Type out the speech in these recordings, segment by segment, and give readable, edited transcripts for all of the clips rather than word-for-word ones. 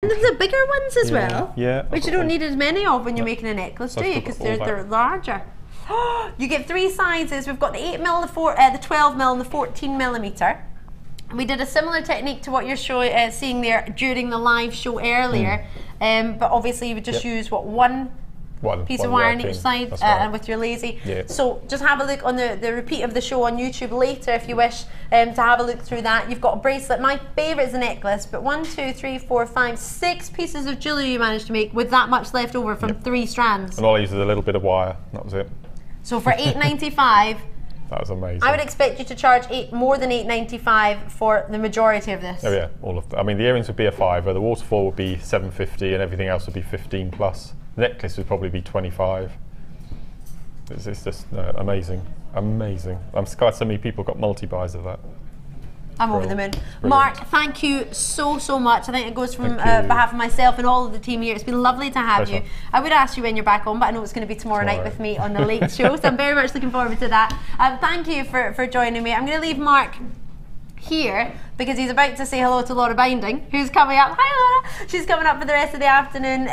And there's the bigger ones as well. Yeah. Which you don't need as many of when you're making a necklace, do you? Because they're larger. You get 3 sizes. We've got the 8mm, the 12mm, and the 14mm. We did a similar technique to what you're seeing there during the live show earlier, but obviously you would just use one piece of wire on each side and with your lazy. So just have a look on the repeat of the show on YouTube later if you wish to have a look through that. You've got a bracelet. My favourite is a necklace, but 1, 2, 3, 4, 5, 6 pieces of jewellery you managed to make with that much left over from 3 strands. And all I used is a little bit of wire. That was it. So for $8.95. That was amazing. I would expect you to charge more than $8.95 for the majority of this. Oh yeah, all of them. I mean, the earrings would be a £5, the waterfall would be $7.50, and everything else would be 15 plus. The necklace would probably be 25. It's just amazing, amazing. I'm glad so many people got multi-buys of that. I'm over the moon. Mark, thank you so much. I think it goes from behalf of myself and all of the team here. It's been lovely to have you. I would ask you when you're back on, but I know it's going to be tomorrow night with me on the late show, so I'm very much looking forward to that. Thank you for joining me. I'm going to leave Mark here because he's about to say hello to Laura Binding, who's coming up. Hi Laura! She's coming up for the rest of the afternoon.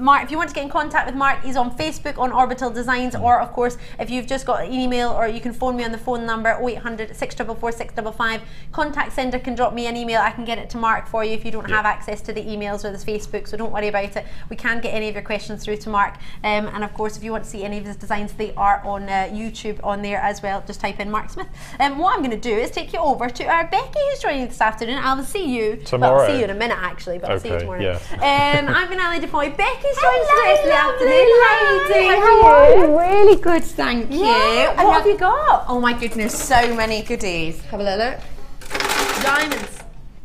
Mark, if you want to get in contact with Mark, he's on Facebook on Orbital Designs, or of course if you've just got an email, or you can phone me on the phone number 0800 644 655. Contact sender can drop me an email. I can get it to Mark for you if you don't have access to the emails or the Facebook, so don't worry about it. We can get any of your questions through to Mark, and of course if you want to see any of his designs, they are on YouTube on there as well. Just type in Mark Smith. What I'm going to do is take you over to our Becky, who's joining this afternoon. I will see you tomorrow. Well, I'll see you in a minute actually, but I'll see you tomorrow. I've been Ali DeFoy. Becky's joining us the rest of the afternoon. Lady, how are you? Really good, thank you. What have you got? Oh my goodness, so many goodies. Have a little look. Diamonds.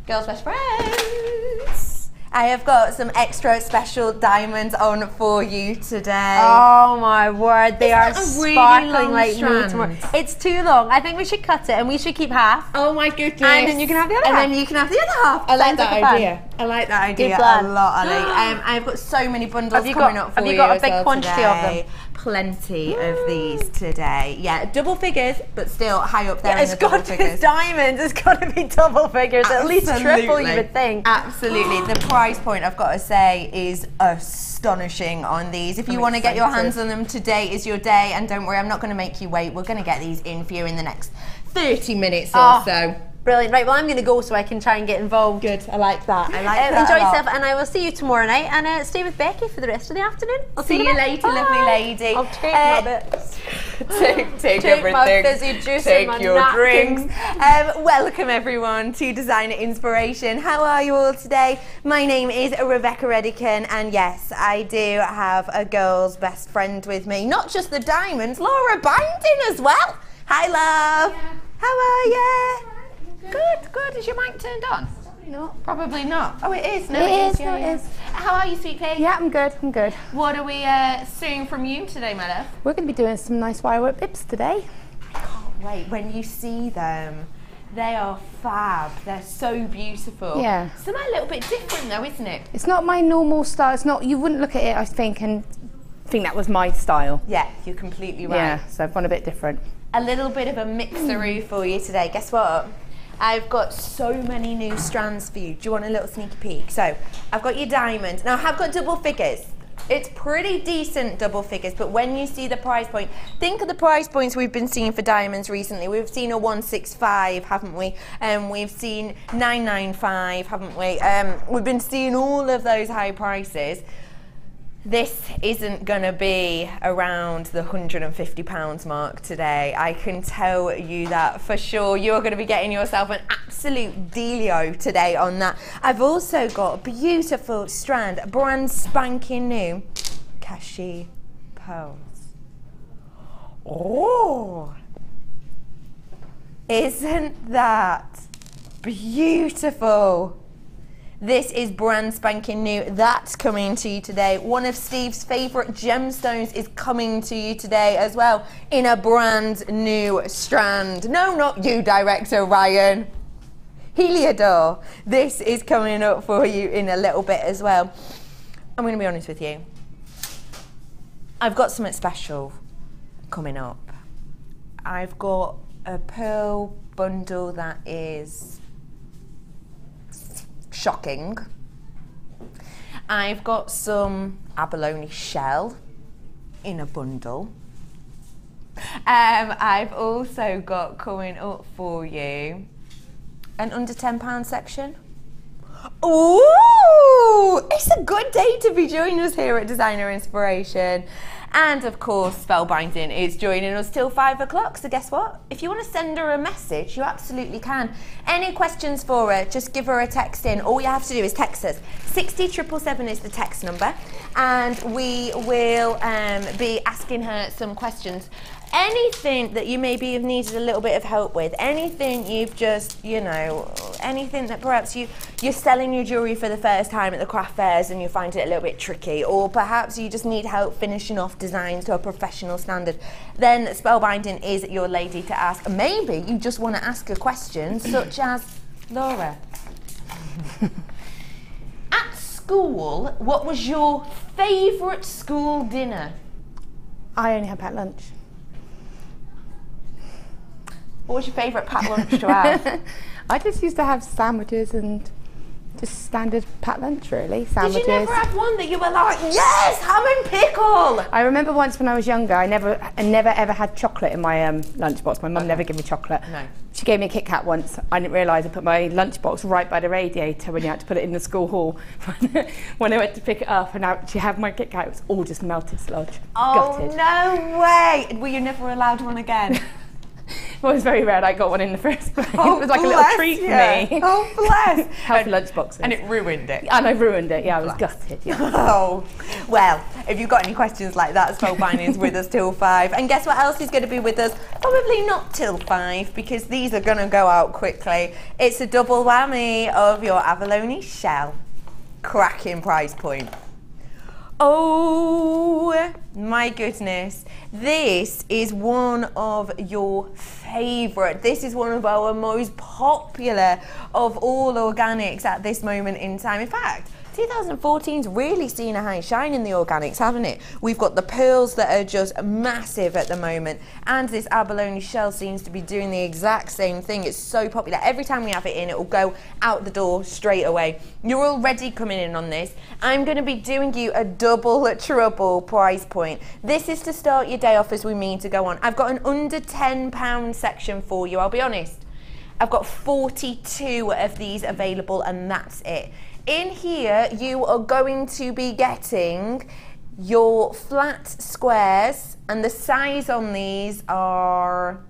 Girls' best friends. I have got some extra special diamonds on for you today. Oh my word, they are sparkling really like no tomorrow. It's too long. I think we should cut it and we should keep half. Oh my goodness. And then you can have the other half. And then you can have the other half. I like that idea. I like that idea a lot, Ali. I've got so many bundles coming up for you. Have you got a big quantity of them? Plenty of these today. Yeah, double figures, but still high up there in the double figures. It's diamonds, it's got to be double figures, at least triple you would think. Absolutely. The price point, I've got to say, is astonishing on these. If you want to get your hands on them, today is your day, and don't worry, I'm not going to make you wait. We're going to get these in for you in the next 30 minutes or so. Brilliant. Right, well, I'm going to go so I can try and get involved. Good. I like that. I like that. Enjoy yourself, and I will see you tomorrow night. And stay with Becky for the rest of the afternoon. I'll see you later, lovely lady. I'll take my bits. Take everything. My fizzy juice take and my your napkins. drinks. Welcome everyone to Designer Inspiration. How are you all today? My name is Rebecca Redican, and yes, I do have a girl's best friend with me. Not just the diamonds, Laura Binding as well. Hi, love. Yeah. How are you? Good, good. Is your mic turned on? Probably not. Probably not. Oh, it is. No, it is. No, it is. How are you, sweet pea? Yeah, I'm good. I'm good. What are we seeing from you today, my love? We're going to be doing some nice wirework bibs today. I can't wait. When you see them, they are fab. They're so beautiful. Yeah. Something a little bit different, though, isn't it? It's not my normal style. It's not. You wouldn't look at it, I think, and think that was my style. Yeah, you're completely right. Yeah. So I've gone a bit different. A little bit of a mixeroo for you today. Guess what? I've got so many new strands for you. Do you want a little sneaky peek? So, I've got your diamonds. Now, I have got double figures. It's pretty decent double figures, but when you see the price point, think of the price points we've been seeing for diamonds recently. We've seen a 165, haven't we? We've seen 995, haven't we? We've been seeing all of those high prices. This isn't going to be around the £150 mark today. I can tell you that for sure. You're going to be getting yourself an absolute dealio today on that. I've also got a beautiful strand, brand spanking new keshi pearls. Oh, isn't that beautiful? This is brand spanking new. That's coming to you today. One of Steve's favourite gemstones is coming to you today as well in a brand new strand. No, not you, director Ryan. Heliodor. This is coming up for you in a little bit as well. I'm going to be honest with you. I've got something special coming up. I've got a pearl bundle that is shocking. I've got some abalone shell in a bundle. I've also got coming up for you an under £10 section. Ooh, it's a good day to be joining us here at Designer Inspiration. And of course, Spellbinding is joining us till 5 o'clock. So guess what? If you want to send her a message, you absolutely can. Any questions for her, just give her a text in. All you have to do is text us. 60777 is the text number. And we will be asking her some questions. Anything that you maybe have needed a little bit of help with, anything you've just, you know, anything that perhaps you're selling your jewellery for the first time at the craft fairs and you find it a little bit tricky, or perhaps you just need help finishing off designs to a professional standard, then Spellbinding is your lady to ask. Maybe you just want to ask a question such as, Laura, at school, what was your favourite school dinner? I only had packed lunch. What was your favourite packed lunch to have? I just used to have sandwiches and just standard packed lunch, really. Sandwiches. Did you never have one that you were like, yes, ham and pickle? I remember once when I was younger, I never ever had chocolate in my lunchbox. My mum never gave me chocolate. No. She gave me a Kit Kat once. I didn't realise I put my lunchbox right by the radiator when you had to put it in the school hall. When I went to pick it up and she had my Kit Kat, it was all just melted sludge. Oh, Gutted. no way. Were you never allowed one again? Well, it was very rare I got one in the first place. Oh, it was like a little treat for me. Oh, bless. Healthy lunchboxes. And it ruined it. And I ruined it, yeah, I was gutted. Yeah. Oh, well, if you've got any questions like that, Spellbinding is with us till 5. And guess what else is going to be with us? Probably not till 5, because these are going to go out quickly. It's a double whammy of your Abalone shell. Cracking price point. Oh my goodness, this is one of your favourite. This is one of our most popular of all organics at this moment in time. In fact, 2014's really seen a high shine in the organics, haven't it? We've got the pearls that are just massive at the moment, and this abalone shell seems to be doing the exact same thing. It's so popular. Every time we have it in, it will go out the door straight away. You're already coming in on this. I'm going to be doing you a double trouble price point. This is to start your day off as we mean to go on. I've got an under £10 section for you. I'll be honest. I've got 42 of these available, and that's it. In here, you are going to be getting your flat squares, and the size on these are,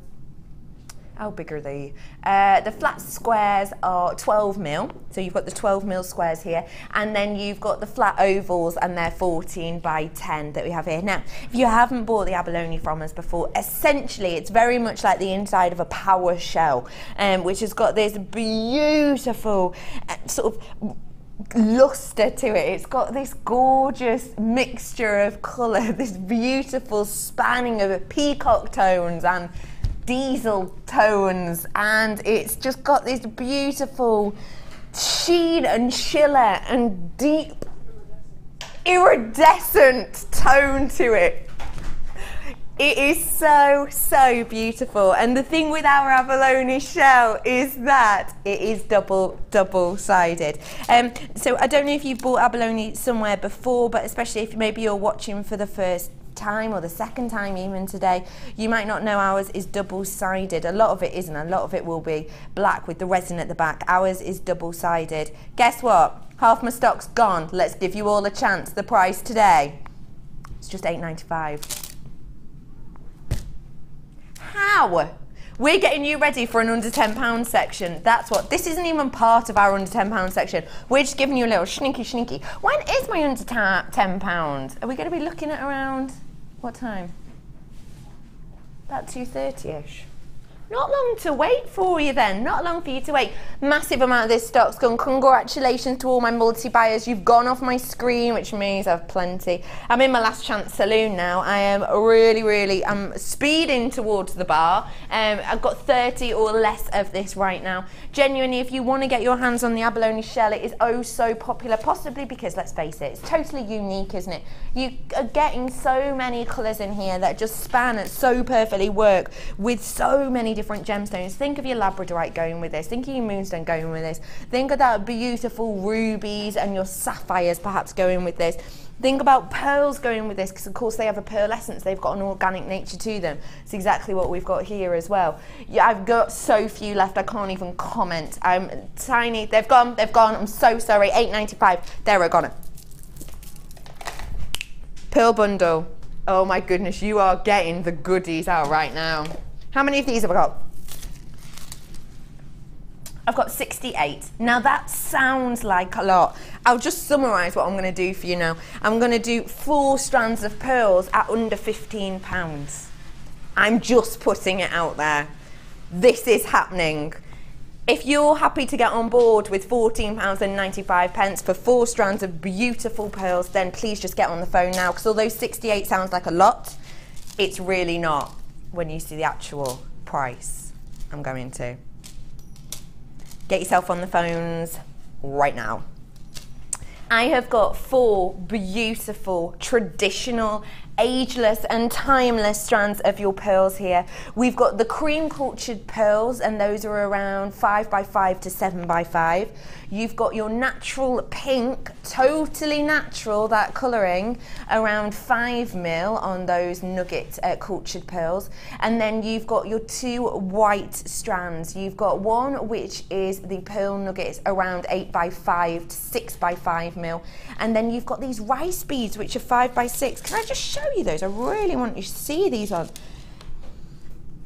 how big are they? The flat squares are 12mm, so you've got the 12mm squares here, and then you've got the flat ovals, and they're 14 by 10 that we have here. Now, if you haven't bought the abalone from us before, essentially it's very much like the inside of a power shell, which has got this beautiful sort of luster to it. It's got this gorgeous mixture of colour, this beautiful spanning of peacock tones and diesel tones, and it's just got this beautiful sheen and shimmer and deep iridescent tone to it. It is so, so beautiful. And the thing with our abalone shell is that it is double-sided. So I don't know if you've bought abalone somewhere before, but especially if maybe you're watching for the first time or the second time even today, you might not know ours is double-sided. A lot of it isn't. A lot of it will be black with the resin at the back. Ours is double-sided. Guess what? Half my stock's gone. Let's give you all a chance. The price today, it's just £8.95. How? We're getting you ready for an under £10 section. That's what, this isn't even part of our under £10 section. We're just giving you a little sneaky. When is my under £10? Are we going to be looking at around, what time? About 2:30ish. Not long to wait for you then, not long for you to wait. Massive amount of this stock's gone. Congratulations to all my multi-buyers. You've gone off my screen, which means I've plenty. I'm in my last chance saloon now. I am really, I'm speeding towards the bar. I've got 30 or less of this right now. Genuinely, if you want to get your hands on the abalone shell, it is oh so popular, possibly because, let's face it, it's totally unique, isn't it? You are getting so many colours in here that just span and so perfectly work with so many different gemstones. Think of your labradorite going with this. Think of your moonstone going with this. Think of that beautiful rubies and your sapphires perhaps going with this. Think about pearls going with this, because of course they have a pearlescence, they've got an organic nature to them. It's exactly what we've got here as well. Yeah, I've got so few left, I can't even comment. I'm tiny, they've gone, I'm so sorry. $8.95, they're gone. Pearl bundle. Oh my goodness, you are getting the goodies out right now. How many of these have I got? I've got 68. Now that sounds like a lot. I'll just summarise what I'm going to do for you now. I'm going to do 4 strands of pearls at under £15. I'm just putting it out there. This is happening. If you're happy to get on board with £14.95 for 4 strands of beautiful pearls, then please just get on the phone now, because although 68 sounds like a lot, it's really not when you see the actual price I'm going to. Get yourself on the phones right now. I have got 4 beautiful, traditional, ageless and timeless strands of your pearls here. We've got the cream cultured pearls, and those are around 5x5 to 7x5. You've got your natural pink, totally natural, that colouring, around 5mm on those nugget cultured pearls. And then you've got your 2 white strands. You've got one which is the pearl nuggets around 8x5 to 6x5mm. And then you've got these rice beads which are 5x6. Can I just show you those? I really want you to see these on.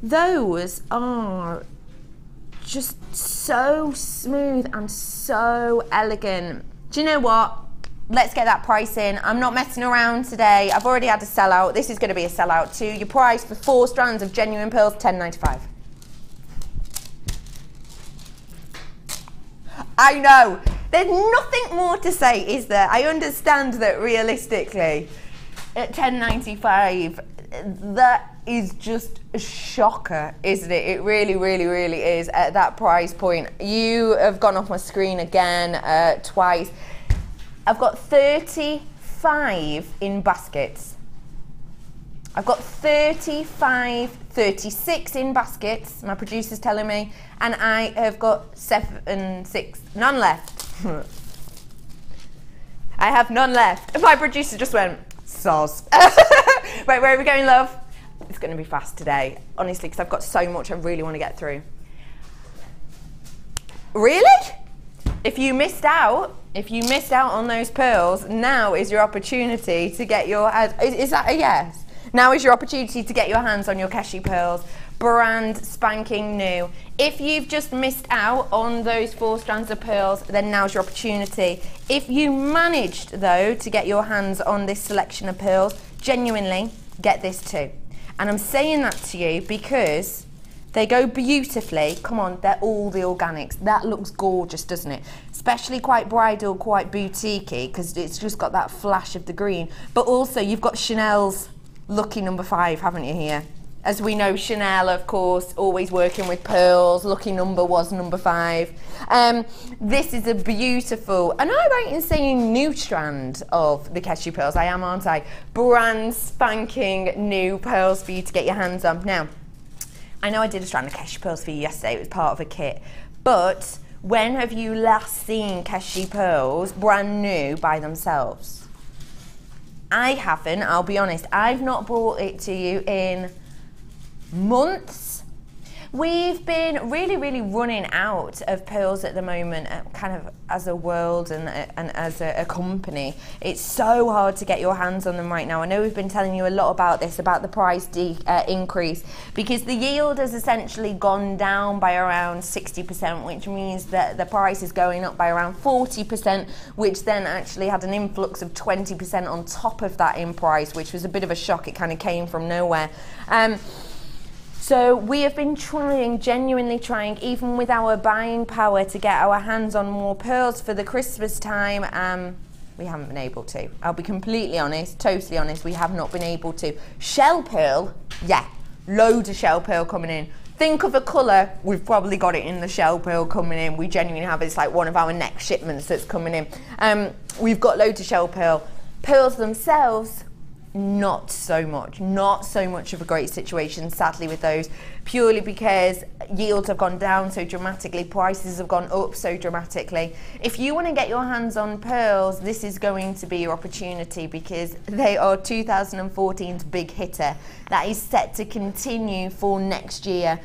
Those are just so smooth and so elegant. Do you know what? Let's get that price in. I'm not messing around today. I've already had a sellout. This is going to be a sellout too. Your price for 4 strands of genuine pearls, $10.95. I know. There's nothing more to say, is there? I understand that realistically, at $10.95, that is just a shocker, isn't it? It really, really, really is at that price point. You have gone off my screen again twice. I've got 35 in baskets. I've got 35, 36 in baskets, my producer's telling me, and I have got 7, 6, none left. I have none left. My producer just went, soz. Right, where are we going, love? It's going to be fast today, honestly, because I've got so much I really want to get through. Really? If you missed out on those pearls, now is your opportunity to get your hands. Is that a yes? Now is your opportunity to get your hands on your keshi pearls, brand spanking new. If you've just missed out on those 4 strands of pearls, then now's your opportunity. If you managed, though, to get your hands on this selection of pearls, genuinely, get this too. And I'm saying that to you because they go beautifully. Come on, they're all the organics. That looks gorgeous, doesn't it? Especially quite bridal, quite boutique-y, because it's just got that flash of the green. But also, you've got Chanel's lucky number 5, haven't you, here? As we know, Chanel, of course, always working with pearls. Lucky number was number 5. This is a beautiful, and I'm right in saying new strand of the keshi pearls. I am, aren't I? Brand spanking new pearls for you to get your hands on. Now, I know I did a strand of keshi pearls for you yesterday. It was part of a kit. But when have you last seen keshi pearls brand new by themselves? I haven't, I'll be honest. I've not brought it to you in months. We've been really, really running out of pearls at the moment, kind of as a world and as a company. It's so hard to get your hands on them right now. I know we've been telling you a lot about this, about the price increase, because the yield has essentially gone down by around 60%, which means that the price is going up by around 40%, which then actually had an influx of 20% on top of that in price, which was a bit of a shock. It kind of came from nowhere. So we have been trying, genuinely trying, even with our buying power, to get our hands on more pearls for the Christmas time. We haven't been able to. I'll be completely honest, totally honest, we have not been able to. Shell pearl, yeah, loads of shell pearl coming in. Think of a colour, we've probably got it in the shell pearl coming in. We genuinely have, it's like one of our next shipments that's coming in. We've got loads of shell pearl. Pearls themselves, not so much of a great situation, sadly, with those, purely because yields have gone down so dramatically, prices have gone up so dramatically. If you want to get your hands on pearls, this is going to be your opportunity, because they are 2014's big hitter that is set to continue for next year,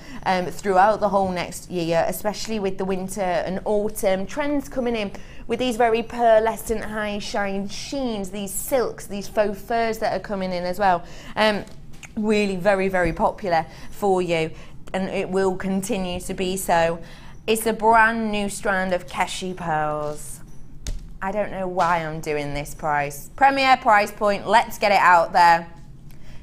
throughout the whole next year, especially with the winter and autumn trends coming in, with these very pearlescent high shine sheens, these silks, these faux furs that are coming in as well. Really very, very popular for you, and it will continue to be so. It's a brand new strand of keshi pearls. I don't know why I'm doing this price. Premier price point, let's get it out there.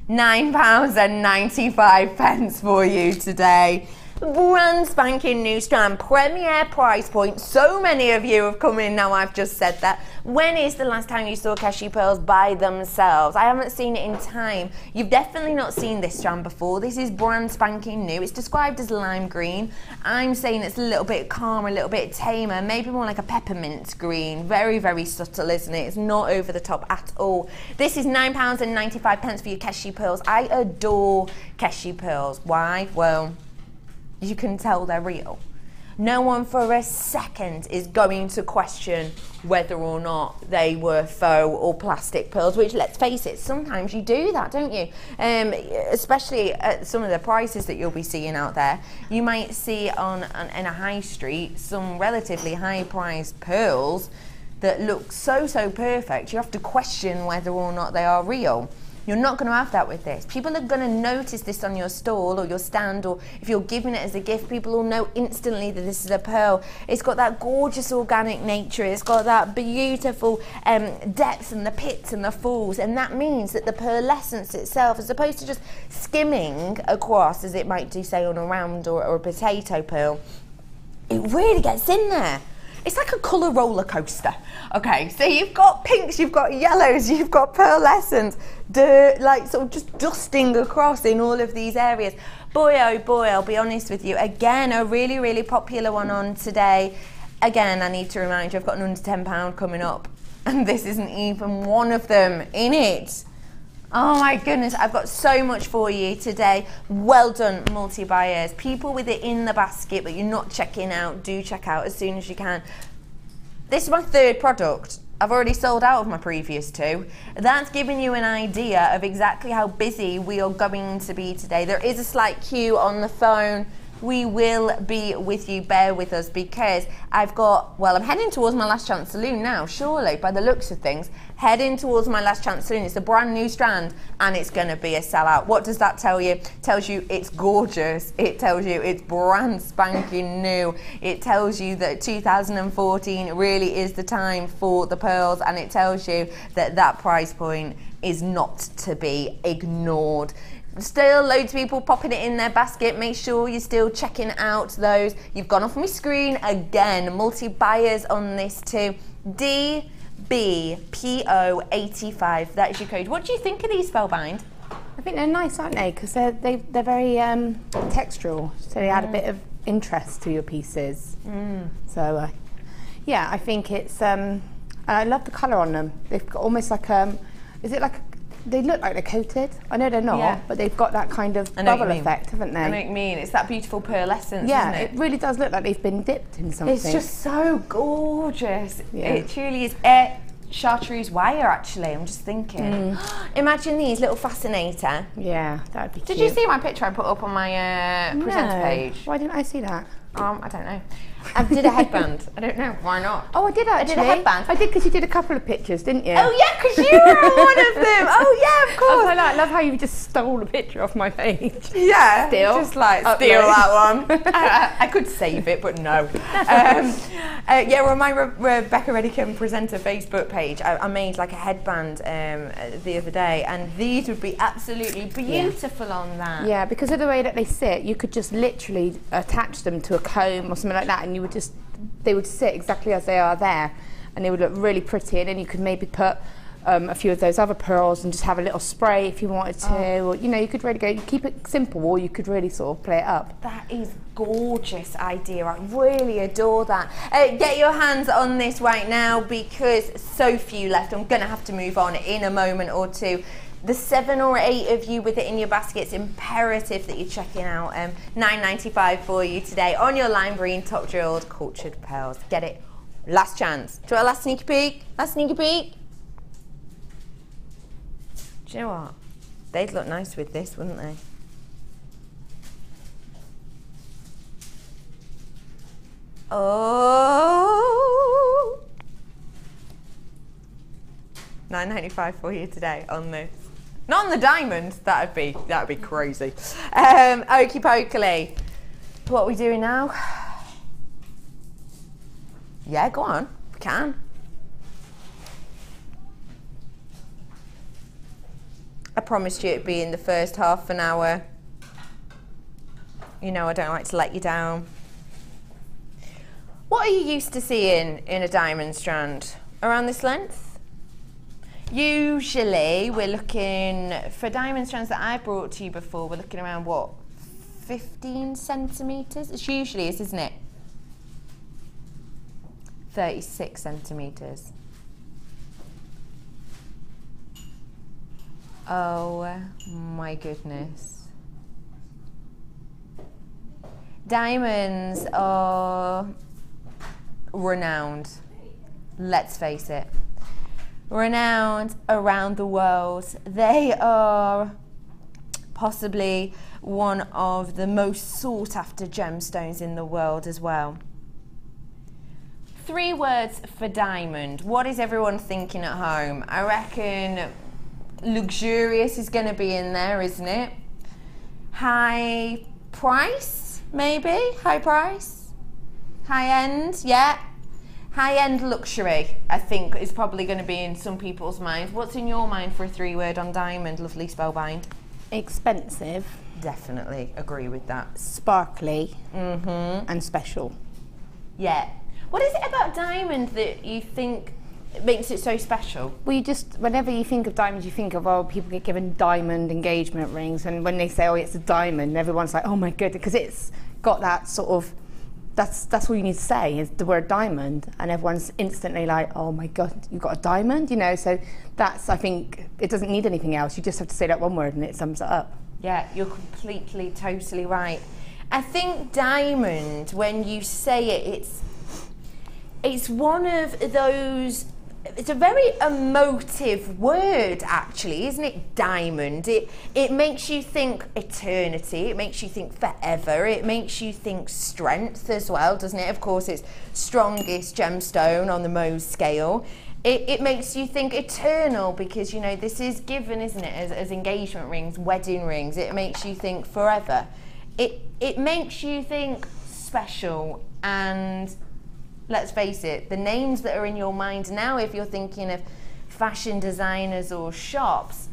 £9.95 for you today. Brand spanking new strand, premier price point. So many of you have come in now I've just said that. When is the last time you saw keshi pearls by themselves? I haven't seen it in time. You've definitely not seen this strand before. This is brand spanking new. It's described as lime green. I'm saying it's a little bit calmer, a little bit tamer, maybe more like a peppermint green. Very, very subtle, isn't it? It's not over the top at all. This is £9.95 for your keshi pearls. I adore keshi pearls. Why? Well, you can tell they're real. No one for a second is going to question whether or not they were faux or plastic pearls, which, let's face it, sometimes you do that, don't you? Especially at some of the prices that you'll be seeing out there. You might see in a high street some relatively high priced pearls that look so perfect, you have to question whether or not they are real. You're not going to have that with this. People are going to notice this on your stall or your stand, or if you're giving it as a gift, people will know instantly that this is a pearl. It's got that gorgeous organic nature. It's got that beautiful depths and the pits and the falls, and that means that the pearlescence itself, as opposed to just skimming across as it might do, say, on a round or a potato pearl, it really gets in there. It's like a colour roller coaster. Okay, so you've got pinks, you've got yellows, you've got pearlescent, like sort of just dusting across in all of these areas. Boy, oh boy, I'll be honest with you. Again, a really, really popular one on today. Again, I need to remind you, I've got an under £10 coming up, and this isn't even one of them in it. Oh my goodness, I've got so much for you today. Well done, multi-buyers. People with it in the basket but you're not checking out, do check out as soon as you can. This is my third product. I've already sold out of my previous two. That's giving you an idea of exactly how busy we are going to be today. There is a slight queue on the phone. We will be with you, bear with us, because I've got, well, I'm heading towards my last chance saloon now, surely, by the looks of things. Heading towards my last chance saloon. It's a brand new strand and it's going to be a sellout. What does that tell you? It tells you it's gorgeous. It tells you it's brand spanking new. It tells you that 2014 really is the time for the pearls, and it tells you that that price point is not to be ignored. Still loads of people popping it in their basket. Make sure you're still checking out those. You've gone off my screen again. Multi-buyers on this too. DBPO85. That is your code. What do you think of these, Spellbind? I think they're nice, aren't they? Because they're very textural, so they add a bit of interest to your pieces. So yeah, I think it's. I love the colour on them. They've got almost like is it like they look like they're coated. I know they're not, but they've got that kind of bubble effect, haven't they? I know what you mean. It's that beautiful pearlescence, yeah, isn't it? It really does look like they've been dipped in something. It's just so gorgeous. Yeah. It truly is. Chartreuse wire, actually. I'm just thinking. Imagine these little fascinator. Yeah, that would be cute. Did you see my picture I put up on my presenter page? Why didn't I see that? I don't know. I did a headband. I don't know. Why not? Oh, I did actually. I did a headband. I did, because you did a couple of pictures, didn't you? Oh yeah, because you were on one of them. Oh yeah, of course. I love how you just stole a picture off my page. Yeah. Just like steal that one. I could save it, but no. Yeah, on my Rebecca Redican presenter Facebook page, I made like a headband the other day, and these would be absolutely beautiful on that. Yeah, because of the way that they sit, you could just literally attach them to a comb or something like that, and you would they would sit exactly as they are there, and they would look really pretty. And then you could maybe put a few of those other pearls and just have a little spray if you wanted to, or you know, you could really go, you keep it simple, or you could really sort of play it up. That is gorgeous idea. I really adore that. Get your hands on this right now because so few left. I'm gonna have to move on in a moment or two. The 7 or 8 of you with it in your basket, it's imperative that you're checking out $9.95 for you today on your lime green top drilled cultured pearls. Get it. Last chance. Do you want a last sneaky peek? Last sneaky peek? Do you know what? They'd look nice with this, wouldn't they? Oh! $9.95 for you today on this. Not on the diamond. That'd be crazy. Okie pokely. What are we doing now? Yeah, go on. We can. I promised you it'd be in the first half an hour. You know I don't like to let you down. What are you used to seeing in a diamond strand? Around this length? Usually we're looking, for diamond strands that I've brought to you before, we're looking around what, 15 centimetres? It usually is, isn't it? 36 centimetres. Oh my goodness. Diamonds are renowned, let's face it. Renowned around the world. They are possibly one of the most sought after gemstones in the world as well. 3 words for diamond. What is everyone thinking at home? I reckon luxurious is going to be in there, isn't it? High price, maybe? High price? High end, yeah. High-end luxury, I think, is probably going to be in some people's minds. What's in your mind for a 3-word on diamond, lovely Spellbind? Expensive. Definitely agree with that. Sparkly. And special. Yeah. What is it about diamond that you think makes it so special? Well, you just, whenever you think of diamonds, you think of, oh, people get given diamond engagement rings, and when they say, oh, it's a diamond, everyone's like, oh my goodness, because it's got that sort of, that's all you need to say is the word diamond, and everyone's instantly like, oh my god, you've got a diamond, you know. So that's, I think, it doesn't need anything else. You just have to say that one word and it sums it up. Yeah, you're completely, totally right. I think diamond, when you say it, it's one of those, it's a very emotive word actually, isn't it, diamond? It makes you think eternity, it makes you think forever, it makes you think strength as well, doesn't it? Of course, it's strongest gemstone on the Mohs scale. It makes you think eternal because, you know, this is given, isn't it, as engagement rings, wedding rings. It makes you think forever. It makes you think special, and let's face it, the names that are in your mind now, if you're thinking of fashion designers or shops,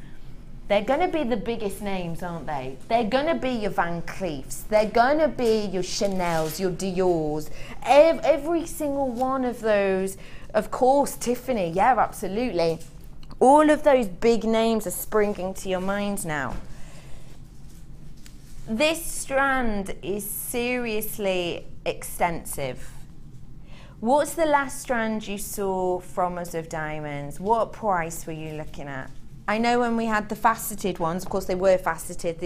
they're going to be the biggest names, aren't they? They're going to be your Van Cleefs, they're going to be your Chanels, your Diors, every single one of those. Of course, Tiffany, yeah, absolutely. All of those big names are springing to your mind now. This strand is seriously extensive. What's the last strand you saw from us of diamonds? What price were you looking at? I know when we had the faceted ones, of course they were faceted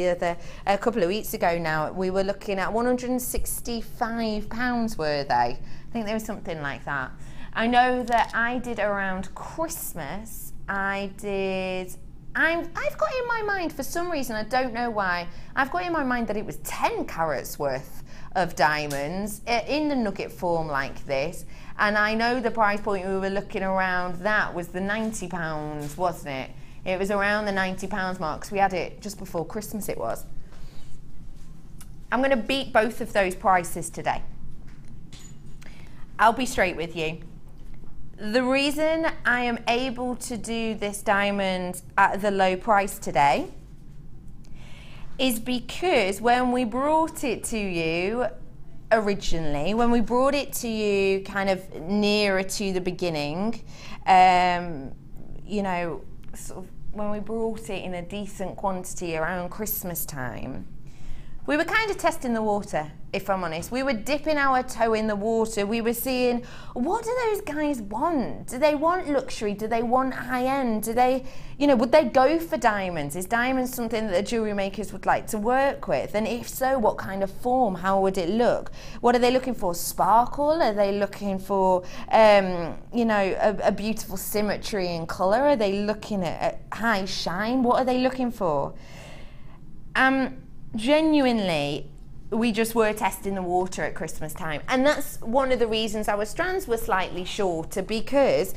a couple of weeks ago now, we were looking at £165, were they? I think there was something like that. I know that I did around Christmas, I've got in my mind, for some reason, I don't know why, I've got in my mind that it was 10 carats worth of diamonds in the nugget form like this, and I know the price point we were looking around that was the £90, wasn't it? It was around the £90 mark because we had it just before Christmas. It was. I'm going to beat both of those prices today. I'll be straight with you. The reason I am able to do this diamond at the low price today is because when we brought it to you originally, when we brought it to you kind of nearer to the beginning, you know, sort of when we brought it in a decent quantity around Christmas time, we were kind of testing the water, if I'm honest. We were dipping our toe in the water. We were seeing, what do those guys want? Do they want luxury? Do they want high-end? Do they, you know, would they go for diamonds? Is diamonds something that the jewellery makers would like to work with? And if so, what kind of form? How would it look? What are they looking for? Sparkle? Are they looking for, you know, a beautiful symmetry in colour? Are they looking at high shine? What are they looking for? Genuinely, we just were testing the water at Christmas time, and that's one of the reasons our strands were slightly shorter, because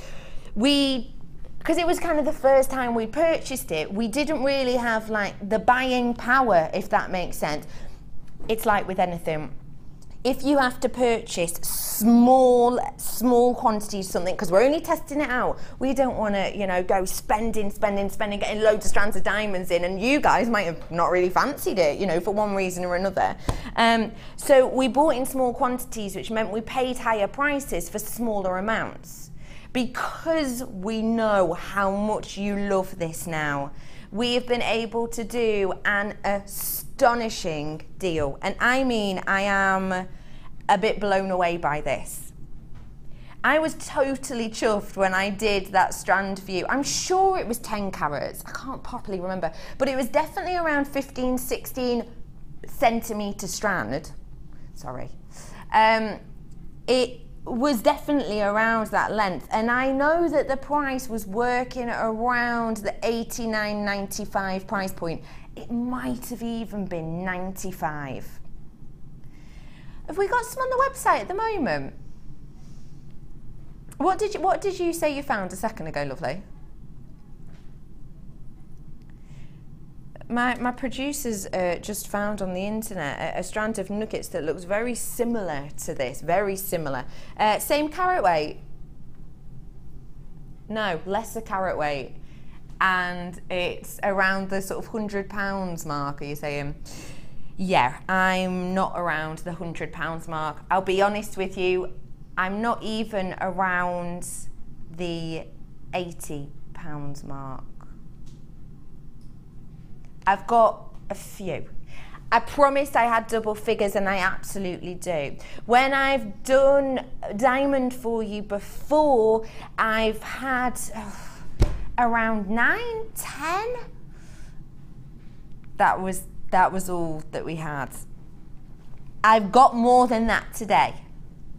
it was kind of the first time we purchased it. We didn't really have like the buying power, if that makes sense. It's like with anything. If you have to purchase small quantities of something, because we're only testing it out, we don't want to, you know, go spending, getting loads of strands of diamonds in, and you guys might have not really fancied it, you know, for one reason or another. So we bought in small quantities, which meant we paid higher prices for smaller amounts. Because we know how much you love this now, we have been able to do an astonishing deal. And I mean, I am a bit blown away by this. I was totally chuffed when I did that strand for you. I'm sure it was 10 carats. I can't properly remember, but it was definitely around 15, 16 centimetre strand. Sorry. It was definitely around that length, and I know that the price was working around the $89.95 price point. It might have even been $95. Have we got some on the website at the moment? What did you say you found a second ago, lovely? My producers just found on the internet a strand of nuggets that looks very similar to this, very similar. Same carat weight? No, lesser carat weight. And it's around the sort of £100 mark, are you saying? Yeah, I'm not around the £100 mark. I'll be honest with you, I'm not even around the £80 mark. I've got a few. I promised I had double figures, and I absolutely do. When I've done diamond for you before, I've had around 9, 10. That was all that we had. I've got more than that today,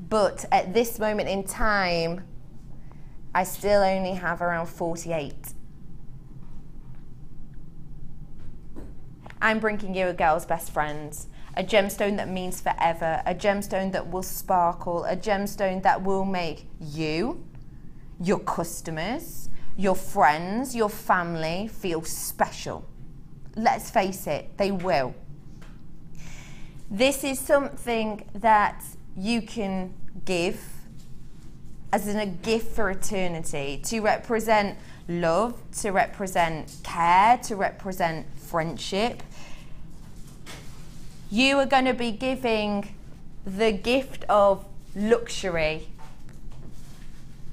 but at this moment in time, I still only have around 48. I'm bringing you a girl's best friend, a gemstone that means forever, a gemstone that will sparkle, a gemstone that will make you, your customers, your friends, your family feel special. Let's face it, they will. This is something that you can give as a gift for eternity, to represent love, to represent care, to represent friendship. You are going to be giving the gift of luxury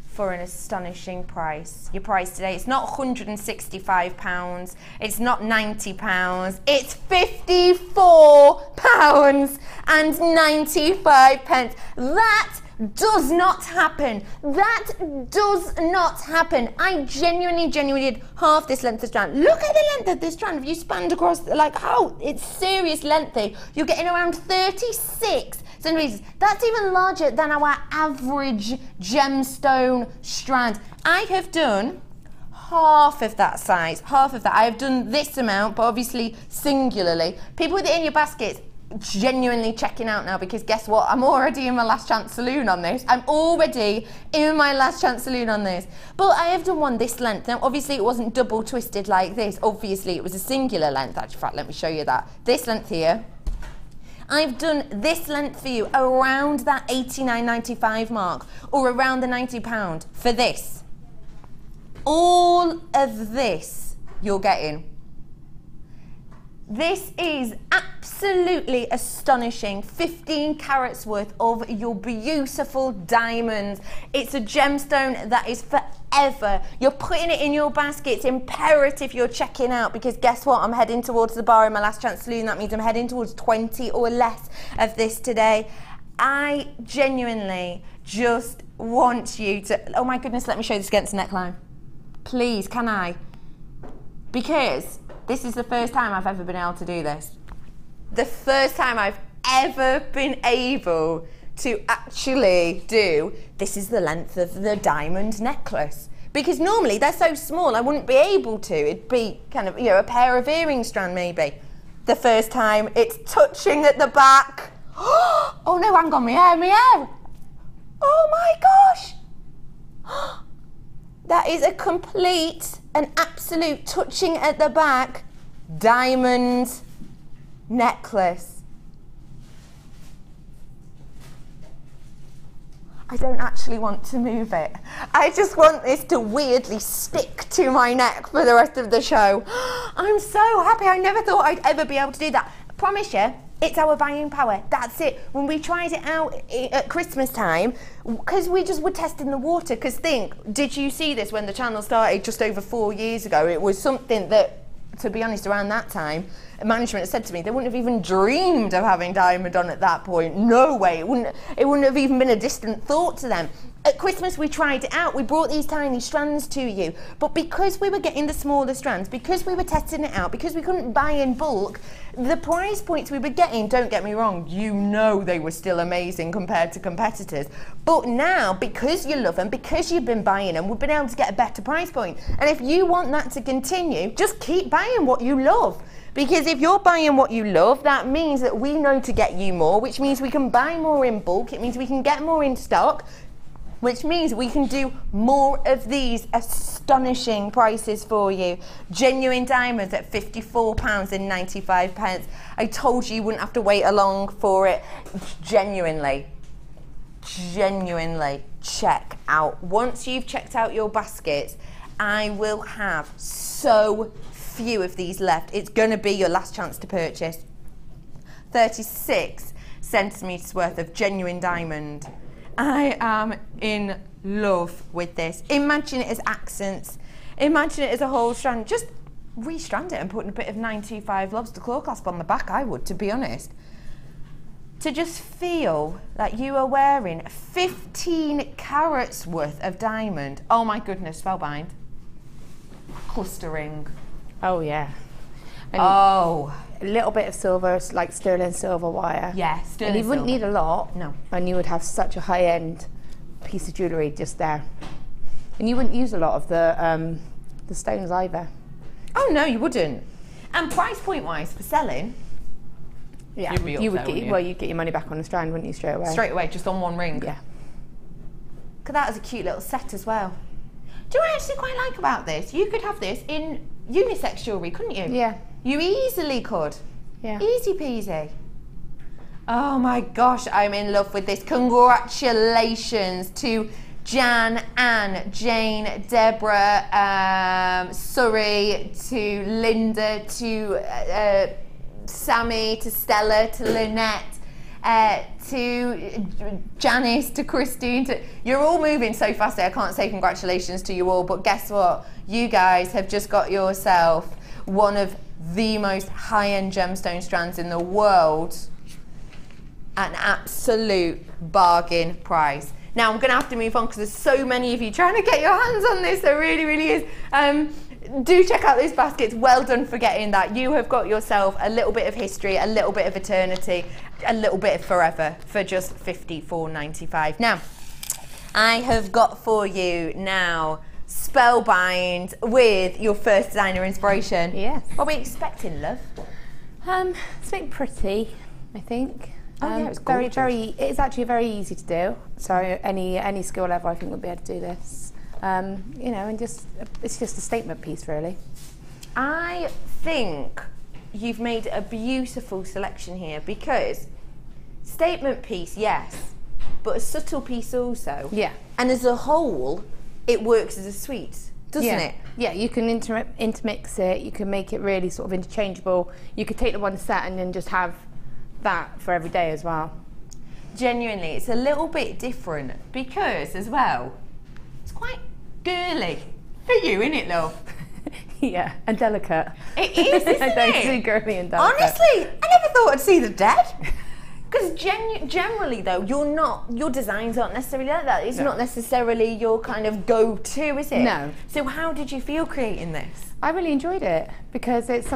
for an astonishing price. Your price today, it's not £165, it's not £90, it's £54.95. That does not happen. That does not happen. I genuinely did half this length of strand. Look at the length of this strand. If you spanned across, like, how it's serious lengthy. You're getting around 36 centimeters. That's even larger than our average gemstone strand. I have done half of that size, half of that. I have done this amount, but obviously singularly. People with it in your baskets, genuinely checking out now, because guess what? I'm already in my last chance saloon on this. I'm already in my last chance saloon on this. But I have done one this length. Now, obviously, it wasn't double twisted like this. Obviously, it was a singular length. Actually, in fact, let me show you that. This length here. I've done this length for you around that $89.95 mark, or around the £90 for this. All of this you're getting. This is absolutely astonishing. 15 carats worth of your beautiful diamonds. It's a gemstone that is ever. You're putting it in your basket. It's imperative you're checking out, because guess what? I'm heading towards the bar in my last chance saloon. That means I'm heading towards 20 or less of this today. I genuinely just want you to, oh my goodness, let me show this against the neckline. Please, can I? Because this is the first time I've ever been able to do this. The first time I've ever been able to actually do, this is the length of the diamond necklace. Because normally they're so small, I wouldn't be able to. It'd be kind of, you know, a pair of earring strand maybe. The first time it's touching at the back. Oh no, hang on, my hair. Oh my gosh. That is a complete and absolute touching at the back diamond necklace. I don't actually want to move it. I just want this to weirdly stick to my neck for the rest of the show. I'm so happy. I never thought I'd ever be able to do that. I promise you, it's our buying power. That's it. When we tried it out at Christmas time, because we just were testing the water, because did you see this when the channel started just over 4 years ago? It was something that, to be honest, around that time, management said to me they wouldn't have even dreamed of having diamond on at that point. No way. It wouldn't have even been a distant thought to them. At Christmas we tried it out. We brought these tiny strands to you, but because we were getting the smaller strands, because we were testing it out, because we couldn't buy in bulk, the price points we were getting, don't get me wrong, you know they were still amazing compared to competitors, but now, because you love them, because you've been buying them, we've been able to get a better price point. And if you want that to continue, just keep buying what you love. Because if you're buying what you love, that means that we know to get you more, which means we can buy more in bulk. It means we can get more in stock, which means we can do more of these astonishing prices for you. Genuine diamonds at £54.95. I told you you wouldn't have to wait along for it. Genuinely check out. Once you've checked out your baskets, I will have so few of these left. It's going to be your last chance to purchase. 36 centimeters worth of genuine diamond. I am in love with this. Imagine it as accents. Imagine it as a whole strand. Just restrand it and put a bit of 925 lobster claw clasp on the back, I would, to be honest. To just feel like you are wearing 15 carats worth of diamond. Oh my goodness, spellbind. Clustering. Oh yeah. And oh. A little bit of silver, like sterling silver wire. Yeah, sterling silver. And you wouldn't need a lot. No. And you would have such a high-end piece of jewellery just there. And you wouldn't use a lot of the stones either. Oh no, you wouldn't. And price point wise for selling, yeah, you would get well, you'd get your money back on the strand, wouldn't you, straight away? Straight away, just on one ring. Yeah. Because that is a cute little set as well. Do you know what I actually quite like about this? You could have this in unisex jewellery, couldn't you? Yeah. You easily could. Yeah. Easy peasy. Oh my gosh, I'm in love with this. Congratulations to Jan, Anne, Jane, Deborah, Surrey, to Linda, to Sammy, to Stella, to Lynette, to Janice, to Christine. You're all moving so fast I can't say congratulations to you all, but guess what? You guys have just got yourself one of the most high-end gemstone strands in the world at an absolute bargain price. Now I'm going to have to move on because there's so many of you trying to get your hands on this. There really, really is. Do check out those baskets. Well done for getting that. You have got yourself a little bit of history, a little bit of eternity, a little bit of forever for just £54.95. Now, I have got for you now Spellbind with your first designer inspiration. Yes. What are we expecting, love? Something pretty, I think. Oh yeah, it's very, gorgeous. it's actually very easy to do. So any skill level, I think, would be able to do this. You know, and just it's just a statement piece, really. I think you've made a beautiful selection here because statement piece, yes, but a subtle piece also. Yeah. And as a whole, it works as a suite, doesn't it? Yeah, you can intermix it. You can make it really sort of interchangeable. You could take the one set and then just have that for every day as well. Genuinely, it's a little bit different because, as well, it's quite girly for you, isn't it, love? Yeah, and delicate. It is, isn't it? Too girly and delicate. Honestly, I never thought I'd see the dead. Because generally, though, your designs aren't necessarily like that. It's not necessarily your kind of go-to, is it? No. So how did you feel creating this? I really enjoyed it because it's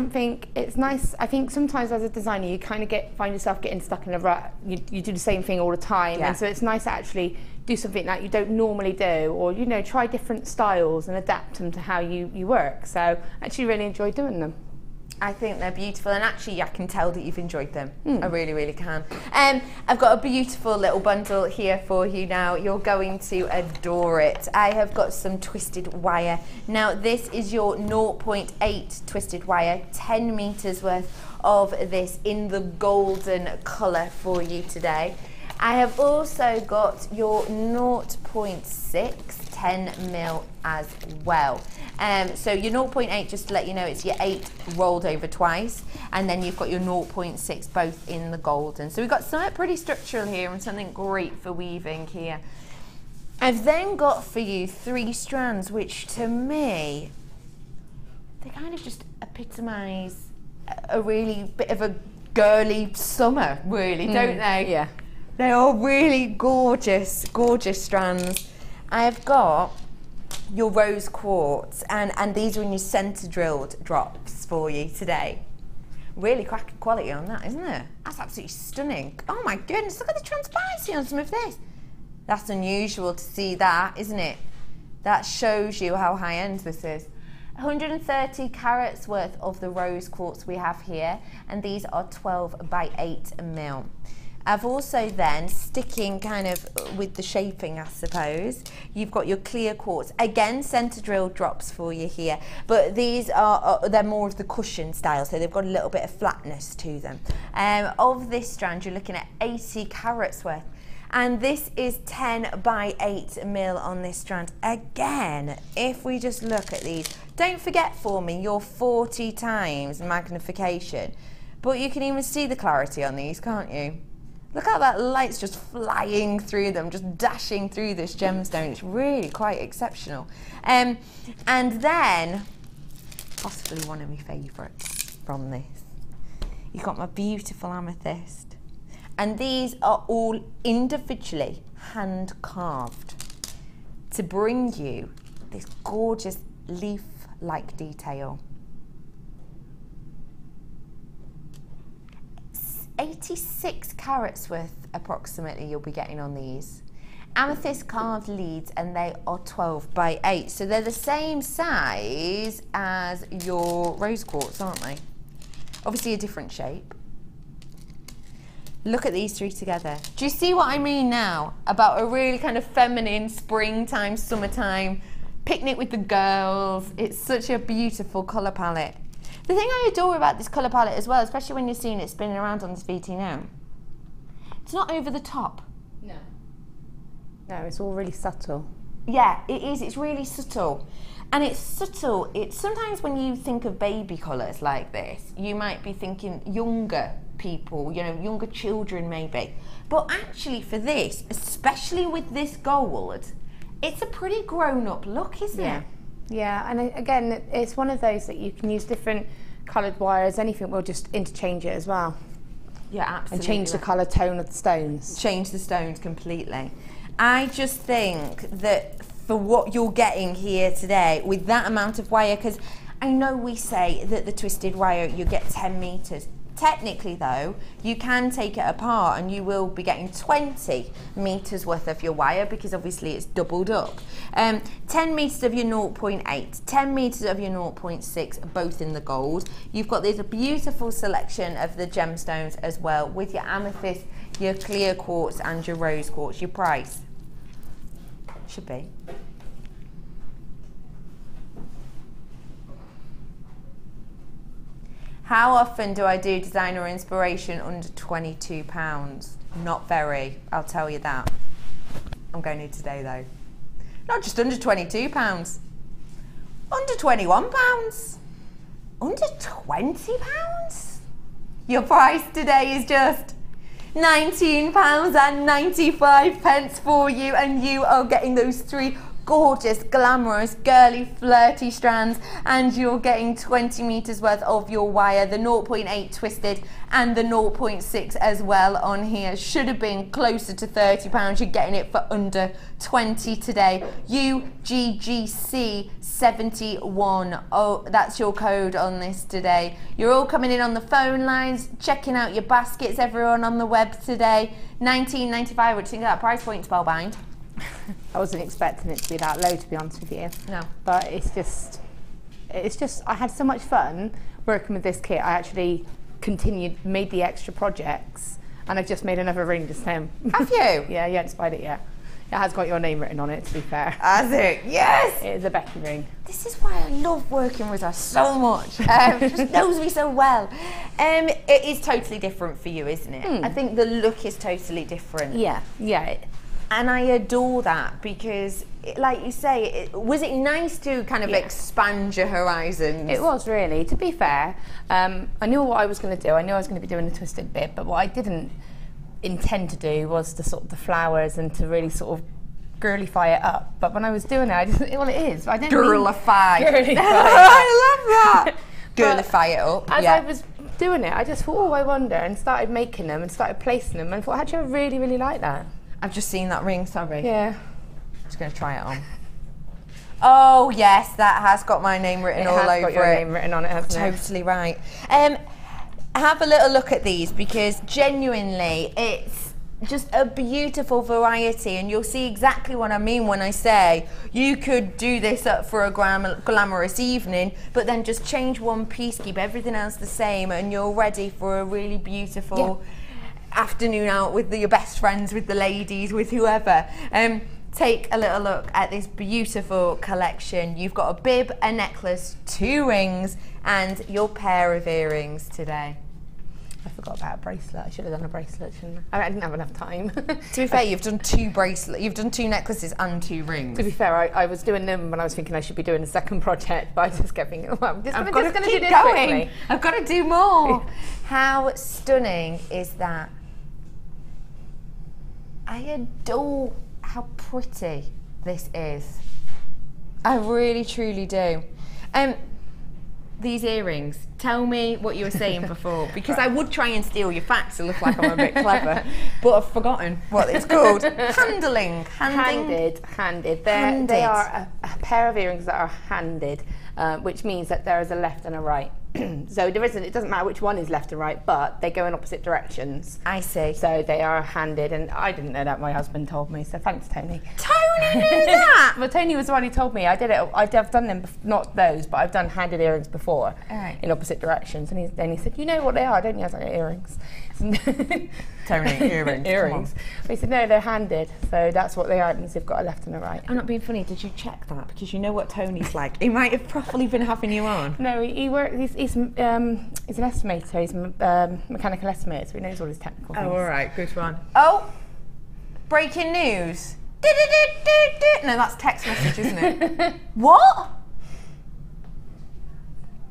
nice. I think sometimes as a designer, you kind of find yourself getting stuck in a rut. You do the same thing all the time. Yeah. And so it's nice to actually do something that you don't normally do, or, you know, try different styles and adapt them to how you work. So I actually really enjoyed doing them. I think they're beautiful, and actually I can tell that you've enjoyed them. I really, really can. I've got a beautiful little bundle here for you now. You're going to adore it. I have got some twisted wire. Now this is your 0.8 twisted wire, 10 meters worth of this in the golden color for you today. I have also got your 0.6 10 mil as well. So your 0.8, just to let you know, it's your 8 rolled over twice, and then you've got your 0.6 both in the golden. So we've got something pretty structural here and something great for weaving here. I've then got for you 3 strands, which to me, they kind of just epitomise a really bit of a girly summer, really, don't they? Yeah. They are really gorgeous, gorgeous strands. I've got your rose quartz, and these are in your centre drilled drops for you today. Really cracking quality on that, isn't it? That's absolutely stunning. Oh my goodness, look at the transparency on some of this. That's unusual to see that, isn't it? That shows you how high end this is. 130 carats worth of the rose quartz we have here, and these are 12 by 8 mil. I've also then, sticking kind of with the shaping, I suppose, you've got your clear quartz. Again, centre drill drops for you here, but these they're more of the cushion style, so they've got a little bit of flatness to them. Of this strand, you're looking at 80 carats worth. And this is 10 by 8 mil on this strand. Again, if we just look at these, don't forget for me your 40 times magnification, but you can even see the clarity on these, can't you? Look how that light's just flying through them, just dashing through this gemstone. It's really quite exceptional. And then, possibly one of my favourites from this, you've got my beautiful amethyst. And these are all individually hand carved to bring you this gorgeous leaf-like detail. 86 carats worth approximately you'll be getting on these. Amethyst carved leads, and they are 12 by 8. So they're the same size as your rose quartz, aren't they? Obviously a different shape. Look at these 3 together. Do you see what I mean now about a really kind of feminine springtime, summertime picnic with the girls? It's such a beautiful colour palette. The thing I adore about this colour palette as well, especially when you're seeing it spinning around on this VT now, it's not over the top. No. No, it's all really subtle. Yeah, it is. It's really subtle. And it's subtle. It's sometimes when you think of baby colours like this, you might be thinking younger people, you know, younger children maybe. But actually for this, especially with this gold, it's a pretty grown-up look, isn't it? Yeah, and again, it's one of those that you can use different coloured wires, anything will just interchange it as well. Yeah, absolutely. And change the colour tone of the stones. Change the stones completely. I just think that for what you're getting here today, with that amount of wire, because I know we say that the twisted wire, you get 10 metres. Technically though, you can take it apart and you will be getting 20 metres worth of your wire, because obviously it's doubled up. 10 metres of your 0.8, 10 metres of your 0.6, both in the gold. You've got this beautiful selection of the gemstones as well, with your amethyst, your clear quartz and your rose quartz. Your price should be how often do I do designer inspiration under £22? Not very, I'll tell you that. I'm going to today though. Not just under £22, under £21, under £20. Your price today is just £19.95 for you, and you are getting those 3 gorgeous, glamorous, girly, flirty strands, and you're getting 20 meters worth of your wire, the 0.8 twisted and the 0.6 as well on here. Should have been closer to £30. You're getting it for under 20 today. UGGC71. Oh, that's your code on this today. You're all coming in on the phone lines, checking out your baskets, everyone on the web today. £19.95, which I think that price point spellbind. I wasn't expecting it to be that low, to be honest with you. No. But it's just, I had so much fun working with this kit. I actually made the extra projects, and I've just made another ring just now. Have you? Yeah, you haven't spied it yet. It has got your name written on it, to be fair. Has it? Yes! It is a Becky ring. This is why I love working with her so much. She just knows me so well. It is totally different for you, isn't it? I think the look is totally different. Yeah, yeah. And I adore that because, like you say, was it nice to kind of expand your horizons? It was really, to be fair. I knew what I was going to do. I knew I was going to be doing the twisted bit, but what I didn't intend to do was the sort of the flowers and to really sort of girlify it up. But when I was doing it, I just, well, it is. I don't girlify. Girlify. I love that. Girlify it up. As I was doing it, I just thought, oh, I wonder, and started making them and started placing them, and I thought, actually, I really, really like that. I've just seen that ring, sorry. Yeah. I'm just going to try it on. Oh, yes, that has got my name written all over it. It has got your name written on it, hasn't it? Totally right. Have a little look at these because genuinely it's just a beautiful variety, and you'll see exactly what I mean when I say you could do this up for a glamorous evening, but then just change one piece, keep everything else the same, and you're ready for a really beautiful afternoon out with your best friends, with the ladies, with whoever. Take a little look at this beautiful collection. You've got a bib, a necklace, 2 rings, and your pair of earrings today. I forgot about a bracelet. I should have done a bracelet, shouldn't I? I didn't have enough time. To be fair, you've done 2 bracelets, you've done 2 necklaces and 2 rings. To be fair, I was doing them when I was thinking I should be doing a second project, but I just kept thinking, well, I'm just I've going got to keep do this going. quickly. I've got to do more. How stunning is that? I adore how pretty this is. I really, truly do. These earrings, tell me what you were saying before, because I would try and steal your facts to look like I'm a bit clever, but I've forgotten what it's called. Handed. They are a pair of earrings that are handed, which means that there is a left and a right. So it doesn't matter which one is left and right, but they go in opposite directions. I see. So they are handed, and I didn't know that. My husband told me, so thanks, Tony. Tony knew that? Well, Tony was the one who told me. I did it. I've done them, not those, but I've done handed earrings before in opposite directions. And then he said, "You know what they are, don't you?" I was like, "Earrings." Tony, earrings. Earrings. But he said, "No, they're handed, so that's what they are. And they've got a left and a right." I'm not being funny. Did you check that? Because you know what Tony's like. He might have probably been having you on. No, he works. He's an estimator. He's a mechanical estimator, so he knows all his technical things. Oh, all right, good one. Oh, breaking news. No, that's text message, isn't it? What?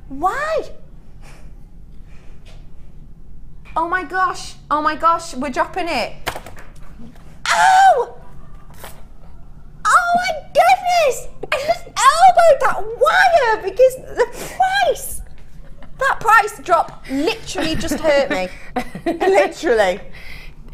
Why? Oh my gosh, we're dropping it. Ow! Oh my goodness! I just elbowed that wire because the price! That price drop literally just hurt me. Literally.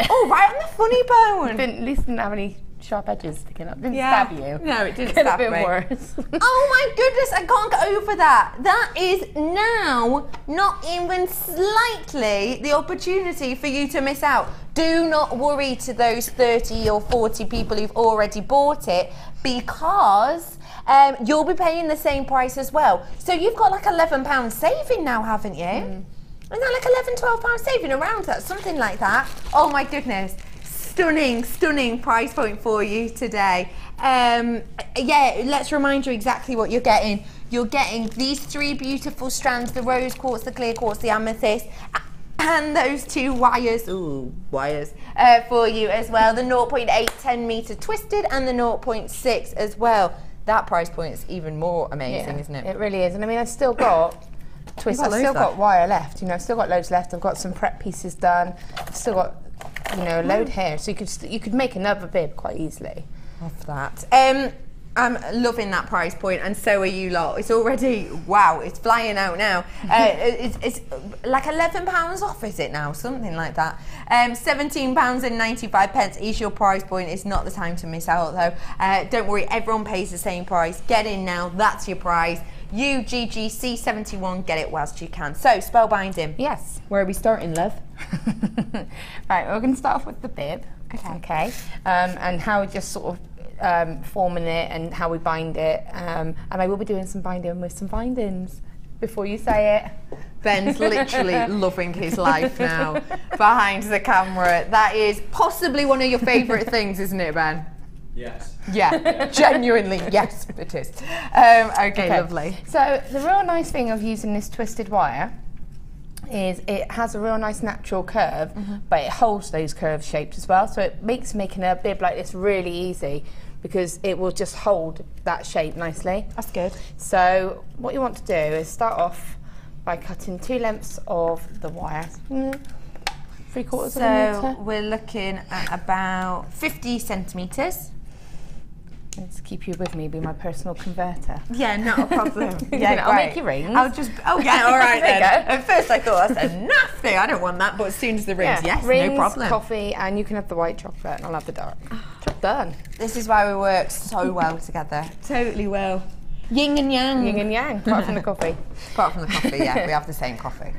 Oh, right on the funny bone. At least didn't have any sharp edges sticking up. Didn't stab you. No, it didn't Could stab have been me. worse. Oh my goodness, I can't get over that. That is now not even slightly the opportunity for you to miss out. Do not worry to those 30 or 40 people who've already bought it, because you'll be paying the same price as well. So you've got like £11 saving now, haven't you? Isn't that like £11, £12 saving around that? Something like that. Oh my goodness. Stunning price point for you today. Yeah, let's remind you exactly what you're getting. You're getting these 3 beautiful strands, the rose quartz, the clear quartz, the amethyst, and those 2 wires, for you as well. The 0.8 10 meter twisted and the 0.6 as well. That price point is even more amazing, isn't it? It really is. And I mean, I've still got twists, I've still got wire left, I've still got loads left. I've got some prep pieces done. I've still got, a load here. So you could make another bib quite easily. Love that. I'm loving that price point, and so are you lot. It's already, wow, it's flying out now. It's like £11 off, is it now? Something like that. £17.95 is your price point. It's not the time to miss out though. Don't worry, everyone pays the same price. Get in now, that's your price. UGGC71, get it whilst you can. So, spellbinding. Yes. Where are we starting, love? Right, we're going to start off with the bib. Okay. And how we just sort of forming it and how we bind it, and I will be doing some binding with some bindings before you say it. Ben's literally loving his life now behind the camera. That is possibly one of your favourite things, isn't it, Ben? Yes. Yeah, genuinely, yes, it is. Okay, lovely. So the real nice thing of using this twisted wire is it has a real nice natural curve, but it holds those curved shapes as well. So it makes making a bib like this really easy because it will just hold that shape nicely. That's good. So what you want to do is start off by cutting 2 lengths of the wire. 3/4 of a metre. So we're looking at about 50 centimetres. Let's keep you with me, be my personal converter. Yeah, not a problem. Yeah, I'll make you rings. I'll just, oh yeah, all right There then. you go. At first I thought that's a naff thing, I don't want that, but as soon as the rings, yes, rings, no problem. coffee, and you can have the white chocolate and I'll have the dark. Job done. This is why we work so well together. Totally well. Yin and yang. Yin and yang, apart from the coffee. Apart from the coffee, yeah, we have the same coffee.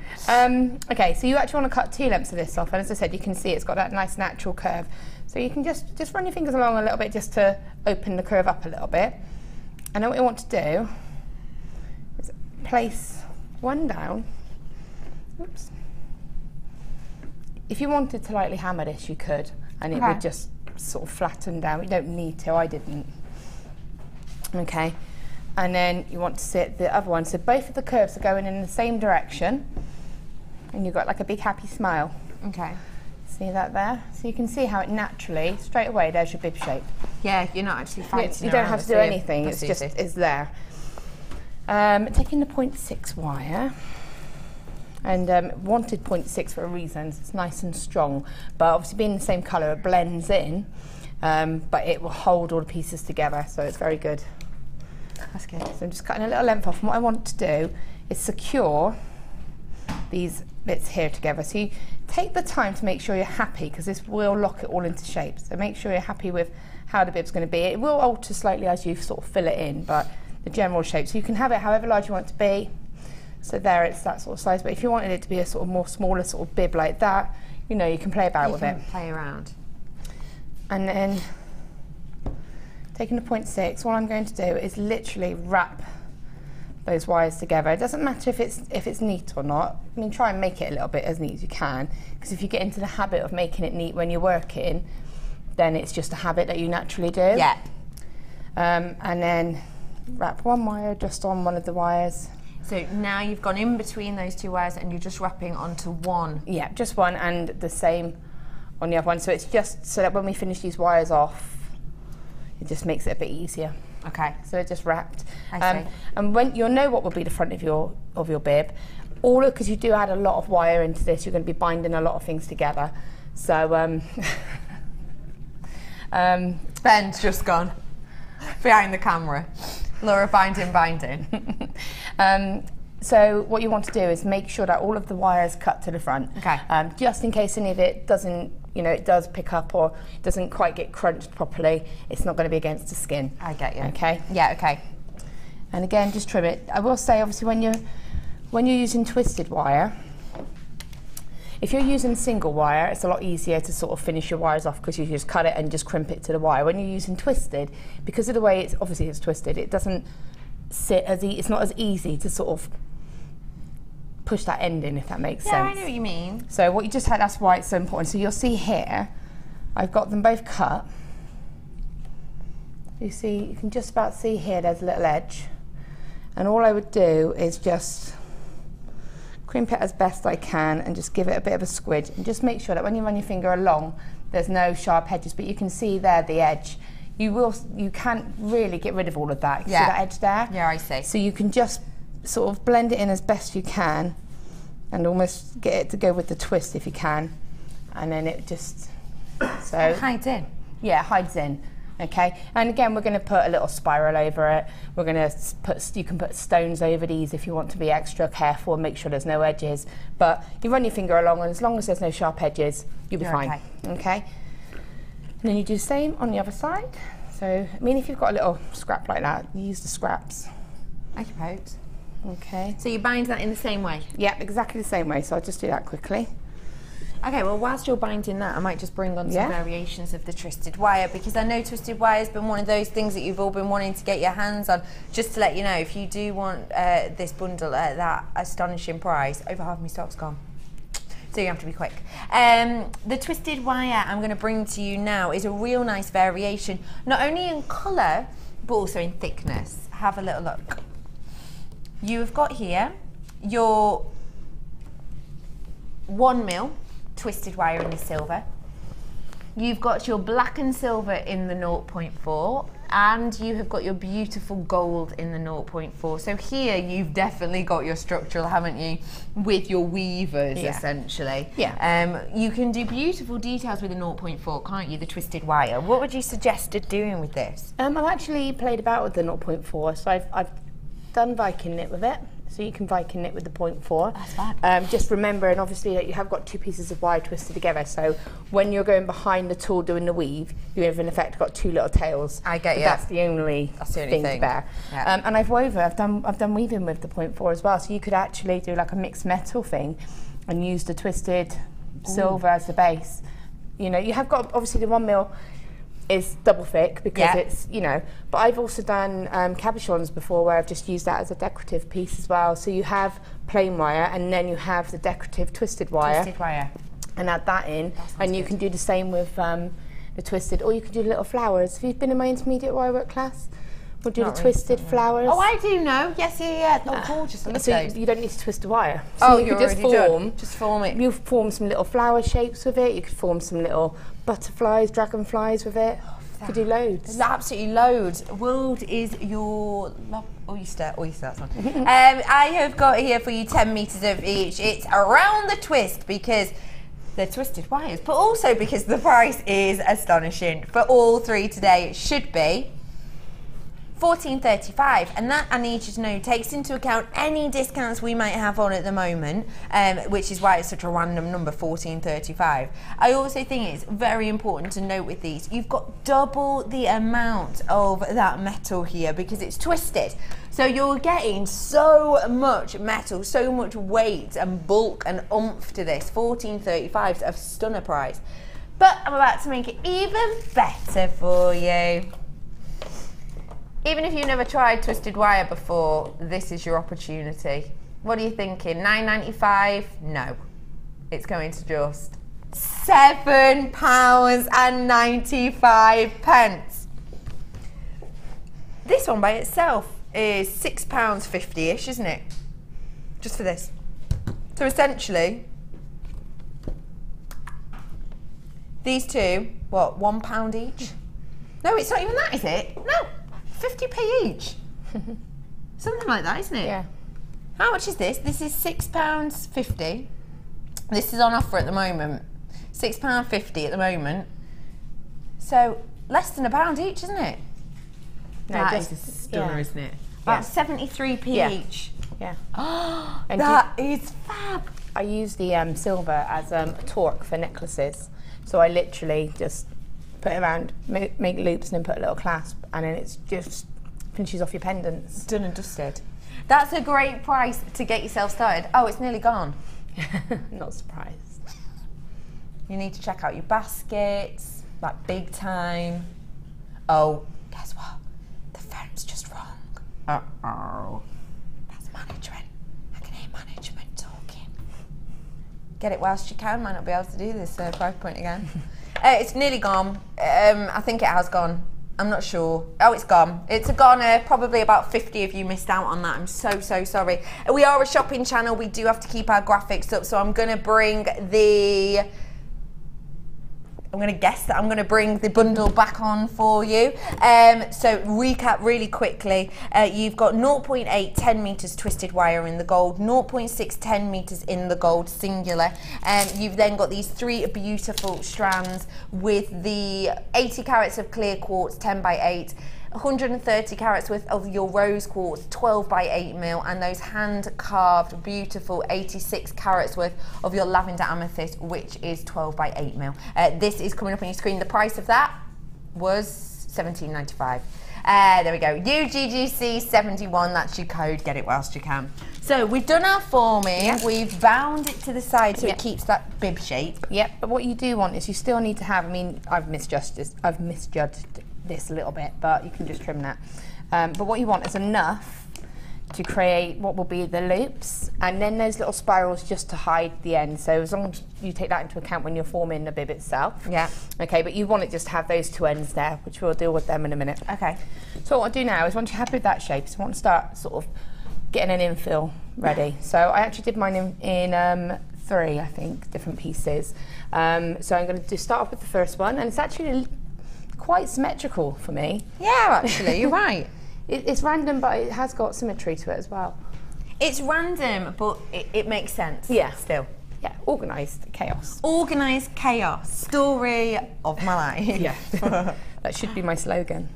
Okay, so you actually want to cut 2 lengths of this off, and as I said, you can see it's got that nice natural curve. So you can just run your fingers along a little bit just to open the curve up a little bit. And then what you want to do is place one down. Oops. If you wanted to lightly hammer this, you could, and it would just sort of flatten down. You don't need to, I didn't. Okay. And then you want to sit the other one. So both of the curves are going in the same direction. And you've got like a big happy smile. Okay. See that there? So you can see how it naturally, straight away, there's your bib shape. Yeah, you're not actually fighting You don't have to do anything, it's just, it's there. Taking the 0.6 wire, and wanted 0.6 for a reason, it's nice and strong, but obviously being the same colour, it blends in, but it will hold all the pieces together, so it's very good. That's good. So I'm just cutting a little length off, and what I want to do is secure these bits here together. So you take the time to make sure you're happy, because this will lock it all into shape. So make sure you're happy with how the bib's going to be. It will alter slightly as you sort of fill it in, but the general shape. So you can have it however large you want it to be. So there, it's that sort of size. But if you wanted it to be a sort of more smaller sort of bib like that, you know, you can play about with it. Play around. And then taking the 0.6, what I'm going to do is literally wrap those wires together. It doesn't matter if it's neat or not. I mean, try and make it a little bit as neat as you can, because if you get into the habit of making it neat when you're working, then it's just a habit that you naturally do. Yeah. And then wrap one wire just on one of the wires. So now you've gone in between those 2 wires and you're just wrapping onto one. Yeah, just one, and the same on the other one. So it's just so that when we finish these wires off, it just makes it a bit easier. Okay. So it's just wrapped. I see. And when you'll know what will be the front of your bib, because you do add a lot of wire into this, you're going to be binding a lot of things together. So Ben's just gone behind the camera. Laura, binding. So what you want to do is make sure that all of the wires cut to the front. Okay. Just in case any of it doesn't, it does pick up or doesn't quite get crunched properly, it's not going to be against the skin. I get you. Okay. Yeah. Okay. And again, just trim it. I will say, obviously, when you're using twisted wire, if you're using single wire, it's a lot easier to sort of finish your wires off because you just cut it and just crimp it to the wire. When you're using twisted, because of the way it's twisted, it doesn't sit as it's not as easy to sort of push that end in, if that makes sense. Yeah, I know what you mean. So what you just had, that's why it's so important. So you'll see here, I've got them both cut. You can just about see here, there's a little edge. And all I would do is just crimp it as best I can and just give it a bit of a squidge, and just make sure that when you run your finger along, there's no sharp edges, but you can see there the edge. You can't really get rid of all of that. See that edge there? Yeah, I see. So you can just sort of blend it in as best you can and almost get it to go with the twist if you can. And then it just, It hides in. Yeah, it hides in. Okay, and again we're going to put a little spiral over it. We're going to put, you can put stones over these if you want to be extra careful and make sure there's no edges. But you run your finger along, and as long as there's no sharp edges, you'll be fine. Okay. And then you do the same on the other side. So, I mean, if you've got a little scrap like that, you use the scraps. I suppose. Okay. So you bind that in the same way? Yeah, exactly the same way. So I'll just do that quickly. Okay, well, whilst you're binding that, I might just bring on some variations of the twisted wire, because I know twisted wire has been one of those things that you've all been wanting to get your hands on. Just to let you know, if you do want this bundle at that astonishing price, over half my stock's gone. So you have to be quick. The twisted wire I'm going to bring to you now is a real nice variation, not only in colour, but also in thickness. Have a little look. You have got here your 1mm twisted wire in the silver. You've got your black and silver in the 0.4, and you have got your beautiful gold in the 0.4. So here you've definitely got your structural, haven't you, with your weavers essentially. Yeah. You can do beautiful details with the 0.4, can't you, the twisted wire? What would you suggest doing with this? I've actually played about with the 0.4, so I've done Viking knit with it. So you can Viking knit with the 0.4. That's fab. Just remember, and obviously that you have got 2 pieces of wire twisted together, so when you're going behind the tool doing the weave, you have in effect got 2 little tails. I get you. That's the only thing to bear. Yeah. And I've done weaving with the 0.4 as well, so you could actually do like a mixed metal thing and use the twisted silver as the base. You know, you have got obviously the 1mm is double thick because it's, you know, but I've also done cabochons before where I've just used that as a decorative piece as well. So you have plain wire and then you have the decorative twisted wire. And add that in, and you can do the same with the twisted, or you can do little flowers. Have you been in my intermediate wirework class? We'll do the twisted flowers. Oh, I do know. Yes, yeah. Oh, gorgeous. So you don't need to twist the wire. So you could just form it. You form some little flower shapes with it. You could form some little butterflies, dragonflies with it. You could do loads. There's absolutely loads. World is your oyster. That's one. I have got here for you 10 meters of each. It's around the twist because they're twisted wires, but also because the price is astonishing. For all 3 today, it should be $14.35, and that, I need you to know, takes into account any discounts we might have on at the moment, which is why it's such a random number, $14.35. I also think it's very important to note with these, you've got double the amount of that metal here because it's twisted. So you're getting so much metal, so much weight and bulk and oomph to this. $14.35 is a stunner price. But I'm about to make it even better for you. Even if you've never tried twisted wire before, this is your opportunity. What are you thinking? $9.95? No. It's going to just £7.95. This one by itself is £6.50-ish, isn't it? Just for this. So essentially, these two, what, £1 each? No, it's not even that, is it? No. 50p each. Something like that, isn't it? Yeah. How much is this? This is £6.50. This is on offer at the moment. £6.50 at the moment. So less than £1 each, isn't it? No, that is a stunner, isn't it? About 73p each. Yeah. And that is fab. I use the silver as a torque for necklaces. So I literally just put it around, make loops, and then put a little clasp, and then it's just finishes off your pendants. Done and dusted. That's a great price to get yourself started. Oh, it's nearly gone. Not surprised. You need to check out your baskets, like big time. Oh, guess what? The phone's just wrong. Uh-oh. That's management. I can hear management talking. Get it whilst you can. Might not be able to do this price point again. It's nearly gone. I think it has gone. I'm not sure. Oh, it's gone. It's a goner. Probably about 50 of you missed out on that. I'm so sorry. We are a shopping channel. We do have to keep our graphics up. So I'm going to bring the I'm going to guess that I'm going to bring the bundle back on for you. So recap really quickly. You've got 0.8 10 meters twisted wire in the gold, 0.6 10 meters in the gold singular. You've then got these 3 beautiful strands with the 80 carats of clear quartz, 10 by 8. 130 carats worth of your rose quartz, 12 by 8 mil, and those hand carved beautiful 86 carats worth of your lavender amethyst, which is 12 by 8 mil. This is coming up on your screen. The price of that was $17.95. There we go. UGGC71, that's your code. Get it whilst you can. So we've done our forming. Yep. We've bound it to the side so it keeps that bib shape. Yep. But what you do want is you still need to have. I mean, I've misjudged this a little bit, but you can just trim that. But what you want is enough to create what will be the loops, and then those little spirals just to hide the end. So as long as you take that into account when you're forming the bib itself. Yeah. Okay, but you want it just to have those 2 ends there, which we'll deal with them in a minute. Okay. So what I'll do now is once you're happy with that shape, so I want to start sort of getting an infill ready. So I actually did mine in 3, I think, different pieces. So I'm going to start off with the first one, and it's actually quite symmetrical for me. Yeah, actually, you're right. It's random, but it has got symmetry to it as well. It's random, but it makes sense. Yeah. Still. Yeah, organised chaos. Organised chaos. Story of my life. Yeah, that should be my slogan.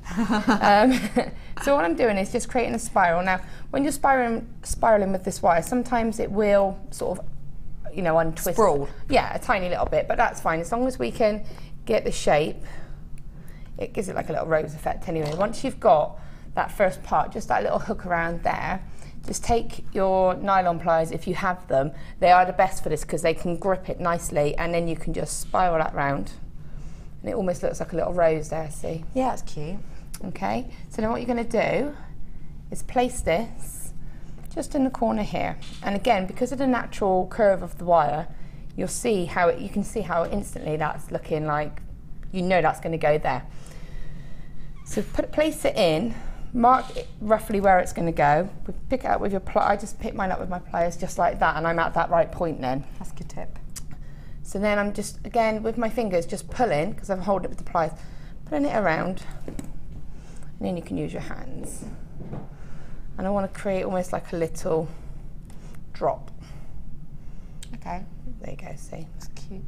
So what I'm doing is just creating a spiral. Now, when you're spiraling with this wire, sometimes it will sort of, untwist. Sprawl. Yeah, a tiny little bit, but that's fine. As long as we can get the shape, it gives it like a little rose effect anyway. Once you've got that first part, just that little hook around there, just take your nylon pliers if you have them. They are the best for this because they can grip it nicely, and then you can just spiral that round. And it almost looks like a little rose there, see? Yeah, that's cute. Okay, so then what you're going to do is place this just in the corner here. And again, because of the natural curve of the wire, you'll see how you can see how instantly that's looking like, that's going to go there. So place it in, mark it roughly where it's going to go. Pick it up with your pliers. I just pick mine up with my pliers just like that, and I'm at that right point then. That's a good tip. So then I'm just, again, with my fingers, just pulling, because I'm holding it with the pliers, pulling it around, and then you can use your hands. And I want to create almost like a little drop. Okay. There you go, see? That's cute.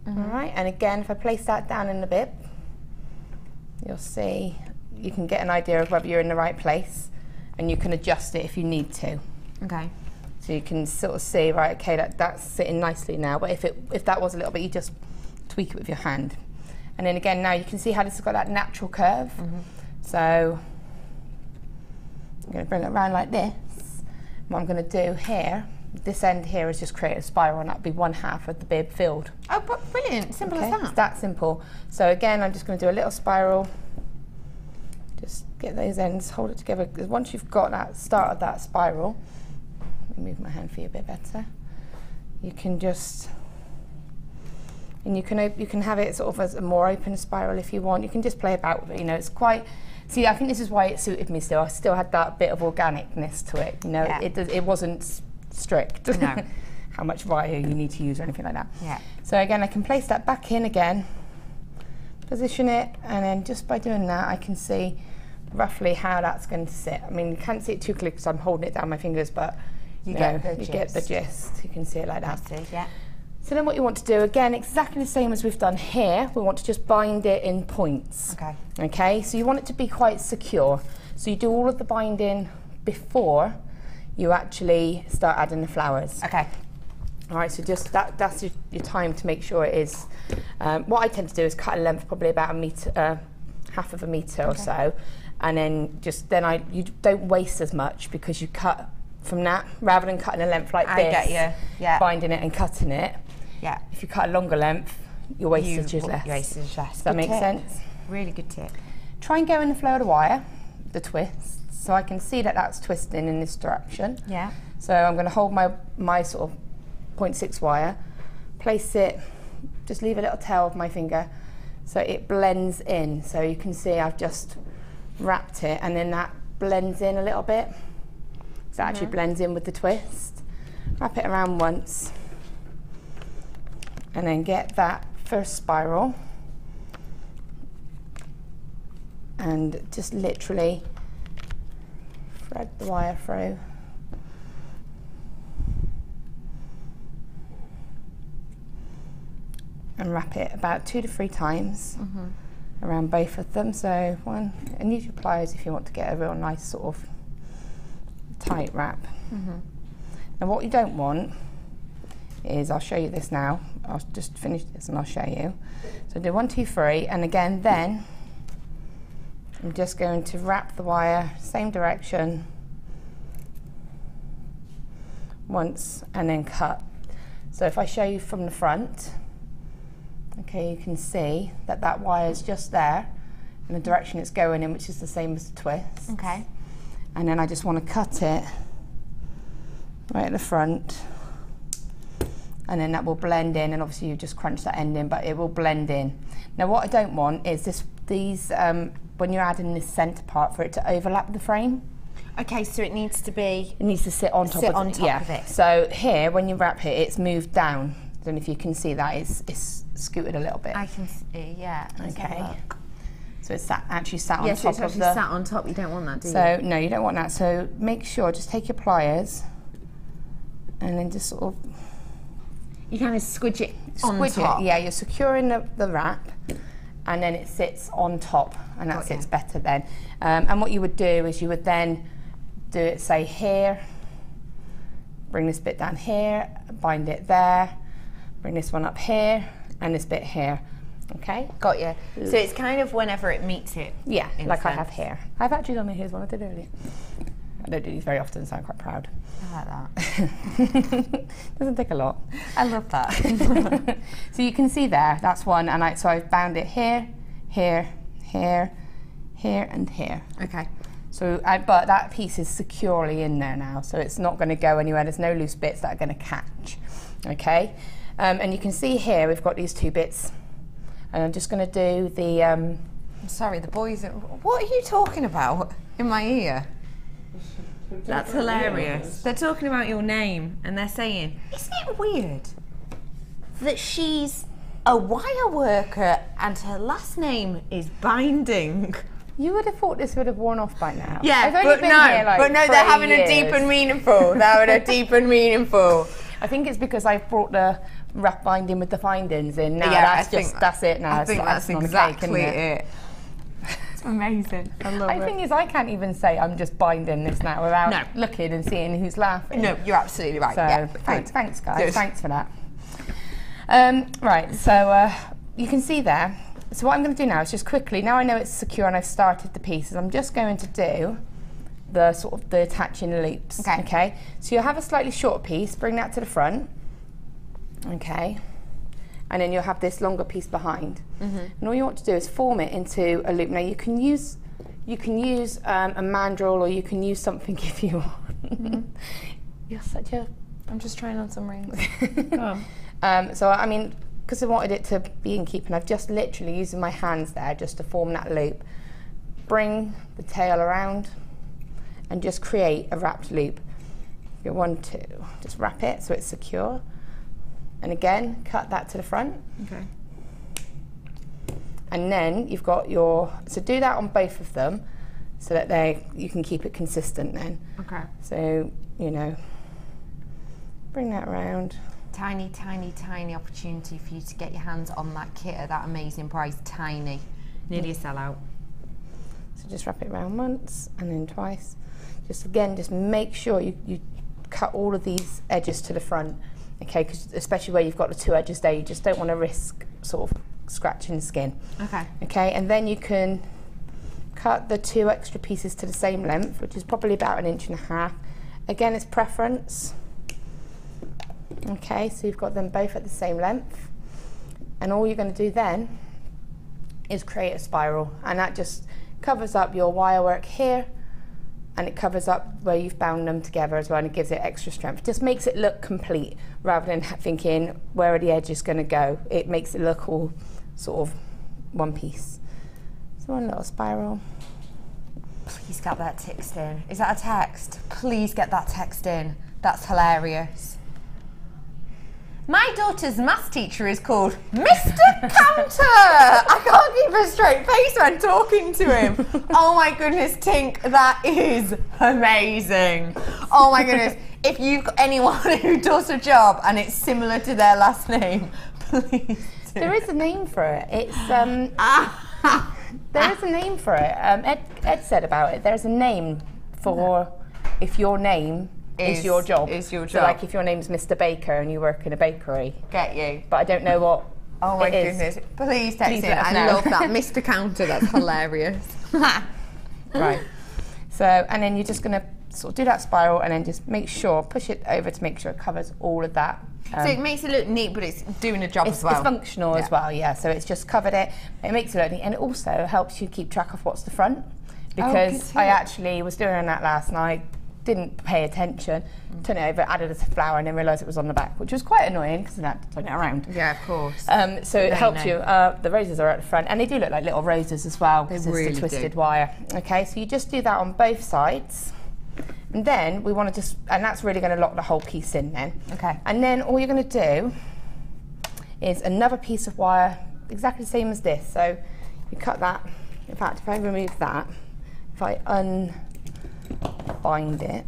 All right, and again, if I place that down in the bib, you'll see, you can get an idea of whether you're in the right place, and you can adjust it if you need to. Okay. So you can sort of see, right, okay, that's sitting nicely now, but if that was a little bit, you just tweak it with your hand. And then again, now you can see how this has got that natural curve. So I'm going to bring it around like this. What I'm going to do here, this end here is just create a spiral, and that'll be 1/2 of the bib filled. Oh, brilliant. Simple as that. It's that simple. So again, I'm just going to do a little spiral. Just get those ends, hold it together. Because once you've got that start of that spiral, let me move my hand for you a bit better. You can just, and you can have it sort of as a more open spiral if you want. You can just play about with it. It's quite. See, I think this is why it suited me still. I still had that bit of organicness to it. Yeah. It wasn't strict. No. How much wire you need to use or anything like that. Yeah. So again, I can place that back in again, position it, and then just by doing that, I can see roughly how that's going to sit. I mean, you can't see it too clearly because I'm holding it down my fingers, but you get the gist. You can see it like that. I see, yeah. So then what you want to do, again, exactly the same as we've done here, we want to just bind it in points. Okay. Okay, so you want it to be quite secure. So you do all of the binding before you actually start adding the flowers. Okay. All right, so just that's your time to make sure it is. What I tend to do is cut a length, probably about 1/2 of a metre or so, and then you don't waste as much because you cut from that rather than cutting a length like this. I get you. Yeah. Binding it and cutting it. Yeah. If you cut a longer length, your wastage is less. Does that make sense? Really good tip. Try and go in the flow of the wire, the twist, so I can see that that's twisting in this direction. Yeah. So I'm going to hold my sort of 0.6 wire, place it, just leave a little tail of my finger so it blends in. So you can see I've just wrapped it, and then that blends in a little bit. So it actually blends in with the twist. Wrap it around once, and then get that first spiral and just literally thread the wire through. And wrap it about 2 to 3 times around both of them. So one, and use your pliers if you want to get a real nice sort of tight wrap. Now what you don't want is, I'll show you this now, I'll just finish this and I'll show you. So do 1, 2, 3, and again then I'm just going to wrap the wire same direction once and then cut. So if I show you from the front, okay, you can see that that wire is just there in the direction it's going in, which is the same as the twist. Okay. And then I just want to cut it right at the front, and then that will blend in, and obviously you just crunch that end in, but it will blend in. Now what I don't want is these when you're adding this centre part, for it to overlap the frame. Okay, so it needs to be... It needs to sit on top of it. So here, when you wrap it, it's moved down. I don't know if you can see that, it's scooted a little bit. I can see, yeah. Okay. So it's actually sat on top of the... Yes, it's actually sat on top. You don't want that, do you? So, no, you don't want that. So make sure, just take your pliers and then just sort of... You kind of squidge it on top. Yeah, you're securing the wrap, and then it sits on top, and that sits better then. And what you would do is you would then do it, say, here, bring this bit down here, bind it there, bring this one up here, and this bit here. Okay? Got you. So it's kind of whenever it meets it. Yeah, like I have here. I've actually done my hairs one I did earlier. I don't do these very often, so I'm quite proud. I like that. Doesn't take a lot. I love that. So you can see there, that's one, and so I've bound it here, here, here, here, and here. Okay. So, but that piece is securely in there now, so it's not going to go anywhere. There's no loose bits that are going to catch. Okay, and you can see here we've got these 2 bits, and I'm just going to do the. I'm sorry, the boys. What are you talking about in my ear? That's hilarious. They're talking about your name, and they're saying, "Isn't it weird that she's a wire worker and her last name is Binding?" You would have thought this would have worn off by now. Yeah, but no, they're having a deep and meaningful. They're having a deep and meaningful. I think it's because I've brought the wrap binding with the findings in. Now yeah, that's it now. I think that's exactly it. It's amazing. I love it. The thing is, I can't even say I'm just binding this now without looking and seeing who's laughing. No, you're absolutely right. So yeah, thanks guys. Good. Thanks for that. Right, so you can see there. So what I'm going to do now is just quickly, now I know it's secure and I've started the pieces, I'm just going to do the sort of the attaching loops. Okay. Okay. So you'll have a slightly shorter piece, bring that to the front. Okay. And then you'll have this longer piece behind. And all you want to do is form it into a loop. Now you can use a mandrel, or you can use something if you want. You're such a... I'm just trying on some rings. So I mean, because I wanted it to be in keeping, I've just literally using my hands there just to form that loop. Bring the tail around and just create a wrapped loop. You want to just wrap it so it's secure. And again, cut that to the front. Okay. And then you've got your, so do that on both of them so that you can keep it consistent then. Okay. So, you know, bring that around. Tiny, tiny, tiny opportunity for you to get your hands on that kit at that amazing price. Tiny. Nearly a sellout. So just wrap it around once and then twice. Just again, just make sure you cut all of these edges to the front. Okay, because especially where you've got the 2 edges there, you just don't want to risk sort of scratching the skin. Okay. Okay, and then you can cut the 2 extra pieces to the same length, which is probably about 1.5 inches. Again, it's preference. Okay, so you've got them both at the same length. And all you're going to do then is create a spiral, and that just covers up your wire work here, and it covers up where you've bound them together as well, and it gives it extra strength. It just makes it look complete rather than thinking where are the edges going to go. It makes it look all sort of one piece. So one little spiral. Please get that text in. Is that a text? Please get that text in. That's hilarious. My daughter's maths teacher is called Mr. Counter. I can't keep a straight face when talking to him. Oh my goodness, Tink, that is amazing. Oh my goodness. If you've got anyone who does a job and it's similar to their last name, please do. There is a name for it. It's there is a name for it. Ed said about it. There's a name for if your name is your job. Is your job. So like if your name's Mr. Baker and you work in a bakery. Get you. But I don't know what. Oh my goodness. Please text it. I love that. Mr. Counter, that's hilarious. Right. So, and then you're just going to sort of do that spiral and then just make sure, push it over to make sure it covers all of that. So it makes it look neat, but it's doing a job as well. It's functional as well, yeah. So it's just covered it. It makes it look neat, and it also helps you keep track of what's the front. Because I actually was doing that last night, didn't pay attention, turned it over, added a flower, and then realised it was on the back, which was quite annoying because I had to turn it around. Yeah, of course. So it helps you. The roses are at the front, and they do look like little roses as well. They because really it's the twisted do. wire. Okay, so you just do that on both sides. And then we want to just, and that's really going to lock the whole piece in then. Okay. And then all you're going to do is another piece of wire, exactly the same as this. So you cut that. In fact, if I remove that, if I unbind it,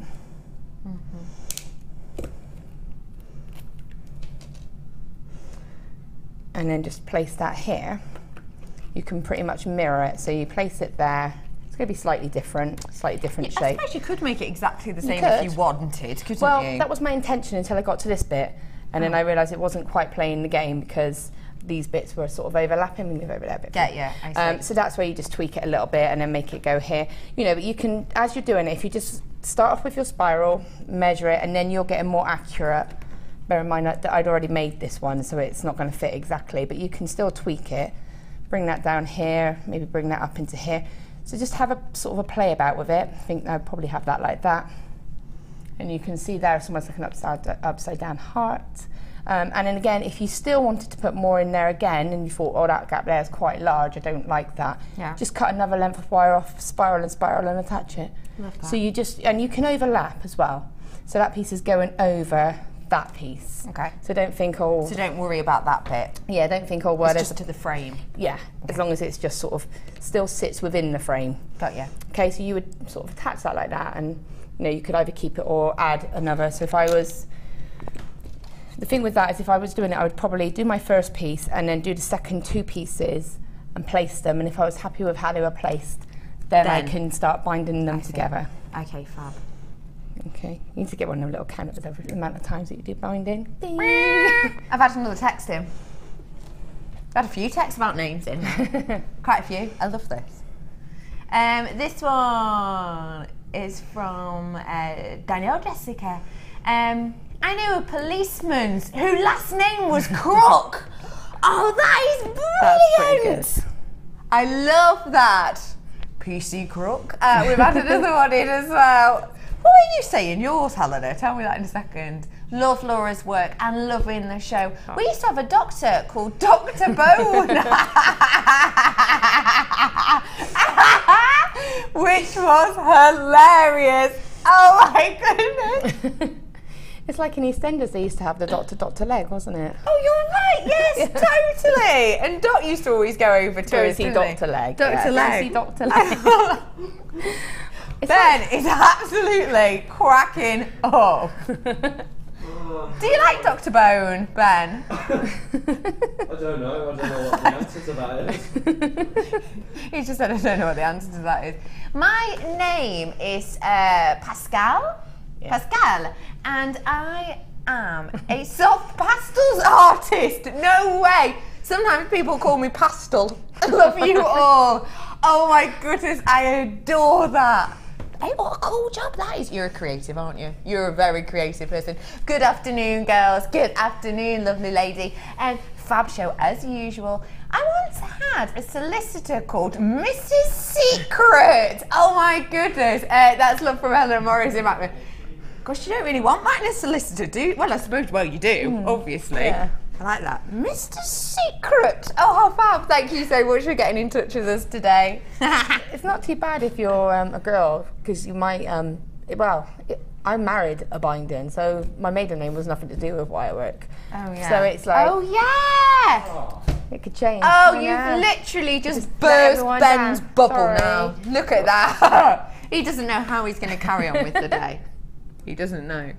and then just place that here, you can pretty much mirror it. So you place it there. It's going to be slightly different shape. I suppose you could make it exactly the same could. if you wanted, couldn't Well, you? that was my intention until I got to this bit, and then I realised it wasn't quite playing the game because these bits were sort of overlapping. We move over there a bit. Get you, I see. So that's where you just tweak it a little bit and then make it go here. You know, but you can, as you're doing it, if you just start off with your spiral, measure it, and then you'll get a more accurate. Bear in mind that I'd already made this one, so it's not going to fit exactly, but you can still tweak it. Bring that down here, maybe bring that up into here. So just have a sort of a play about with it. I think I'd probably have that like that. And you can see there, it's almost like an upside down heart. And then again, if you still wanted to put more in there again, and you thought, oh, that gap there is quite large, I don't like that. Yeah. Just cut another length of wire off, spiral and attach it. Love that. So you just, and you can overlap as well. So that piece is going over that piece. Okay. So don't think, oh. So don't worry about that bit. Yeah, don't think, oh, well, It's there's just to the frame. yeah, as long as it's just sort of still sits within the frame. Got you. Okay, so you would sort of attach that like that, and you know, you could either keep it or add another. So if I was, the thing with that is if I was doing it, I would probably do my first piece and then do the second two pieces and place them. And if I was happy with how they were placed, then I can start binding them together. Okay, fab. Okay, you need to get one of them little counters over the amount of times that you do binding. Ding. I've had another text in. I've had a few texts about names in. Quite a few. I love this. This one is from Danielle Jessica. I knew a policeman whose last name was Crook. Oh, that is brilliant! That's pretty good. I love that. PC Crook. We've had another one in as well. What are you saying yours, Helena? Tell me that in a second. Love Laura's work and loving the show. We used to have a doctor called Dr. Bone. Which was hilarious. Oh my goodness. It's like in EastEnders, they used to have the Dr. Leg, wasn't it? Oh, you're right. Yes, totally. And Dot used to always go over to Go us, see didn't he? Dr. Leg. Dr. Leg. See Dr. Leg. Ben is absolutely cracking up. Do you like Dr. Bone, Ben? I don't know what the answer to that is. He just said, I don't know what the answer to that is. My name is Pascal. Yeah. Pascal. And I am a soft pastels artist. No way. Sometimes people call me Pastel. I love you all. Oh my goodness, I adore that. Hey, what a cool job that is. You're a creative, aren't you? You're a very creative person. Good afternoon, girls. Good afternoon, lovely lady. And fab show as usual. I once had a solicitor called Mrs. Secret. Oh my goodness. That's love from Helen Morris in Macman. Gosh, you don't really want that in a solicitor, do you? Well, I suppose, well, you do, obviously. Yeah. I like that. Mr. Secret. Oh, how fab. Thank you so much for getting in touch with us today. It's not too bad if you're a girl, because you might, I married a binding, so my maiden name was nothing to do with Wirework. Oh yeah. So it's like, oh yeah. It could change. Oh, you've literally just burst Ben's bubble now. Look at that. He doesn't know how he's going to carry on with the day. He doesn't know.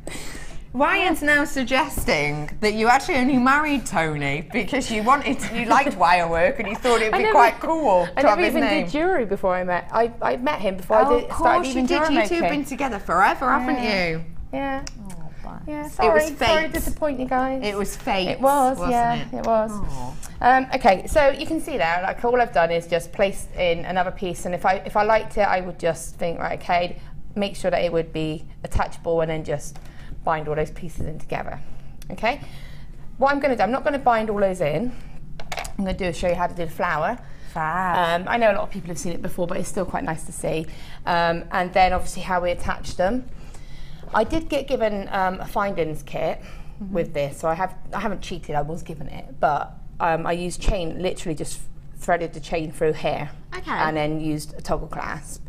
Ryan's now suggesting that you actually only married Tony because you liked Wirework and you thought it'd be quite cool to have his name. I never even did jewellery before I met him before I started even jewellery making. You two have been together forever, haven't you? Yeah. Yeah, sorry, it was fate. Sorry to disappoint you guys. It was fate. It was, it was. Okay, so you can see there, like all I've done is just placed in another piece, and if I liked it, I would just think, right, okay, make sure that it would be attachable, and then just bind all those pieces in together. Okay. What I'm going to do, I'm not going to bind all those in. I'm going to show you how to do the flower. Fab. I know a lot of people have seen it before, but it's still quite nice to see. And then obviously how we attach them. I did get given a findings kit with this, so I haven't cheated. I was given it, but I used chain, literally just threaded the chain through here, and then used a toggle clasp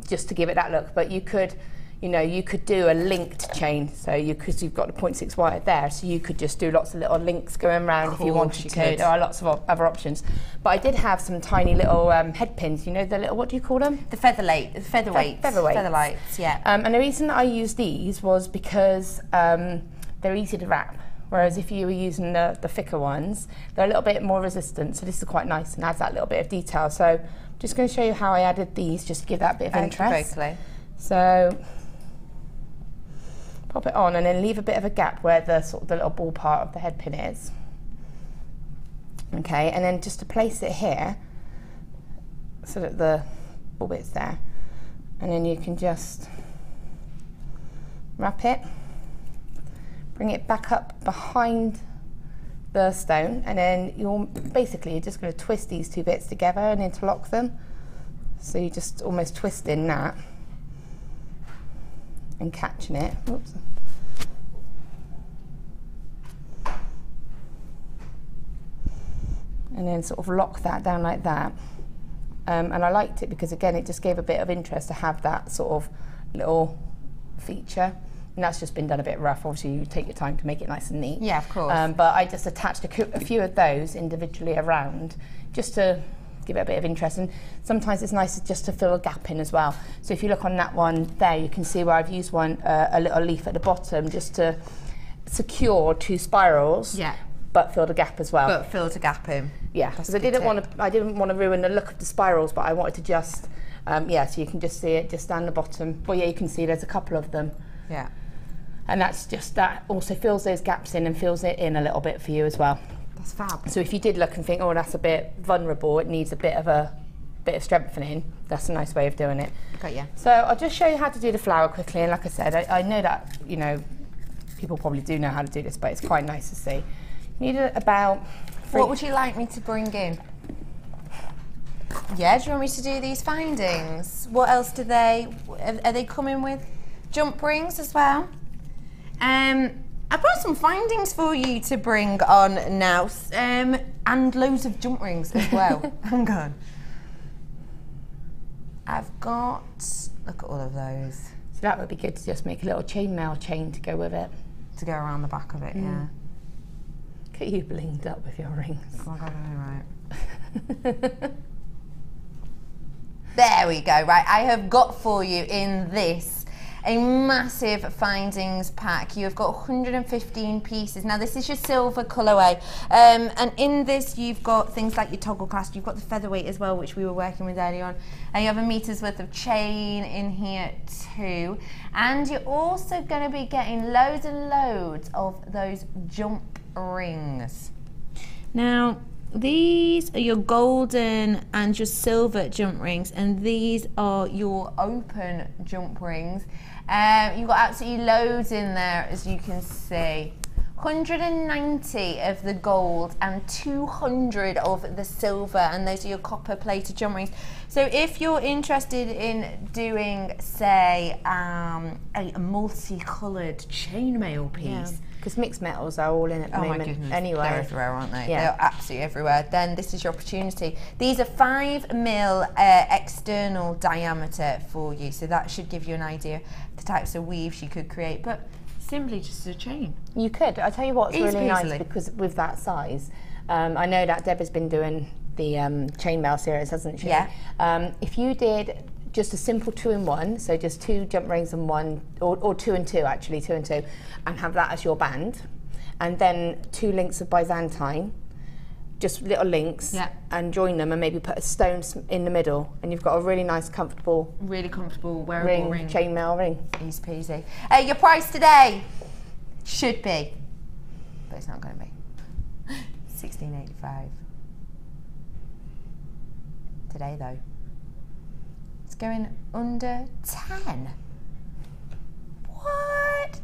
just to give it that look. But you could, you could do a linked chain, so because you've got the 0.6 wire there, so you could just do lots of little links going around if you wanted to. There are lots of other options. But I did have some tiny little head pins, the little, what do you call them? The featherweights. Featherweights, yeah. And the reason that I used these was because they're easy to wrap. Whereas if you were using the thicker ones, they're a little bit more resistant, so this is quite nice and adds that little bit of detail. So I'm just going to show you how I added these, just to give that bit of interest. So pop it on and then leave a bit of a gap where the little ball part of the head pin is. Okay, and then just to place it here so that the ball bit's there. And then you can just wrap it, bring it back up behind the stone, and then you're just going to twist these two bits together and interlock them. So you're just almost twisting that and catching it. Oops. And then sort of lock that down like that. And I liked it because, again, it just gave a bit of interest to have that sort of little feature. And that's just been done a bit rough. Obviously, you take your time to make it nice and neat. Yeah, of course. But I just attached a few of those individually around just to give it a bit of interest. And sometimes it's nice just to fill a gap in as well. So if you look on that one there, you can see where I've used a little leaf at the bottom just to secure two spirals. Yeah. But fill the gap as well. But fill the gap in. Yeah, because I didn't want to ruin the look of the spirals, but I wanted to just, so you can just see it just down the bottom. Well, yeah, you can see there's a couple of them. Yeah. And that's just, that also fills those gaps in and fills it in a little bit for you as well. That's fab. So if you did look and think, oh, that's a bit vulnerable, it needs a bit of strengthening, that's a nice way of doing it. Got you. So I'll just show you how to do the flower quickly, and like I said, I know that, people probably do know how to do this, but it's quite nice to see. You need about... What would you like me to bring in? Yeah, do you want me to do these findings? What else are they coming with? Jump rings as well? I've got some findings for you to bring on now, and loads of jump rings as well. Hang on. I've got, look at all of those. So that would be good to just make a little chainmail chain to go with it. To go around the back of it, yeah. Look at you blinged up with your rings. Oh my God, I know, right. There we go, right. I have got for you in this a massive findings pack. You have got 115 pieces. Now this is your silver colourway, and in this you've got things like your toggle clasp, you've got the featherweight as well, which we were working with earlier on, and you have a meter's worth of chain in here too, and you're also going to be getting loads and loads of those jump rings. Now these are your golden and your silver jump rings, and these are your open jump rings. You've got absolutely loads in there, as you can see. 190 of the gold and 200 of the silver, and those are your copper plated jump rings. So if you're interested in doing, say, a multicoloured chainmail piece, because mixed metals are all in at the moment. My goodness, anyway. they're everywhere, aren't they? Yeah. They're absolutely everywhere. Then this is your opportunity. These are 5mm external diameter for you, so that should give you an idea of the types of weaves you could create. But simply just a chain. You could. I tell you what's Easily. really nice, because with that size, I know that Deb has been doing the chainmail series, hasn't she? Yeah. If you did just a simple 2-in-1, so just 2 jump rings and 1, or 2 and 2 actually, 2 and 2, and have that as your band, and then 2 links of Byzantine, just little links, and join them, and maybe put a stone in the middle, and you've got a really nice, comfortable, wearable ring. Chainmail ring. Easy peasy. Your price today should be, but it's not going to be, $16.85. Today though, it's going under 10. What?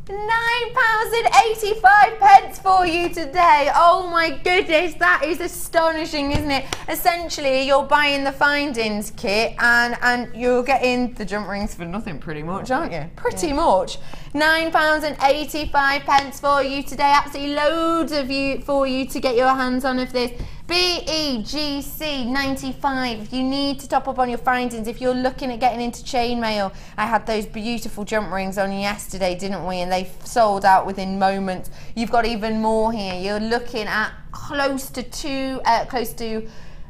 £9.85 for you today. Oh my goodness, that is astonishing, isn't it? Essentially, you're buying the findings kit and you're getting the jump rings for nothing, pretty much, aren't you? Pretty much. £9.85 for you today. Absolutely loads of you for you to get your hands on of this. BEGC 95. You need to top up on your findings if you're looking at getting into chainmail. I had those beautiful jump rings on yesterday, didn't we? And they sold out within moments. You've got even more here. You're looking at close to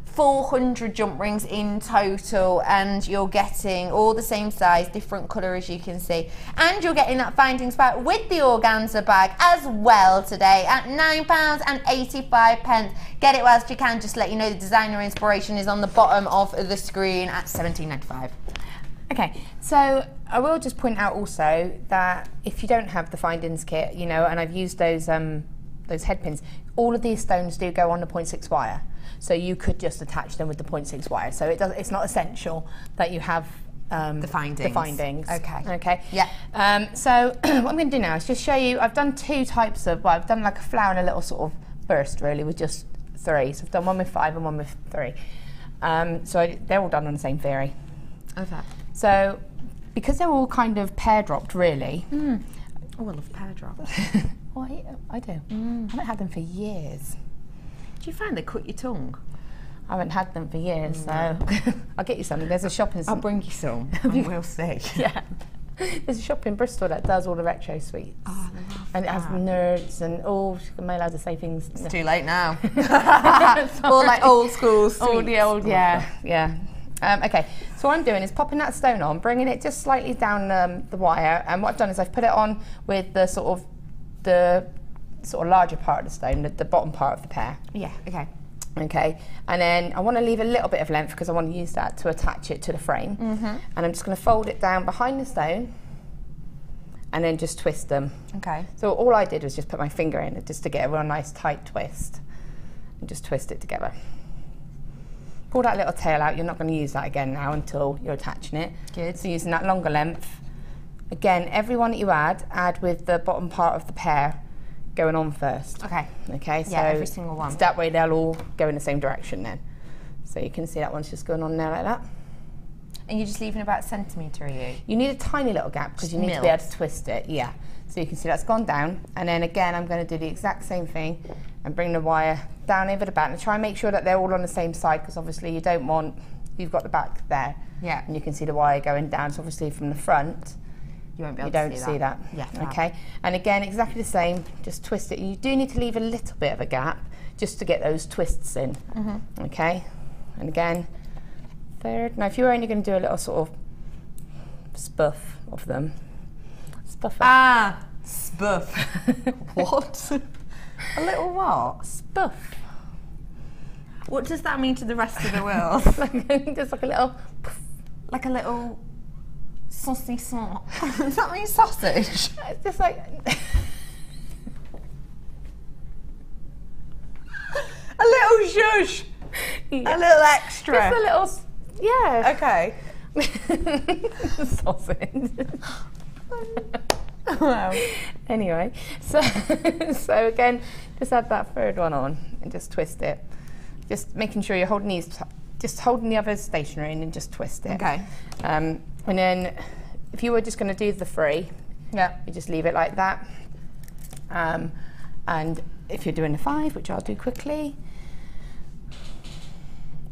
400 jump rings in total, and you're getting all the same size, different colour, as you can see, and you're getting that findings pack with the organza bag as well today at £9.85. Get it whilst you can. Just let you know the designer inspiration is on the bottom of the screen at £17.95. Okay, so I will just point out also that if you don't have the findings kit, you know, and I've used those head pins, all of these stones do go on the 0.6 wire. So you could just attach them with the 0.6 wire. So it's not essential that you have the findings. Okay. Yeah. So what I'm going to do now is just show you. I've done 2 types of. Well, I've done like a flower and a little sort of burst, really, with just 3. So I've done one with 5 and one with 3. They're all done on the same theory. Okay. So because they're all kind of pear dropped, really. Oh, I love pear drops. Well, I do. I haven't had them for years. Do you find they cut your tongue? I haven't had them for years, so I'll get you some. There's a shop in... I'll bring you some and we'll see. Yeah. There's a shop in Bristol that does all the retro sweets. Oh, I love and it has nerds and all, am I allowed to say things? It's too late now. All like old school sweets. All the old, yeah. Okay, so what I'm doing is popping that stone on, bringing it just slightly down the wire, and what I've done is I've put it on with the sort of larger part of the stone, the bottom part of the pear. Yeah, okay. Okay, and then I want to leave a little bit of length because I want to use that to attach it to the frame. And I'm just going to fold it down behind the stone and then just twist them. Okay. So all I did was just put my finger in it just to get a real nice tight twist and just twist it together. Pull that little tail out. You're not going to use that again now until you're attaching it. Good. So using that longer length. Again, every one that you add with the bottom part of the pear going on first. Okay. Okay, so yeah, every single one. So that way they'll all go in the same direction then. So you can see that one's just going on there like that. And you're just leaving about a centimetre, are you? You need a tiny little gap because you need to be able to twist it, yeah. So you can see that's gone down, and then again I'm going to do the exact same thing and bring the wire down over the back and try and make sure that they're all on the same side, because obviously you don't want, you've got the back there, yeah, and you can see the wire going down, so obviously from the front you won't be able to see see that. Yeah. Okay, and again exactly the same, just twist it. You do need to leave a little bit of a gap just to get those twists in. Okay, and again third. Now if you're only going to do a little sort of spuff of them, spuff. What? A little what? Spuff. What does that mean to the rest of the world? Just like a little, like a little saucisson. Does that mean sausage? It's just like a little zhuzh. Yeah. A little extra. Just a little, yeah. Okay. Sausage. Wow. Anyway, so again, just add that third one on and just twist it. Just making sure you're holding these, just holding the others stationary and then just twist it. Okay. And then if you were just going to do the 3, yeah, you just leave it like that. And if you're doing the 5, which I'll do quickly.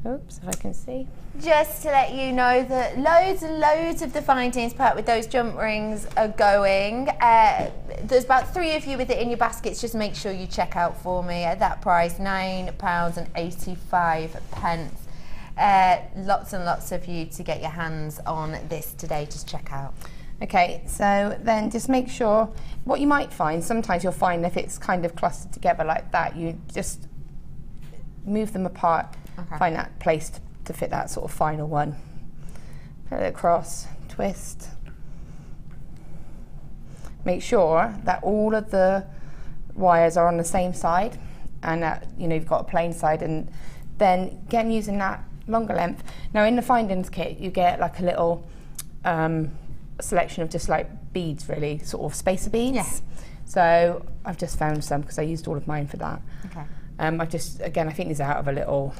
Oops, if I can see. Just to let you know that loads and loads of the findings part with those jump rings are going. There's about 3 of you with it in your baskets. Just make sure you check out for me at that price, £9.85. Lots and lots of you to get your hands on this today. Just check out. Okay, so then just make sure, what you might find, sometimes you'll find if it's kind of clustered together like that, you just move them apart, find that place to fit that sort of final one. Put it across, twist. Make sure that all of the wires are on the same side and that you've got a plain side, and then again using that longer length. Now in the findings kit you get like a little selection of just like beads, really, sort of spacer beads. Yeah. So I've just found some because I used all of mine for that. Okay. I just, again, I think these are out of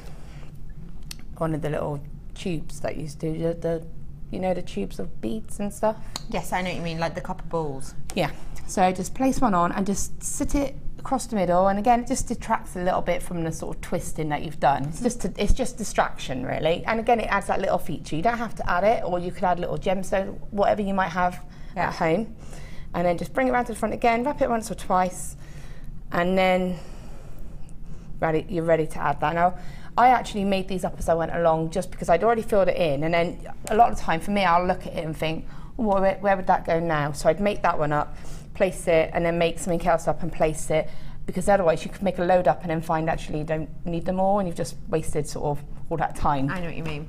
one of the little tubes that used to do the tubes of beads and stuff. Yes, I know what you mean, like the copper balls. Yeah. So just place one on and just sit it across the middle, and again it just detracts a little bit from the sort of twisting that you've done. It's just distraction, really. And again, it adds that little feature. You don't have to add it, or you could add little gemstone, whatever you might have at home. And then just bring it around to the front again, wrap it once or twice, and then you're ready to add that. Now, I actually made these up as I went along just because I'd already filled it in, and then a lot of the time for me I'll look at it and think, oh, where would that go now? So I'd make that one up, place it, and then make something else up and place it, because otherwise you could make a load up and then find actually you don't need them all and you've just wasted sort of all that time. I know what you mean.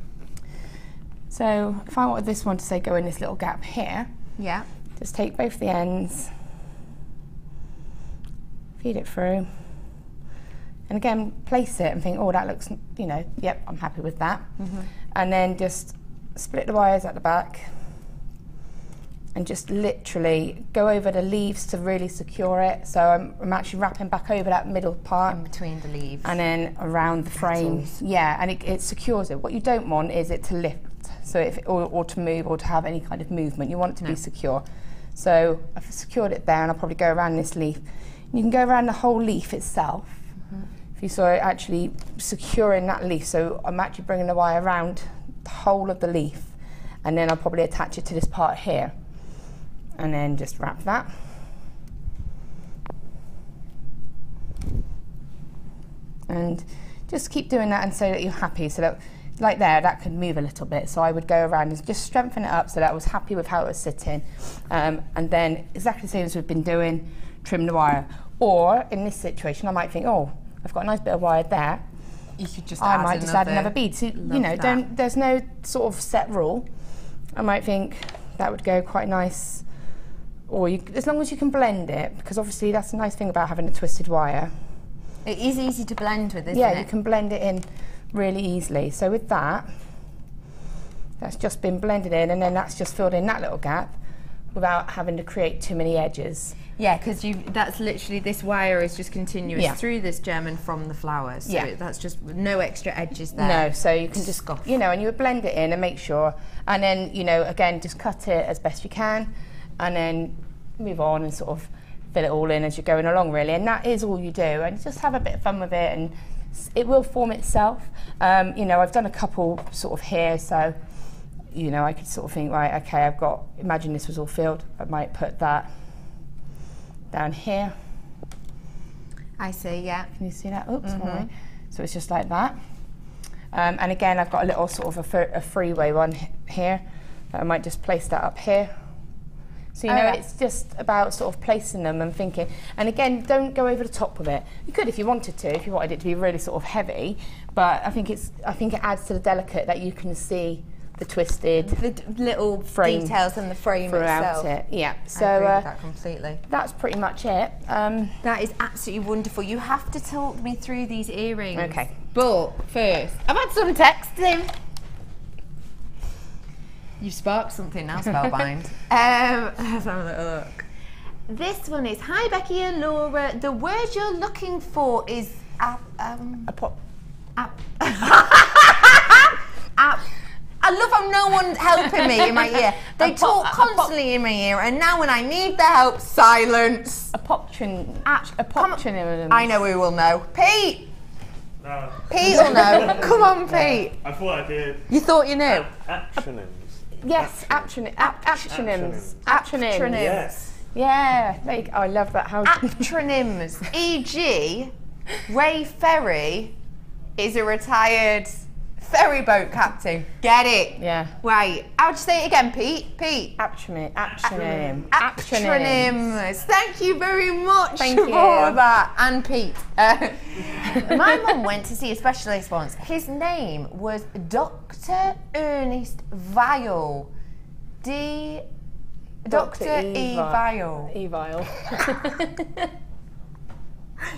So if I wanted this one to say go in this little gap here, yeah, just take both the ends, feed it through, and again place it and think, oh, that looks, yep, I'm happy with that. And then just split the wires at the back and just literally go over the leaves to really secure it. So I'm actually wrapping back over that middle part. In between the leaves. And then around the frame. Yeah, and it secures it. What you don't want is it to lift, so or to move or to have any kind of movement. You want it to be secure. So I've secured it there, and I'll probably go around this leaf. You can go around the whole leaf itself. If you saw it actually securing that leaf, so I'm actually bringing the wire around the whole of the leaf, and then I'll probably attach it to this part here. And then just wrap that. And just keep doing that and so that you're happy. So that, like there, that could move a little bit. So I would go around and just strengthen it up so that I was happy with how it was sitting. And then exactly the same as we've been doing, trim the wire. Or in this situation, I might think, oh, I've got a nice bit of wire there. You could just I might just add another bead. So, there's no sort of set rule. I might think that would go quite nice. Or as long as you can blend it, because obviously that's a nice thing about having a twisted wire. It is easy to blend with, isn't it? Yeah, you can blend it in really easily. So with that, that's just been blended in, and then that's just filled in that little gap without having to create too many edges. Yeah, because that's literally, this wire is just continuous through this gem and from the flowers. So that's just no extra edges there. No, so you can just, and you would blend it in and make sure, and then, again, just cut it as best you can, and then move on and sort of fill it all in as you're going along, really. And that is all you do, and just have a bit of fun with it, and it will form itself. I've done a couple sort of here, so I could sort of think, right, okay, imagine this was all filled, I might put that down here. I see, yeah. Can you see that? Oops, sorry. So it's just like that. And again, I've got a little sort of a freeway one here, that I might just place that up here. So, it's just about sort of placing them and thinking. And again, don't go over the top with it. You could if you wanted to, if you wanted it to be really sort of heavy, but I think it adds to the delicate that you can see the twisted, the little frame details and the frame throughout itself. it. Yeah. So I agree with that completely. That's pretty much it. That is absolutely wonderful. You have to talk me through these earrings. Okay. But first, I've had some texting. You've sparked something now, Spellbind. Let's have a little look. This one is, hi Becky and Laura, the word you're looking for is I love how no one's helping me in my ear. They talk constantly in my ear, and now when I need their help, silence. Apoptronym. I know who will know. Pete! No. Pete will know. Come on, Pete. I thought I did. You thought you knew? Acronyms. Yes, acronyms. Acronyms. Yes. Yeah, I love that. How Acronyms. E.g., Ray Ferry is a retired ferry boat captain. Get it? Yeah. Right. How'd you say it again, Pete? Pete. Acronym. Acronyms. Thank you very much Thank you. for that. And Pete. My mum went to see a specialist once. His name was Dr. Ernest Vial. Dr. E. Vial. Evil.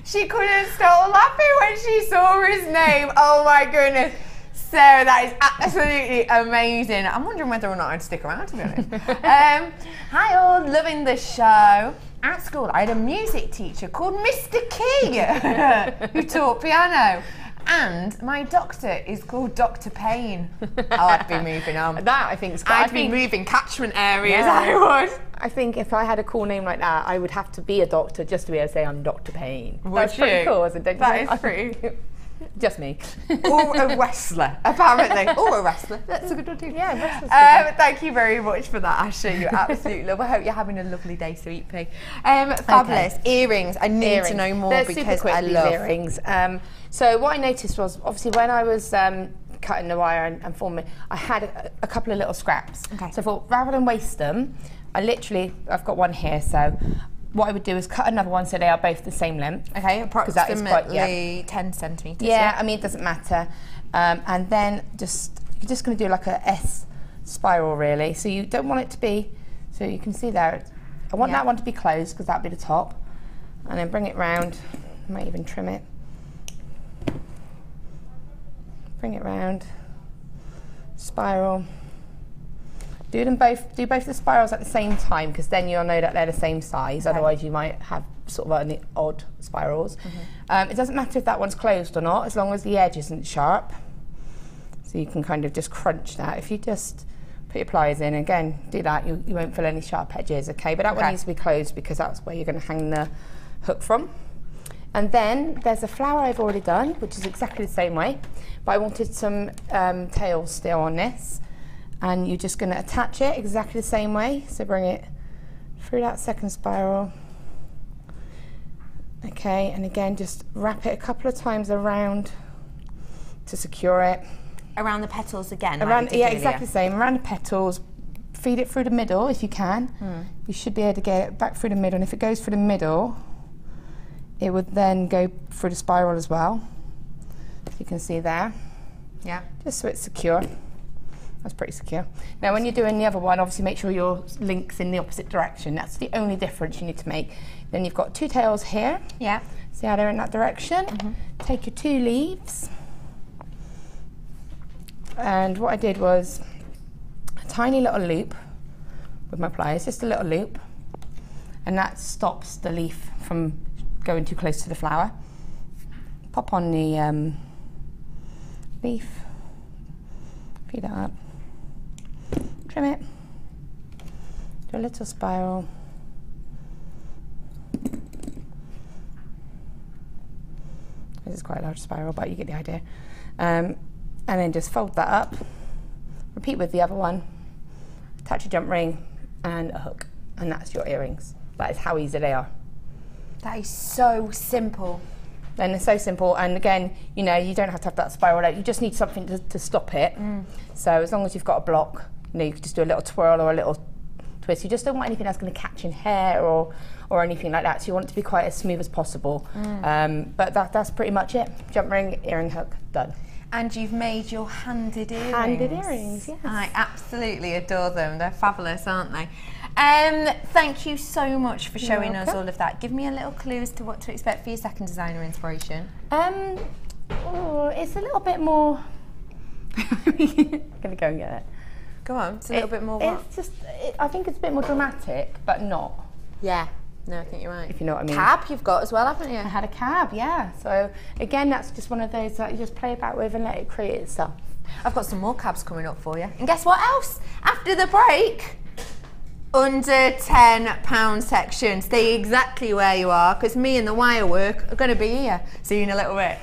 She couldn't stop laughing when she saw his name. Oh my goodness. Sarah, that is absolutely amazing. I'm wondering whether or not I'd stick around, to be honest. Hi all, loving the show. At school, I had a music teacher called Mr. Key who taught piano. And my doctor is called Dr. Payne. Oh, I'd be moving on. That, I think, is I'd be moving catchment areas, Yeah. I would. I think if I had a cool name like that, I would have to be a doctor just to be able to say I'm Dr. Payne. That's pretty cool, isn't it? That is pretty. Just me. Or a wrestler, apparently. Or a wrestler. That's a good one too. Yeah, wrestlers. Thank you very much for that, Ashley. You absolutely love. I hope you're having a lovely day, sweet pea. Fabulous. Okay. Earrings. I need to know more. They're because super quick, I these love earrings. So what I noticed was, obviously, when I was cutting the wire and forming, I had a couple of little scraps. Okay. So I thought, rather than waste them, I've got one here, so what I would do is cut another one so they are both the same length. Okay, approximately 10 centimetres. Yeah, I mean, it doesn't matter. And then you're just going to do like a S spiral, really. So you don't want it to be, so you can see there, I want that one to be closed because that'll be the top. And then bring it round, I might even trim it. Bring it round, spiral. Do both the spirals at the same time because then you'll know that they're the same size. Okay. Otherwise, you might have sort of any odd spirals. It doesn't matter if that one's closed or not, as long as the edge isn't sharp. So you can kind of just crunch that. If you just put your pliers in, again, do that, you won't feel any sharp edges, okay? But that one needs to be closed because that's where you're going to hang the hook from. And then there's a flower I've already done, which is exactly the same way, but I wanted some tails still on this. And you're just going to attach it exactly the same way. So bring it through that second spiral. Okay, and again, just wrap it a couple of times around to secure it. Around the petals again? Around, yeah, exactly the same. Around the petals, feed it through the middle if you can. You should be able to get it back through the middle. And if it goes through the middle, it would then go through the spiral as well. So you can see there. Yeah. Just so it's secure. That's pretty secure. Now when you're doing the other one, obviously make sure your link's in the opposite direction. That's the only difference you need to make. Then you've got two tails here. Yeah. See how they're in that direction? Take your two leaves. And what I did was a tiny little loop with my pliers, just a little loop. And that stops the leaf from going too close to the flower. Pop on the leaf, feed it up. Trim it, do a little spiral. This is quite a large spiral, but you get the idea. And then just fold that up, repeat with the other one, attach a jump ring and a hook, and that's your earrings. That is how easy they are. That is so simple. And they're so simple, and again, you know, you don't have to have that spiral out, you just need something to stop it. So as long as you've got a block, you know, you can just do a little twirl or a little twist. You just don't want anything that's going to catch in hair or anything like that, so you want it to be quite as smooth as possible. But that's pretty much it. Jump ring, earring hook, done. And you've made your handed earrings. Handed earrings, yes. I absolutely adore them. They're fabulous, aren't they? Thank you so much for showing us all of that. Give me a little clue as to what to expect for your second designer inspiration. It's a little bit more... I'm going to go and get it. Go on, it's a little bit more what? It's just, I think it's a bit more dramatic, but not. Yeah. No, I think you're right. If you know what I mean. Cab you've got as well, haven't you? I had a cab, yeah. So again, that's just one of those that you just play about with and let it create itself. I've got some more cabs coming up for you. And guess what else? After the break, under £10 section. Stay exactly where you are, because me and the Wirework are going to be here. See you in a little bit.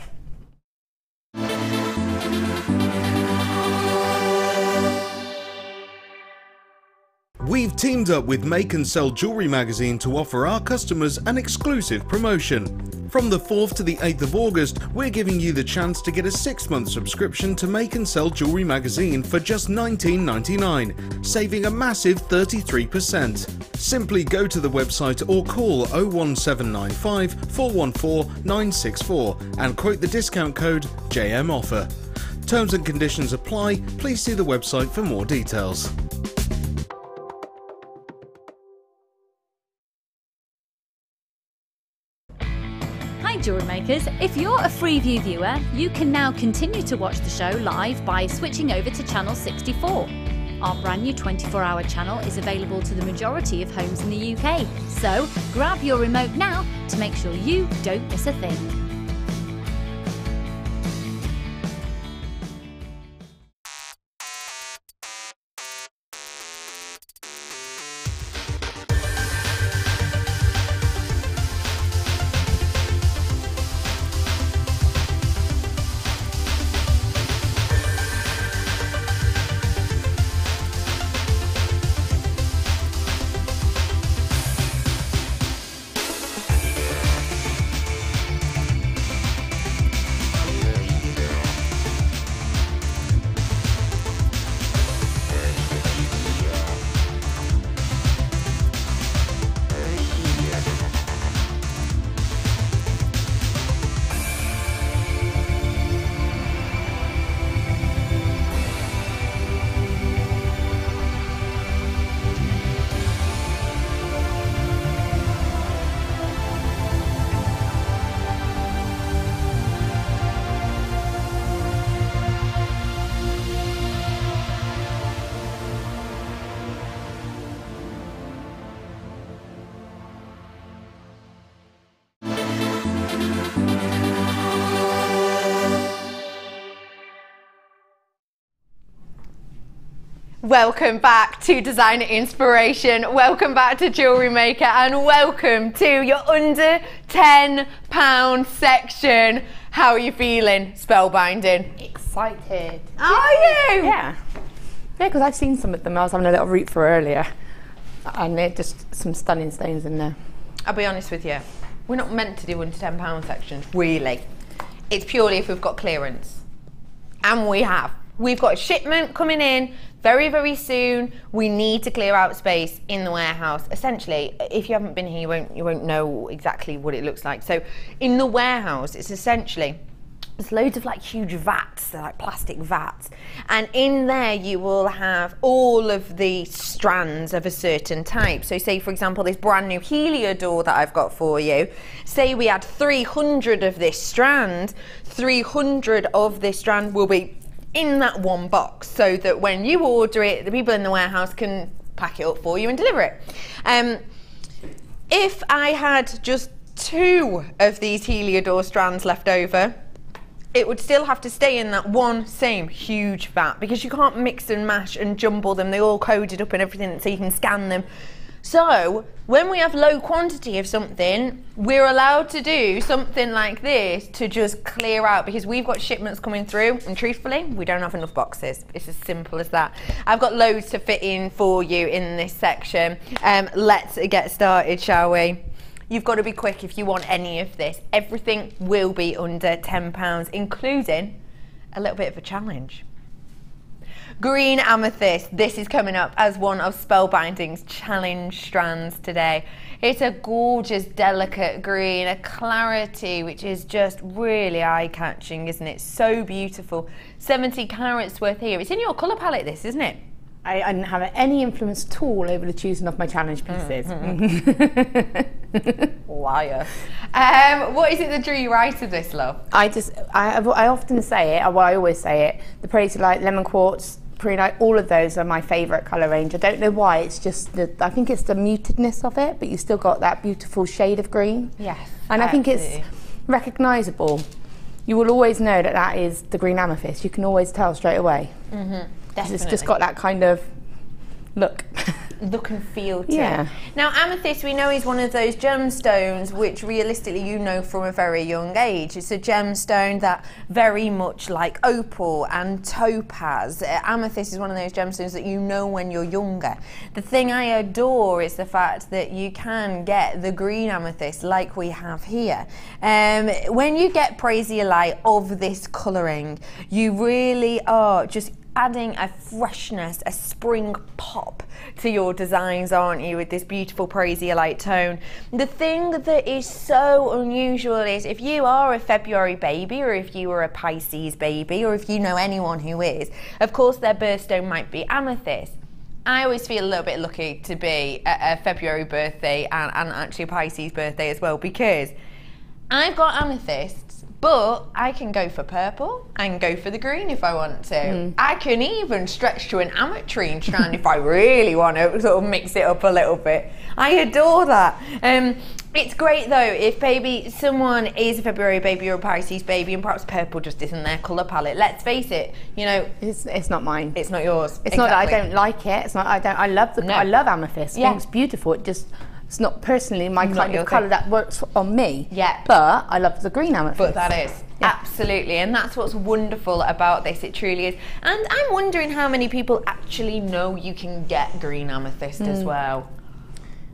We've teamed up with Make and Sell Jewellery magazine to offer our customers an exclusive promotion. From the 4th to the 8th of August, we're giving you the chance to get a 6-month subscription to Make and Sell Jewellery magazine for just $19.99, saving a massive 33%. Simply go to the website or call 01795 414 964 and quote the discount code JMOffer. Terms and conditions apply. Please see the website for more details. Jewellery makers, if you're a Freeview viewer, you can now continue to watch the show live by switching over to channel 64. Our brand new 24-hour channel is available to the majority of homes in the UK, so grab your remote now to make sure you don't miss a thing. Welcome back to Designer Inspiration, welcome back to Jewellery Maker, and welcome to your under £10 section. How are you feeling? Spellbinding. Excited. Are you? Yeah. Yeah, because I've seen some of them. I was having a little root for earlier, and they're just some stunning stones in there. I'll be honest with you, we're not meant to do under £10 sections, really. It's purely if we've got clearance. And we have. We've got a shipment coming in very, very soon. We need to clear out space in the warehouse. Essentially, if you haven't been here, you won't know exactly what it looks like. So in the warehouse, it's essentially, there's loads of like huge vats, they're like plastic vats. And in there you will have all of the strands of a certain type. So say, for example, this brand new heliodor that I've got for you, say we had 300 of this strand, 300 of this strand will be in that one box, so that when you order it, the people in the warehouse can pack it up for you and deliver it. If I had just 2 of these heliodor strands left over, it would still have to stay in that one same huge vat, because you can't mix and mash and jumble them. They're all coded up and everything, so you can scan them. So when we have low quantity of something, we're allowed to do something like this to just clear out, because we've got shipments coming through, and truthfully, we don't have enough boxes. It's as simple as that. I've got loads to fit in for you in this section. Let's get started, shall we? You've got to be quick if you want any of this. Everything will be under £10, including a little bit of a challenge. Green amethyst, this is coming up as one of Spellbinding's challenge strands today. It's a gorgeous, delicate green, a clarity which is just really eye-catching, isn't it? So beautiful. 70 carats worth here. It's in your colour palette, this, isn't it? I didn't have any influence at all over the choosing of my challenge pieces. Liar. What is it that drew you right to this, love? I often say it, well, I always say it, the praise of like lemon quartz, pretty nice. All of those are my favourite colour range. I don't know why, it's just, I think it's the mutedness of it, but you still got that beautiful shade of green. Yes. And I think it's recognisable. You will always know that that is the green amethyst. You can always tell straight away. Definitely. It's just got that kind of look. Look and feel to it. Now, amethyst, we know, is one of those gemstones which realistically you know from a very young age. It's a gemstone that very much like opal and topaz. Amethyst is one of those gemstones that you know when you're younger. The thing I adore is the fact that you can get the green amethyst like we have here. When you get Prasiolite of this colouring, you really are just adding a freshness, a spring pop to your designs, aren't you, with this beautiful Prasiolite tone. The thing that is so unusual is if you are a February baby, or if you are a Pisces baby, or if you know anyone who is, of course their birthstone might be amethyst. I always feel a little bit lucky to be a February birthday and actually a Pisces birthday as well, because I've got amethysts, but I can go for purple and go for the green if I want to. I can even stretch to an ametrine strand if I really want to sort of mix it up a little bit. I adore that. It's great though if maybe someone is a February baby or a Pisces baby and perhaps purple just isn't their colour palette. Let's face it, you know, it's not mine. It's not yours. It's not that I don't like it. It's not I love I love amethyst. I think it's beautiful. It's not personally my kind of colour that works on me. But I love the green amethyst. But that is. Absolutely, and that's what's wonderful about this, it truly is. And I'm wondering how many people actually know you can get green amethyst as well.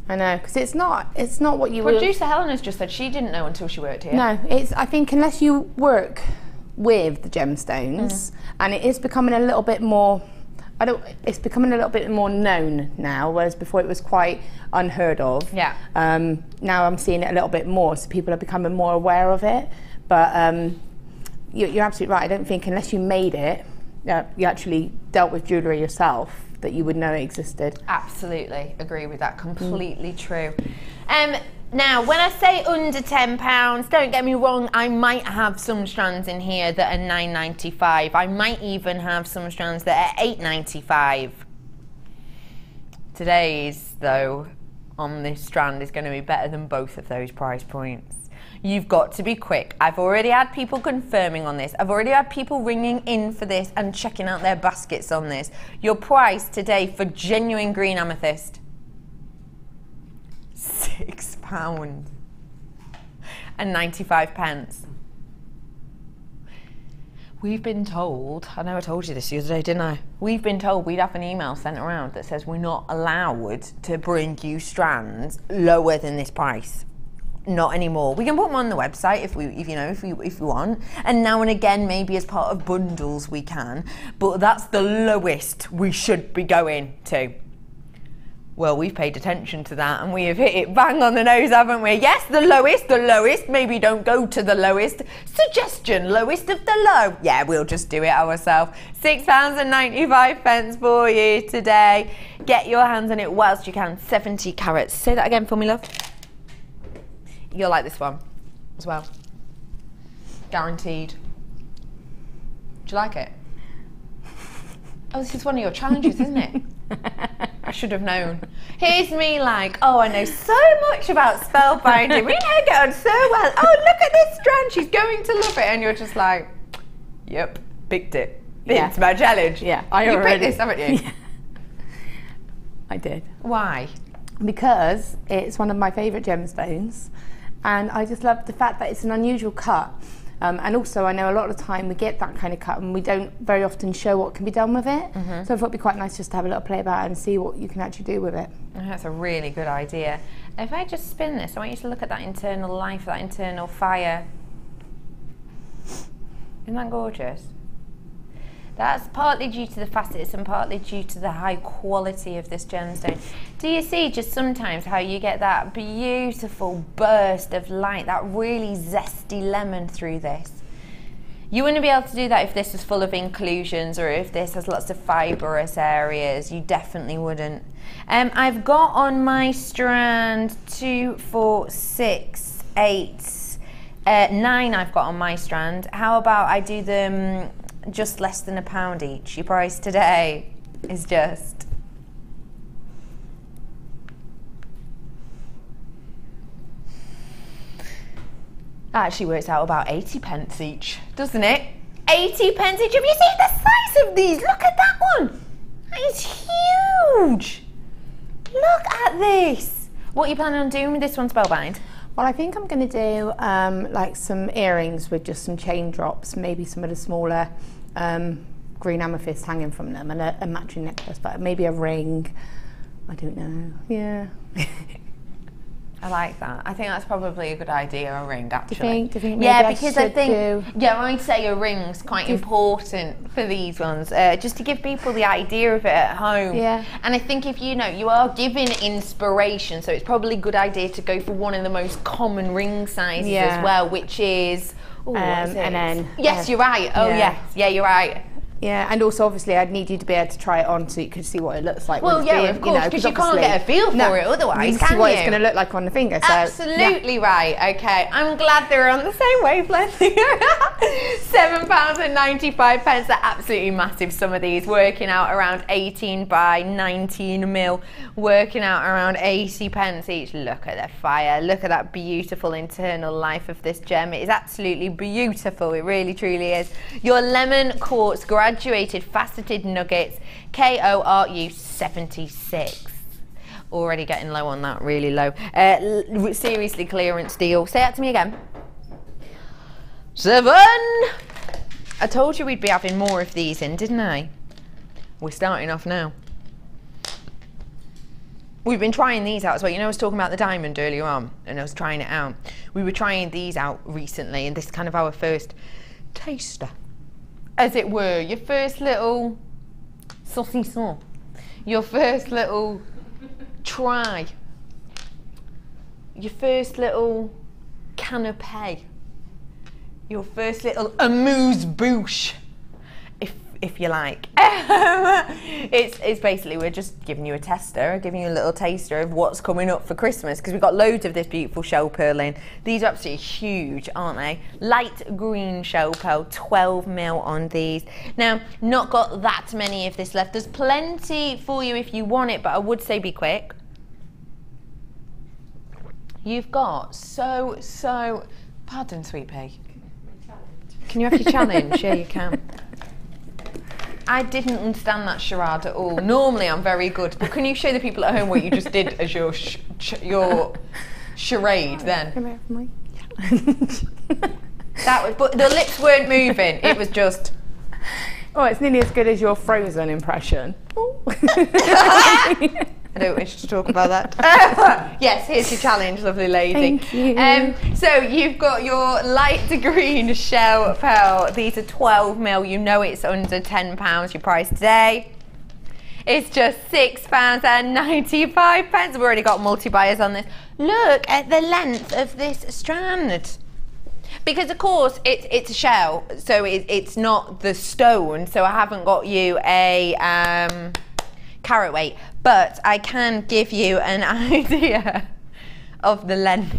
I know, because it's not what you Producer Helen has just said she didn't know until she worked here. No, I think unless you work with the gemstones, and it is becoming a little bit more, it's becoming a little bit more known now, whereas before it was quite unheard of. Yeah. Now I'm seeing it a little bit more, so people are becoming more aware of it. But you're absolutely right. I don't think unless you made it, you actually dealt with jewellery yourself, that you would know it existed. Absolutely agree with that. Completely true. Now, when I say under £10, don't get me wrong, I might have some strands in here that are £9.95. I might even have some strands that are £8.95. Today's, though, on this strand is going to be better than both of those price points. You've got to be quick. I've already had people confirming on this. I've already had people ringing in for this and checking out their baskets on this. Your price today for genuine green amethyst, £6 and 95 pence. We've been told, I know I told you this the other day, didn't I? We've been told we'd have an email sent around that says we're not allowed to bring you strands lower than this price. Not anymore. We can put them on the website if we want, and now and again maybe as part of bundles we can, but that's the lowest we should be going to. Well, we've paid attention to that and we have hit it bang on the nose, haven't we? Yes, the lowest, maybe don't go to the lowest. Suggestion, lowest of the low. Yeah, we'll just do it ourselves. £6.95 for you today. Get your hands on it whilst you can. 70 carats. Say that again for me, love. You'll like this one as well. Guaranteed. Do you like it? Oh, this is one of your challenges, isn't it? I should have known. Here's me like, oh, I know so much about spellbinding. We know get on so well. Oh, look at this strand. She's going to love it. And you're just like, yep, picked it. It's my challenge. Yeah, you picked this, haven't you? Yeah. I did. Why? Because it's one of my favourite gemstones. And I just love the fact that it's an unusual cut. And also I know a lot of the time we get that kind of cut and we don't very often show what can be done with it. So I thought it'd be quite nice just to have a little play about it and see what you can actually do with it. That's a really good idea. If I just spin this, I want you to look at that internal life, that internal fire. Isn't that gorgeous? That's partly due to the facets and partly due to the high quality of this gemstone. Do you see just sometimes how you get that beautiful burst of light, that really zesty lemon through this? You wouldn't be able to do that if this was full of inclusions or if this has lots of fibrous areas. You definitely wouldn't. I've got on my strand 2, 4, 6, 8, 9 I've got on my strand. How about I do them just less than £1 each. Your price today is just... That actually works out about 80p each, doesn't it? 80p each. Have you seen the size of these? Look at that one. That is huge. Look at this. What are you planning on doing with this one, Spellbind? Well, I think I'm going to do like some earrings with just some chain drops, maybe some of the smaller green amethyst hanging from them, and a matching necklace, but maybe a ring. I don't know. Yeah. I like that. I think that's probably a good idea, a ring, actually. Do you think yeah, because I think, I'd say a ring's quite important for these ones, just to give people the idea of it at home. Yeah. And I think if you are giving inspiration, so it's probably a good idea to go for one of the most common ring sizes as well, which is, and then... Yes, you're right. Oh, yes. Yeah, you're right. Yeah, and also obviously I'd need you to be able to try it on so you could see what it looks like. Well, yeah, of course, because you can't get a feel for it otherwise, can you? See what it's going to look like on the finger. So, absolutely right. Okay, I'm glad they're on the same wavelength. £7.95. They're absolutely massive. Some of these working out around 18 by 19 mil, working out around 80p each. Look at the fire. Look at that beautiful internal life of this gem. It is absolutely beautiful. It really, truly is. Your lemon quartz graduated faceted nuggets, KORU 76. Already getting low on that, really low. Seriously clearance deal. Say that to me again. 7. I told you we'd be having more of these in, didn't I? We're starting off now. We've been trying these out as well. You know, I was talking about the diamond earlier on, and I was trying it out. We were trying these out recently, and this is kind of our first taster, as it were. Your first little saucisson. Your first little try. Your first little canapé. Your first little amuse-bouche, if you like. It's basically, we're just giving you a tester, giving you a little taster of what's coming up for Christmas, because we've got loads of this beautiful shell pearl in. These are absolutely huge, aren't they? Light green shell pearl, 12 mil on these. Now, not got that many of this left. There's plenty for you if you want it, but I would say be quick. You've got so, pardon, Sweet Pea. Can you have your challenge? Yeah, you can. I didn't understand that charade at all. Normally I'm very good, but can you show the people at home what you just did as your charade then? Come here for my challenge. That was, but the lips weren't moving. It was just. Oh, it's nearly as good as your Frozen impression. I don't wish to talk about that. Yes, here's your challenge, lovely lady. Thank you. So you've got your light green shell pearl. These are 12 mil. You know it's under £10. Your price today is just £6.95. We've already got multi-buyers on this. Look at the length of this strand. Because of course it's a shell, so it's not the stone. So I haven't got you a carat weight, but I can give you an idea of the length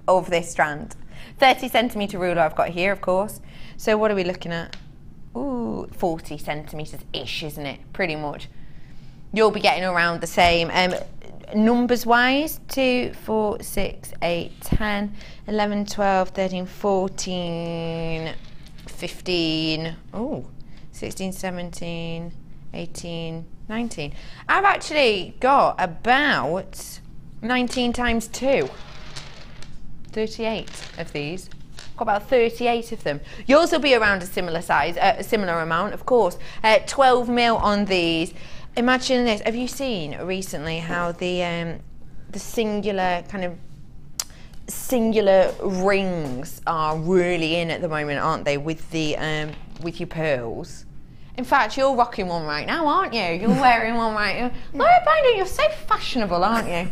of this strand. 30 centimetre ruler I've got here, of course. So what are we looking at? Ooh, 40 centimetres ish, isn't it? Pretty much. You'll be getting around the same. Numbers wise, 2, 4, 6, 8, 10, 11, 12, 13, 14, 15, 16, 17, 18, 19. I've actually got about 19 times 2. 38 of these. Got about 38 of them. Yours will be around a similar size, a similar amount, of course. 12 mil on these. Imagine this. Have you seen recently how the singular rings are really in at the moment, aren't they? With the with your pearls. In fact, you're rocking one right now, aren't you? You're wearing one right now. Laura Binder, you're so fashionable, aren't you?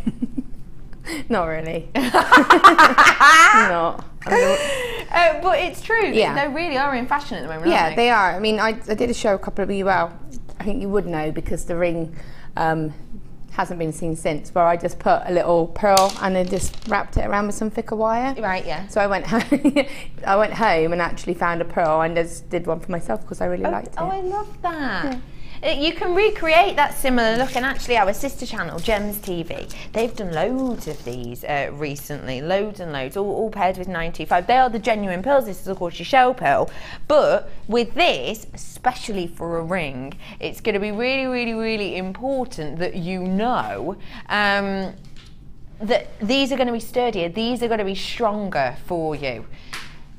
Not really. Not. But it's true. Yeah. They really are in fashion at the moment, yeah, aren't they? they are. I mean, I did a show a couple of, well, I think you would know because the ring hasn't been seen since, where I just put a little pearl and then just wrapped it around with some thicker wire. Right, yeah. So I went home, I went home and actually found a pearl and just did one for myself because I really liked it. Oh, I love that. You can recreate that similar look, and actually our sister channel, Gems TV, they've done loads of these recently, loads and loads, all paired with 925. They are the genuine pearls. This is of course your shell pearl, but with this, especially for a ring, it's going to be really, really, really important that you know that these are going to be sturdier, these are going to be stronger for you.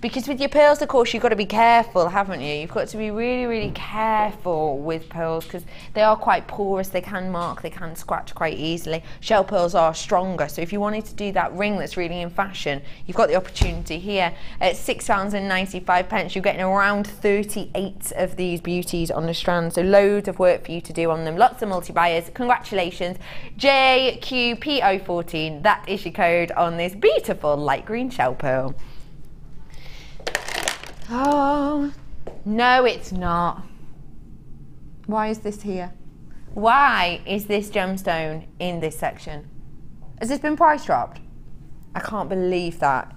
Because with your pearls, of course, you've got to be careful, haven't you? You've got to be really, really careful with pearls because they are quite porous, they can mark, they can scratch quite easily. Shell pearls are stronger, so if you wanted to do that ring that's really in fashion, you've got the opportunity here. At £6.95, you're getting around 38 of these beauties on the strand, so loads of work for you to do on them. Lots of multi-buyers. Congratulations. JQPO14, that is your code on this beautiful light green shell pearl. Oh, no, it's not. Why is this here? Why is this gemstone in this section? Has this been price dropped? I can't believe that.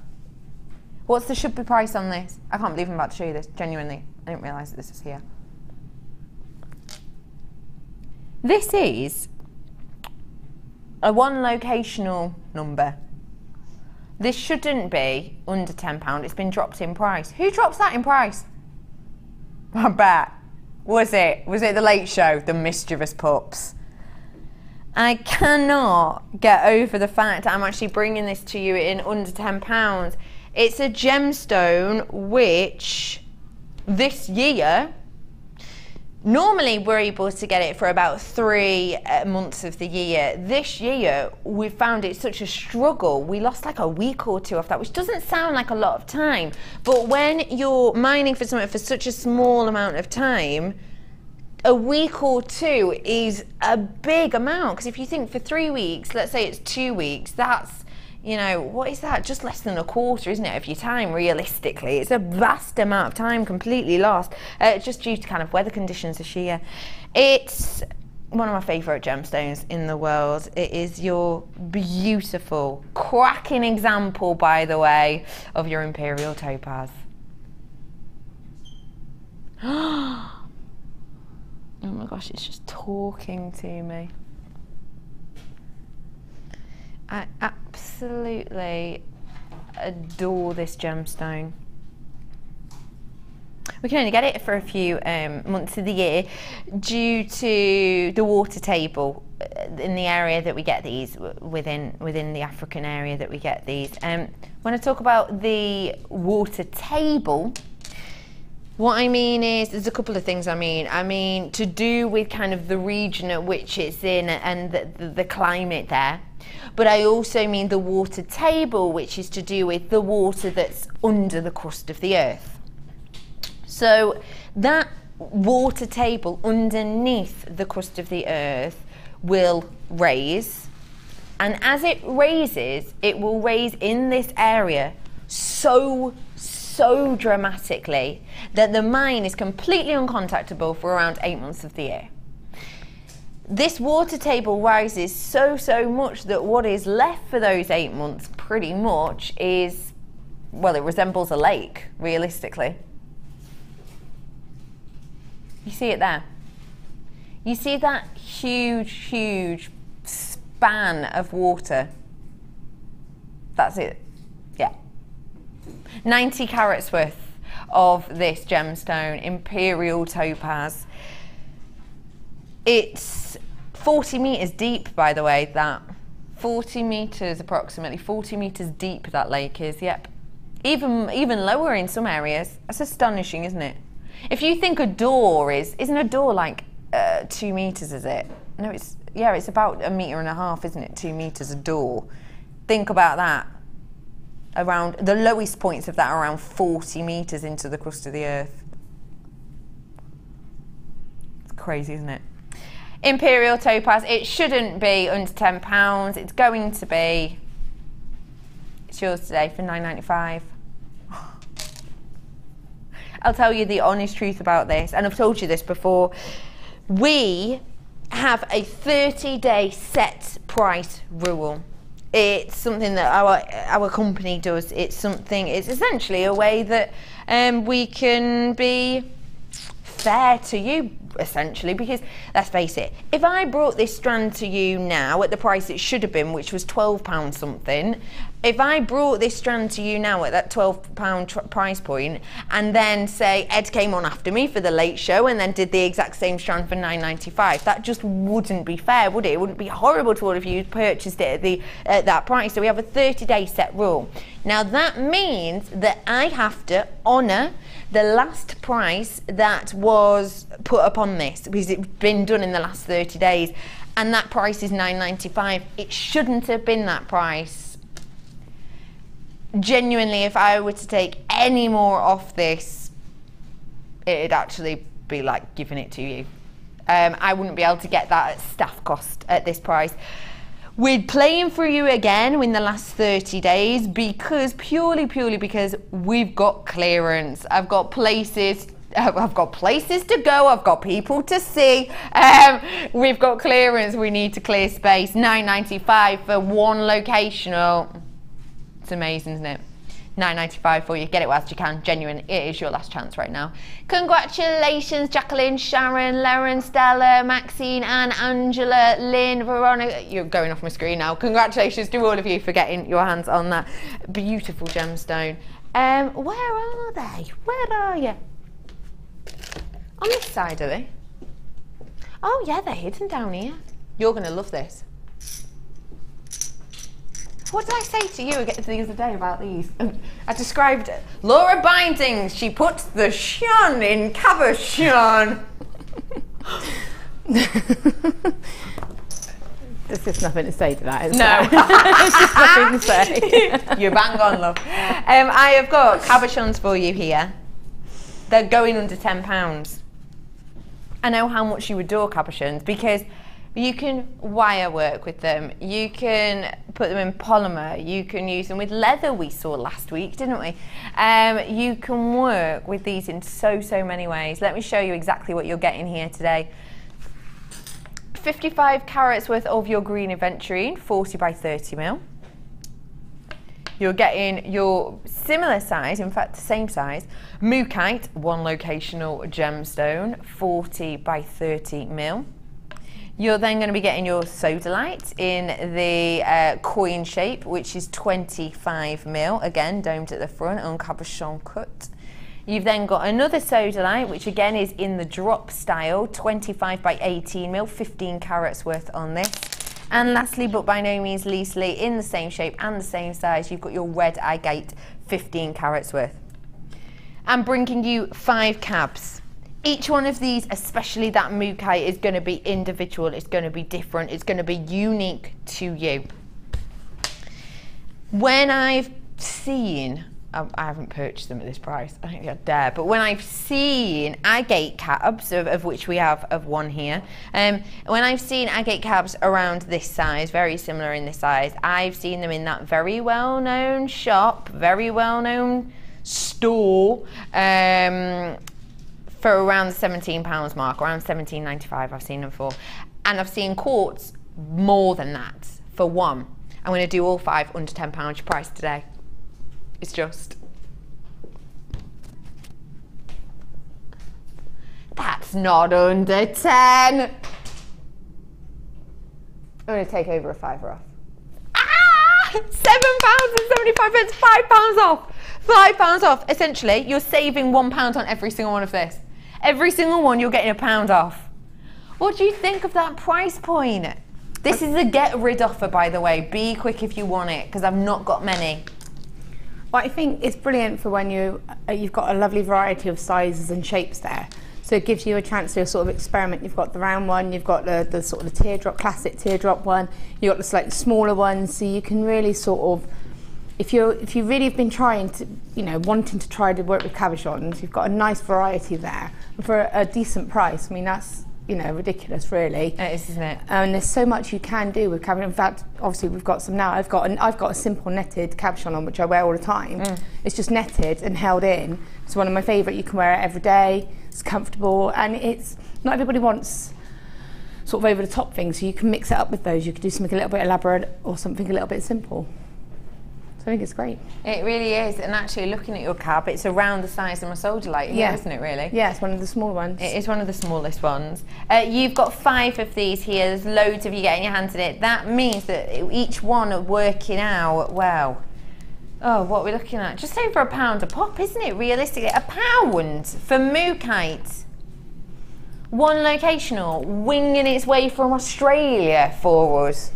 What's the should be price on this? I can't believe I'm about to show you this, genuinely. I didn't realise that this was here. This is a one locational number. This shouldn't be under £10. It's been dropped in price. Who drops that in price? I bet. Was it the Late Show, the mischievous pups? I cannot get over the fact that I'm actually bringing this to you in under £10. It's a gemstone which this year, normally we're able to get it for about 3 months of the year. This year we found it such a struggle. We lost like a week or two off that, which doesn't sound like a lot of time, but when you're mining for something for such a small amount of time, a week or two is a big amount. Because if you think for 3 weeks, let's say it's 2 weeks, that's, you know, what is that? Just less than a quarter, isn't it, of your time, realistically? It's a vast amount of time completely lost, just due to kind of weather conditions this year. It's one of my favourite gemstones in the world. It is your beautiful, cracking example, by the way, of your Imperial topaz. Oh my gosh, it's just talking to me. I absolutely adore this gemstone. We can only get it for a few months of the year due to the water table in the area that we get these, within the African area that we get these. When I talk about the water table, what I mean is, there's a couple of things I mean. I mean, to do with kind of the region at which it's in and the climate there. But I also mean the water table, which is to do with the water that's under the crust of the earth. So that water table underneath the crust of the earth will raise. And as it raises, it will raise in this area so dramatically that the mine is completely uncontactable for around 8 months of the year. This water table rises so much that what is left for those 8 months pretty much is, well, it resembles a lake, realistically. You see it there? You see that huge span of water? That's it. Yeah. 90 carats worth of this gemstone, Imperial topaz. It's 40 metres deep, by the way, that. 40 metres, approximately 40 metres deep that lake is, yep. Even lower in some areas. That's astonishing, isn't it? If you think a door isn't a door like 2 metres, is it? No, it's about 1.5 metres, isn't it? 2 metres a door. Think about that. Around the lowest points of that are around 40 metres into the crust of the earth. It's crazy, isn't it? Imperial topaz, it shouldn't be under £10. It's going to be, it's yours today for £9.95. I'll tell you the honest truth about this, and I've told you this before. We have a 30-day set price rule. It's something that our company does. It's essentially a way that we can be fair to you, essentially, because let's face it, if I brought this strand to you now at the price it should have been, which was £12 something, if I brought this strand to you now at that £12 price point, and then say Ed came on after me for the late show and then did the exact same strand for £9.95, that just wouldn't be fair, would it? It wouldn't be horrible to all of you who purchased it at that price. So we have a 30-day set rule. Now that means that I have to honour the last price that was put up on this, because it's been done in the last 30 days, and that price is £9.95. It shouldn't have been that price. Genuinely, if I were to take any more off this, it'd actually be like giving it to you. I wouldn't be able to get that at staff cost at this price. We're playing for you again in the last 30 days because purely because we've got clearance. I've got places to go, I've got people to see, we've got clearance, we need to clear space. £9.95 for one locational. It's amazing, isn't it? £9.95 for you. Get it whilst you can. Genuine. It is your last chance right now. Congratulations, Jacqueline, Sharon, Lauren, Stella, Maxine, Anne, Angela, Lynn, Veronica. You're going off my screen now. Congratulations to all of you for getting your hands on that beautiful gemstone. Where are they? Where are you? On this side, are they? Oh yeah, they're hidden down here. You're going to love this. What did I say to you the other day about these? I described it. Laura Bindings, she puts the shun in Cabochon. There's just nothing to say to that, is no. there? There's just nothing to say. You're bang on, love. I have got Cabochons for you here. They're going under £10. I know how much you adore Cabochons because you can wire work with them, you can put them in polymer, you can use them with leather, we saw last week, didn't we? You can work with these in so many ways. Let me show you exactly what you're getting here today. 55 carats worth of your green aventurine, 40 by 30 mil. You're getting your similar size, in fact the same size, Mookite, one locational gemstone, 40 by 30 mil. You're then going to be getting your sodalite in the coin shape, which is 25 mil, again domed at the front on Cabochon cut. You've then got another sodalite, which again is in the drop style, 25 by 18 mil, 15 carats worth on this. And lastly, but by no means leastly, in the same shape and the same size, you've got your red agate, 15 carats worth. I'm bringing you 5 cabs. Each one of these, especially that Mookite, is going to be individual, it's going to be different, it's going to be unique to you. When I've seen, I haven't purchased them at this price, I don't think I dare, but when I've seen agate cabs, of which we have one here, when I've seen agate cabs around this size, very similar in this size, I've seen them in that very well-known shop, very well-known store, for around the £17 mark, around £17.95 I've seen them for. And I've seen quartz more than that for one. I'm going to do all 5 under £10 price today. It's just... That's not under 10. I'm going to take over a £5 off. Ah! £7.75, £5 off. £5 off. Essentially, you're saving £1 on every single one of this. Every single one, you're getting £1 off. What do you think of that price point? This is a get rid offer, by the way. Be quick if you want it, because I've not got many. Well, I think it's brilliant for when you've got a lovely variety of sizes and shapes there. So it gives you a chance to sort of experiment. You've got the round one, you've got the sort of the teardrop, classic teardrop one, you've got the slightly smaller ones, so you can really sort of, if you really have been trying to, wanting to try to work with cabochons, you've got a nice variety there. And for a decent price, I mean, that's, ridiculous, really. It is, isn't it? And there's so much you can do with cabochon. In fact, obviously we've got some now. I've got a simple netted cabochon on, which I wear all the time. It's just netted and held in. It's one of my favourite. You can wear it every day. It's comfortable, and it's not everybody wants sort of over the top things, so you can mix it up with those. You could do something a little bit elaborate or something a little bit simple. So I think it's great. It really is, and actually looking at your cab, it's around the size of my soldier light here, isn't it really? Yeah, it's one of the small ones. It is one of the smallest ones. You've got 5 of these here, there's loads of you getting your hands in it. That means that each one are working out, well, oh, what are we looking at? Just over £1 a pop, isn't it, realistically? £1 for Mookite. One locational, winging its way from Australia for us.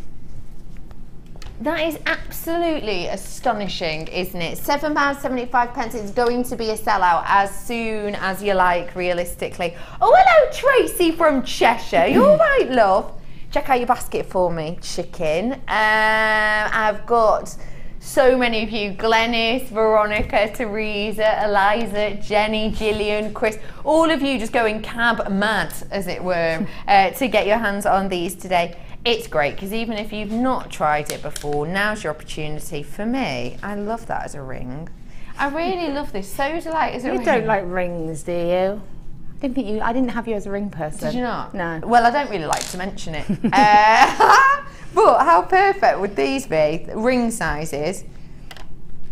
That is absolutely astonishing, isn't it? £7.75 is going to be a sellout as soon as you like, realistically. Oh, hello, Tracy from Cheshire. You all right, love? Check out your basket for me, chicken. I've got so many of you: Glenys, Veronica, Teresa, Eliza, Jenny, Gillian, Chris, all of you just going cab mad, as it were, to get your hands on these today. It's great, because even if you've not tried it before, now's your opportunity. For me, I love that as a ring. I really love this. Sodalite as a ring. You don't like rings, do you? I didn't have you as a ring person. Did you not? No. Well, I don't really like to mention it. But how perfect would these be? Ring sizes.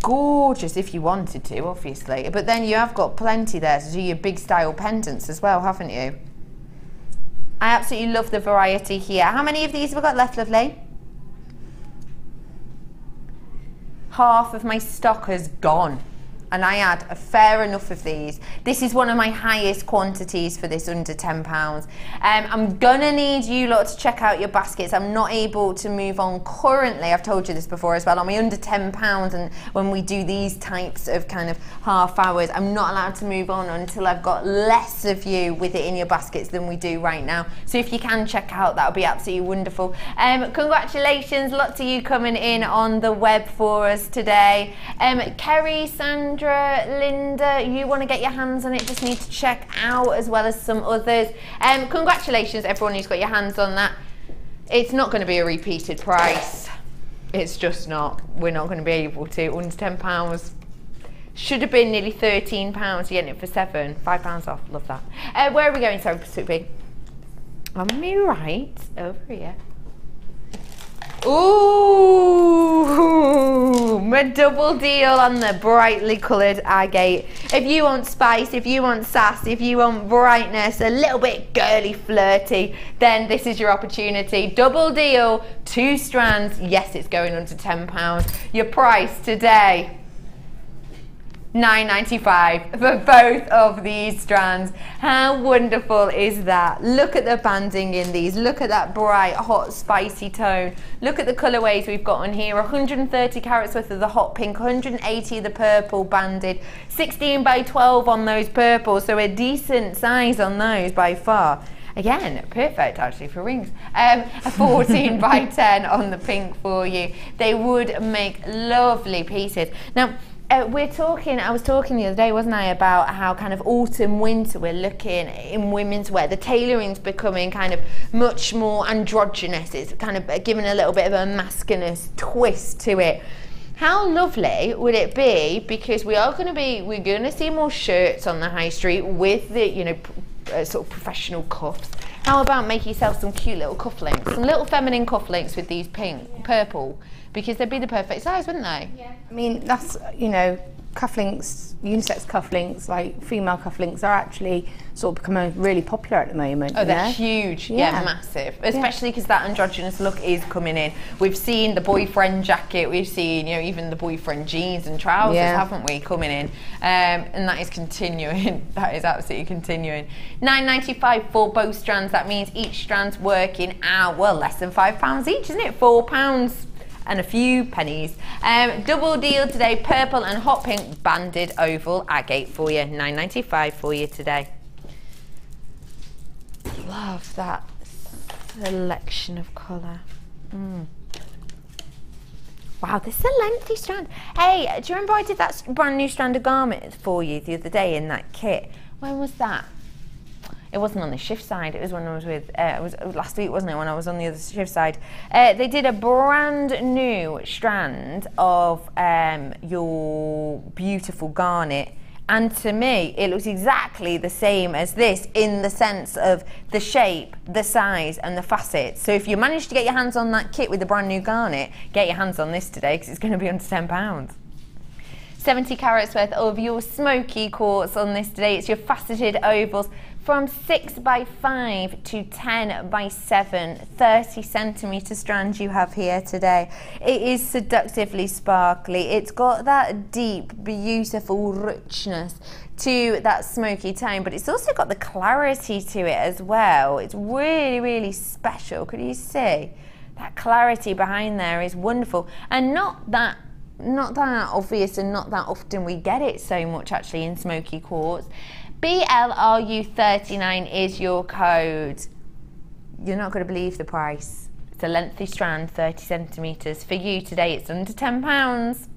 Gorgeous if you wanted to, obviously. But then you have got plenty there to do your big style pendants as well, haven't you? I absolutely love the variety here. How many of these have we got left, lovely? Half of my stock has gone, and I had a fair enough of these. This is one of my highest quantities for this under £10. I'm gonna need you lot to check out your baskets. I'm not able to move on currently. I've told you this before as well. On my under £10, and when we do these types of kind of half hours, I'm not allowed to move on until I've got less of you with it in your baskets than we do right now. So if you can check out, that would be absolutely wonderful. Congratulations, lots of you coming in on the web for us today. Kerry, Sandra, Linda, you want to get your hands on it, just need to check out, as well as some others. Congratulations everyone who's got your hands on that. It's not going to be a repeated price. It's just not. We're not going to be able to. Under £10. Should have been nearly £13. You're getting it for £7. £5 off. Love that. Where are we going, sorry, Smoky? On me right over here. Ooh, my double deal on the brightly coloured agate. If you want spice, if you want sass, if you want brightness, a little bit girly flirty, then this is your opportunity. Double deal, 2 strands. Yes, it's going under £10. Your price today, $9.95 for both of these strands. How wonderful is that? Look at the banding in these. Look at that bright, hot, spicy tone. Look at the colourways we've got on here. 130 carats worth of the hot pink, 180 of the purple banded, 16 by 12 on those purples, so a decent size on those by far. Again, perfect actually for rings. A 14 by 10 on the pink for you. They would make lovely pieces. Now, I was talking the other day, wasn't I, about how kind of autumn, winter we're looking in women's wear. The tailoring's becoming kind of much more androgynous. It's kind of giving a little bit of a masculine twist to it. How lovely would it be, because we're going to see more shirts on the high street with the, you know, sort of professional cuffs. How about making yourself some cute little cufflinks, some little feminine cufflinks with these purple, because they'd be the perfect size, wouldn't they? Yeah. I mean, that's, you know, cufflinks, unisex cufflinks, like female cufflinks, are actually sort of becoming really popular at the moment. Oh, they're huge. Yeah, massive. Especially because that androgynous look is coming in. We've seen the boyfriend jacket, we've seen, you know, even the boyfriend jeans and trousers, haven't we, coming in? And that is continuing. That is absolutely continuing. $9.95 for both strands. That means each strand's working out, well, less than £5 each, isn't it? £4 and a few pennies. Double deal today, purple and hot pink banded oval agate for you, $9.95 for you today. Love that selection of colour. Wow, this is a lengthy strand. Hey, do you remember I did that brand new strand of garment for you the other day in that kit? When was that? It wasn't on the shift side, it was when I was with, it was last week, wasn't it, when I was on the other shift side. They did a brand new strand of your beautiful garnet, And to me, it looks exactly the same as this in the sense of the shape, the size, and the facets. So if you manage to get your hands on that kit with the brand new garnet, get your hands on this today because it's going to be under £10. 70 carats worth of your Smoky quartz on this today. It's your faceted ovals from 6x5 to 10x7, 30 centimetre strands you have here today. It is seductively sparkly. It's got that deep, beautiful richness to that smoky tone, but it's also got the clarity to it as well. It's really, really special. Could you see? That clarity behind there is wonderful, and not that obvious, and not that often we get it so much actually in Smoky quartz. BLRU39 is your code. You're not going to believe the price. It's a lengthy strand, 30 centimetres. For you today, it's under £10.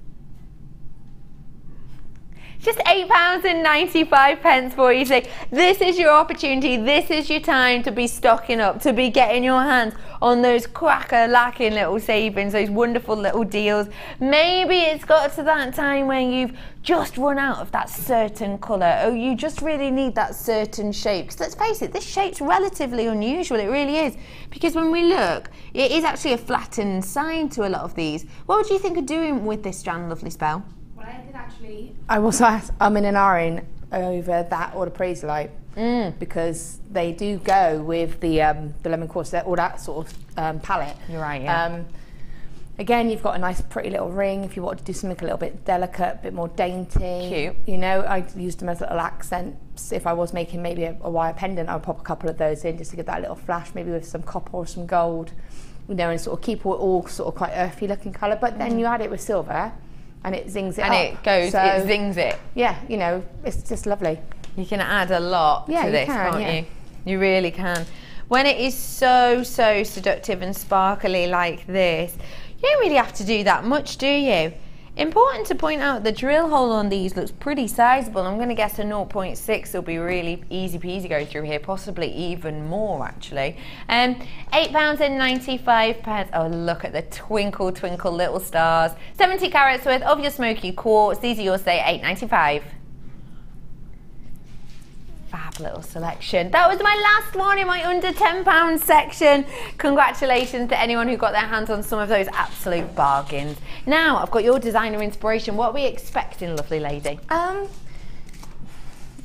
Just £8.95 for you today. This is your opportunity. This is your time to be stocking up, to be getting your hands on those cracker-lacking little savings, those wonderful little deals. Maybe it's got to that time when you've just run out of that certain colour, or you just really need that certain shape. Because let's face it, this shape's relatively unusual. It really is. Because when we look, it is actually a flattened side to a lot of these. What would you think of doing with this strand, lovely Spell? I was in an iron over that or the Praise-Light because they do go with the lemon quartz, or that sort of palette. You're right, yeah. Again, you've got a nice pretty little ring if you want to do something a little bit delicate, a bit more dainty. Cute. You know, I used them as little accents. If I was making maybe a wire pendant, I would pop a couple of those in just to get that little flash, maybe with some copper or some gold, you know, and sort of keep it all sort of quite earthy looking colour. But then you add it with silver, and it zings it up. And it goes, it zings it. Yeah, you know, it's just lovely. You can add a lot to this, can't you? You really can. When it is so seductive and sparkly like this, you don't really have to do that much, do you? Important to point out, the drill hole on these looks pretty sizable. I'm going to guess a 0.6 will be really easy peasy go through here, possibly even more actually. £8.95. Oh, look at the twinkle twinkle little stars. 70 carats worth of your Smoky quartz. These are yours today, £8.95. Fab little selection. That was my last one in my under £10 section. Congratulations to anyone who got their hands on some of those absolute bargains. Now I've got your designer inspiration. What are we expecting, lovely lady? I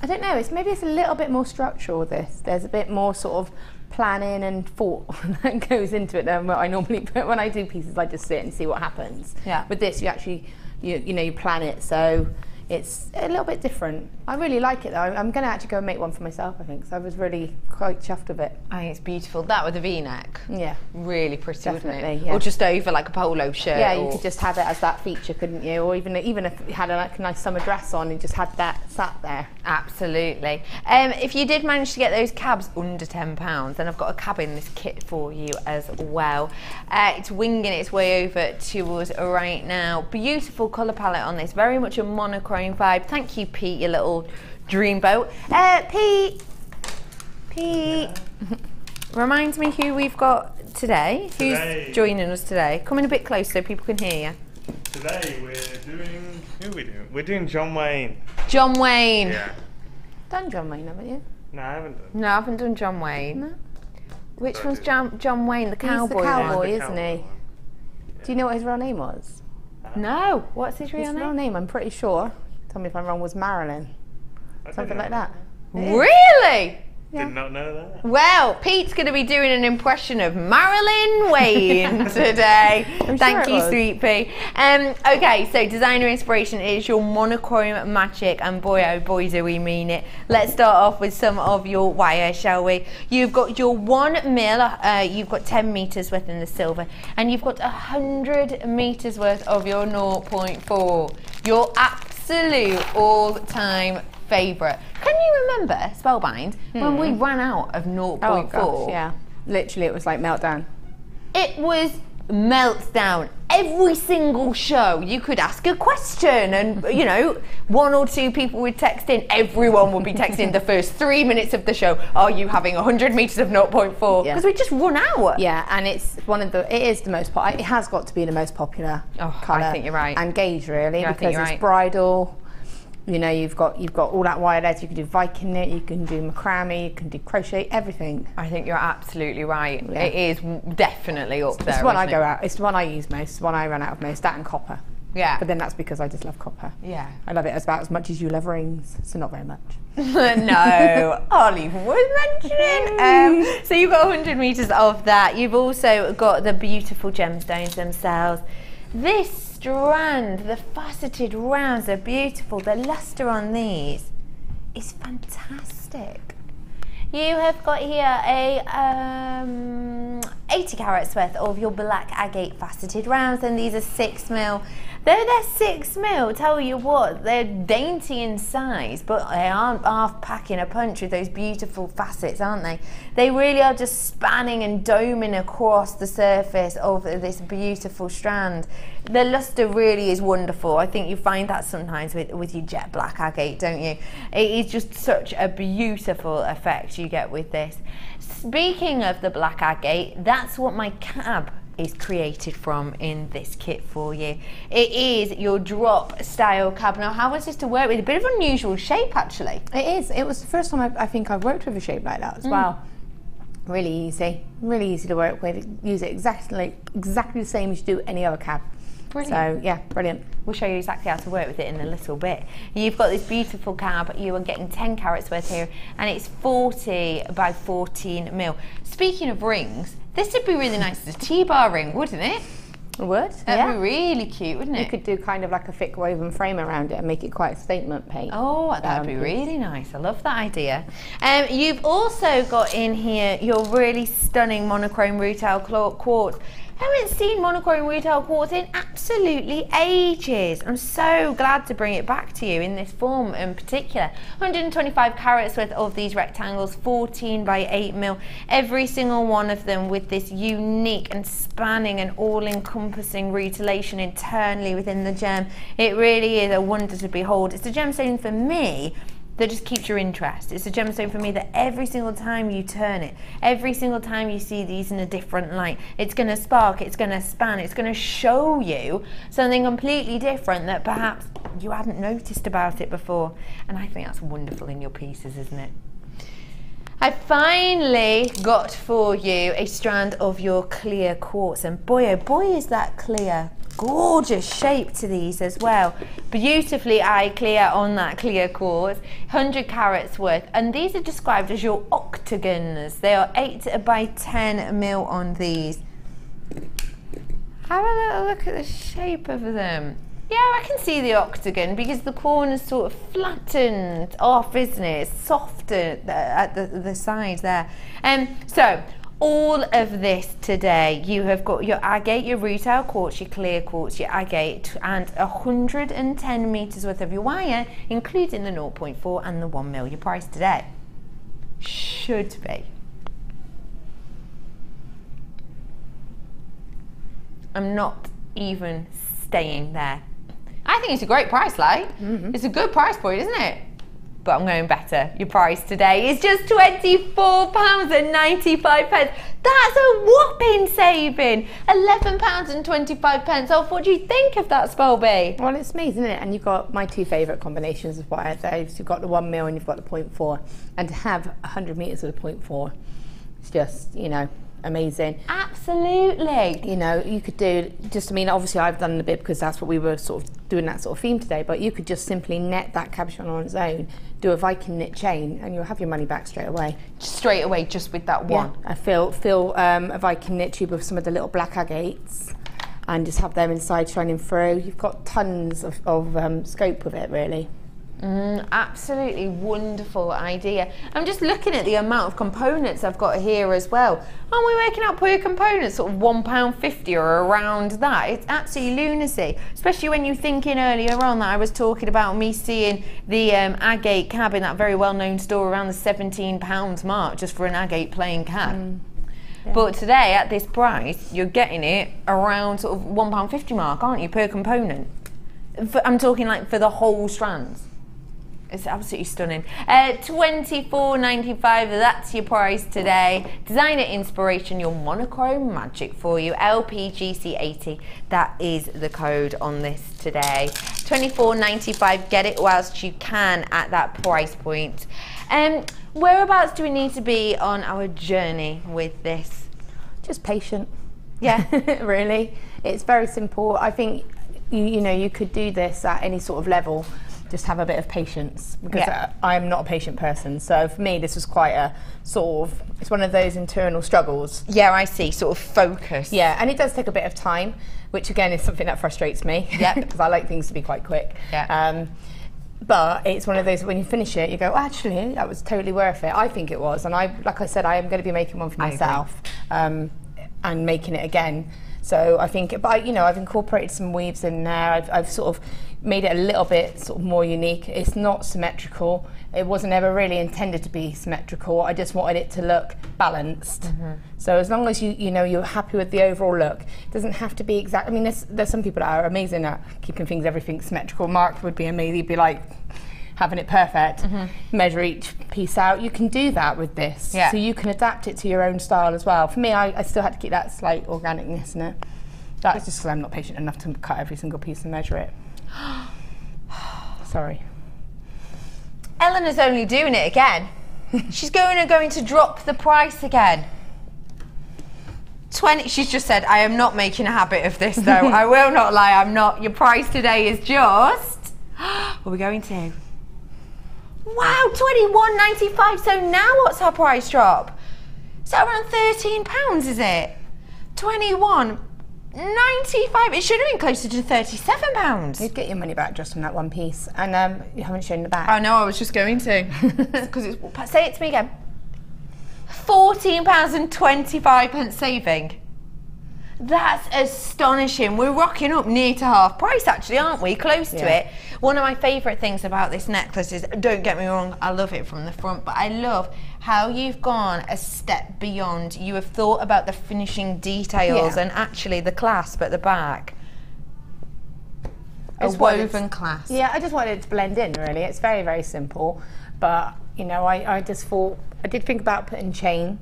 don't know, maybe it's a little bit more structural, this. There's a bit more sort of planning and thought that goes into it than what I normally put. When I do pieces, I just sit and see what happens. Yeah. With this, you actually, you know, you plan it, so it's a little bit different. I really like it though. I'm going to actually go and make one for myself, I think. So I was really quite chuffed with it. I think it's beautiful. That with a V-neck. Yeah. Really pretty, definitely, wouldn't it? yeah. Or just over like a polo shirt. Yeah, you could just have it as that feature, couldn't you? Or even if you had a nice summer dress on and just had that sat there. Absolutely. If you did manage to get those cabs under £10, then I've got a cab in this kit for you as well. It's winging its way over to us right now. Beautiful colour palette on this. Very much a monochrome vibe. Thank you, Pete, your little dreamboat. Pete, remind me who we've got today. Who's joining us today? Come in a bit closer so people can hear you. Today we're doing, who are we doing? We're doing John Wayne. John Wayne. Yeah. Done John Wayne, haven't you? No, I haven't done. No, I haven't done John Wayne. No. Which one's John Wayne, the cowboy? He's the cowboy, one? isn't he? Do you know what his real name was? No. What's his real His name? real name, I'm pretty sure, tell me if I'm wrong, was Marilyn. Something like that. Really? Did not know that. Well, Pete's going to be doing an impression of Marilyn Wayne today. Thank you, Sweet Pea. Okay, so designer inspiration is your monochrome magic, and boy, oh boy, do we mean it. Let's start off with some of your wire, shall we? You've got your 1 mil, you've got 10 metres worth in the silver, and you've got 100 metres worth of your 0.4. Your absolute all-time favourite. Can you remember, Spellbind, when we ran out of 0.4? Oh gosh, yeah. Literally, it was like meltdown. It was meltdown. Every single show, you could ask a question and, you know, 1 or 2 people would text in. Everyone would be texting the first 3 minutes of the show. Are you having 100 metres of 0.4? Because we just run out. Yeah, and it's it is the most it has got to be the most popular colour. I think you're right. And gauge, really, Yeah, because it's bridal. You know, you've got all that wire there. So you can do Viking knit, you can do macrame, you can do crochet, everything. I think you're absolutely right. Yeah. It is definitely up there. It's the one I go out. It's the one I use most. It's the one I run out of most. That and copper. Yeah. But then that's because I just love copper. Yeah. I love it about as much as you love rings, so not very much. No, Olive was mentioning. So you've got 100 meters of that. You've also got the beautiful gemstones themselves. This strand, the faceted rounds are beautiful. The luster on these is fantastic. You have got here a 80 carats worth of your black agate faceted rounds, and these are 6mm. Though they're 6mm, tell you what, they're dainty in size, but they aren't half packing a punch with those beautiful facets, aren't they? They really are just spanning and doming across the surface of this beautiful strand. The luster really is wonderful. I think you find that sometimes with your jet black agate, don't you? It is just such a beautiful effect you get with this. Speaking of the black agate, that's what my cab is created from in this kit for you. It is your drop style cab. Now, how was this to work with? A bit of an unusual shape, actually. It is. It was the first time I think I've worked with a shape like that as well. Really easy to work with. Use it exactly the same as you do any other cab. Brilliant. So yeah, brilliant. We'll show you exactly how to work with it in a little bit. You've got this beautiful cab. You are getting 10 carats worth here, and it's 40 by 14mm. Speaking of rings, this would be really nice as a T-bar ring, wouldn't it? It would. That'd be really cute, wouldn't it? You could do kind of like a thick woven frame around it and make it quite a statement piece. Oh, that'd be really nice. I love that idea. You've also got in here your really stunning monochrome retail quartz. I haven't seen monochrome retail quartz in absolutely ages. I'm so glad to bring it back to you in this form in particular. 125 carats worth of these rectangles, 14 by 8mm. Every single one of them with this unique and spanning and all-encompassing rutilation internally within the gem. It really is a wonder to behold. It's a gemstone for me that just keeps your interest. It's a gemstone for me that every single time you turn it, every single time you see these in a different light, it's gonna spark, it's gonna span, it's gonna show you something completely different that perhaps you hadn't noticed about it before. And I think that's wonderful in your pieces, isn't it? I finally got for you a strand of your clear quartz, and boy oh boy is that clear. Gorgeous shape to these as well. Beautifully eye clear on that clear quartz, 100 carats worth, and these are described as your octagons. They are 8 by 10mm on these. Have a little look at the shape of them. Yeah, I can see the octagon because the corner's sort of flattened off, isn't it? It's softer at the sides there. So all of this today, you have got your agate, your retail quartz, your clear quartz, your agate, and 110 meters worth of your wire, including the 0.4 and the 1mm. Your price today should be, I'm not even staying there. I think it's a great price, like. It's a good price point, isn't it? But I'm going better. Your price today is just £24.95. That's a whopping saving. £11.25 off. What do you think of that, Spelby? Well, it's amazing, isn't it? And you've got my two favourite combinations of wire. So you've got the 1mm and you've got the 0.4. And to have 100 metres with a 0.4, it's just, you know, amazing. Absolutely. You know, you could do just, I mean, obviously I've done a bit because that's what we were sort of doing, that sort of theme today, but you could just simply net that cabochon on its own, do a Viking knit chain, and you'll have your money back straight away. Straight away, just with that one. Yeah. I fill a Viking knit tube with some of the little black agates and just have them inside shining through. You've got tons of scope with it, really. Absolutely wonderful idea. I'm just looking at the amount of components I've got here as well. Aren't we working out per component sort of £1.50 or around that? It's absolutely lunacy, especially when you're thinking earlier on that I was talking about me seeing the agate cab in that very well-known store around the £17 mark just for an agate plain cab. Yeah. But today at this price you're getting it around sort of £1.50 mark, aren't you, per component? I'm talking like for the whole strands. It's absolutely stunning. $24.95, that's your price today. Designer inspiration, your monochrome magic for you. LPGC80, that is the code on this today. $24.95, get it whilst you can at that price point. Whereabouts do we need to be on our journey with this? Just patient. Yeah. Really. It's very simple. I think, you know, you could do this at any sort of level. Just have a bit of patience, because I'm not a patient person. So for me, this was quite a sort of, it's one of those internal struggles. Yeah, I see, sort of focus. Yeah, and it does take a bit of time, which again is something that frustrates me. Yeah. Because I like things to be quite quick. Yeah. But it's one of those, when you finish it, you go, oh, actually, that was totally worth it. I think it was. And like I said, I am going to be making one for myself and making it again. So I think, but you know, I've incorporated some weaves in there. I've sort of made it a little bit sort of more unique. It's not symmetrical. It wasn't ever really intended to be symmetrical. I just wanted it to look balanced. So as long as you know you're happy with the overall look, it doesn't have to be exact. I mean, there's some people that are amazing at keeping everything symmetrical. Mark would be amazing. He'd be like having it perfect. Measure each piece out. You can do that with this. Yeah. So you can adapt it to your own style as well. For me, I still had to keep that slight organicness in it. That's just because I'm not patient enough to cut every single piece and measure it. Sorry. Eleanor's only doing it again. She's going to drop the price again. 20. She's just said, I am not making a habit of this though. I will not lie, I'm not. Your price today is just. What are we going to? Wow, $21.95. So now what's her price drop? So around £13, is it? $21.95. It should have been closer to £37. You'd get your money back just from that one piece. And you haven't shown the back. I know, I was just going to. Say it to me again. £14.25 saving. That's astonishing. We're rocking up near to half price actually, aren't we? Close to it. One of my favourite things about this necklace is, don't get me wrong, I love it from the front, but I love how you've gone a step beyond. You have thought about the finishing details and actually the clasp at the back. A woven clasp. Yeah, I just wanted it to blend in really. It's very, very simple. But, you know, I just thought, I did think about putting chain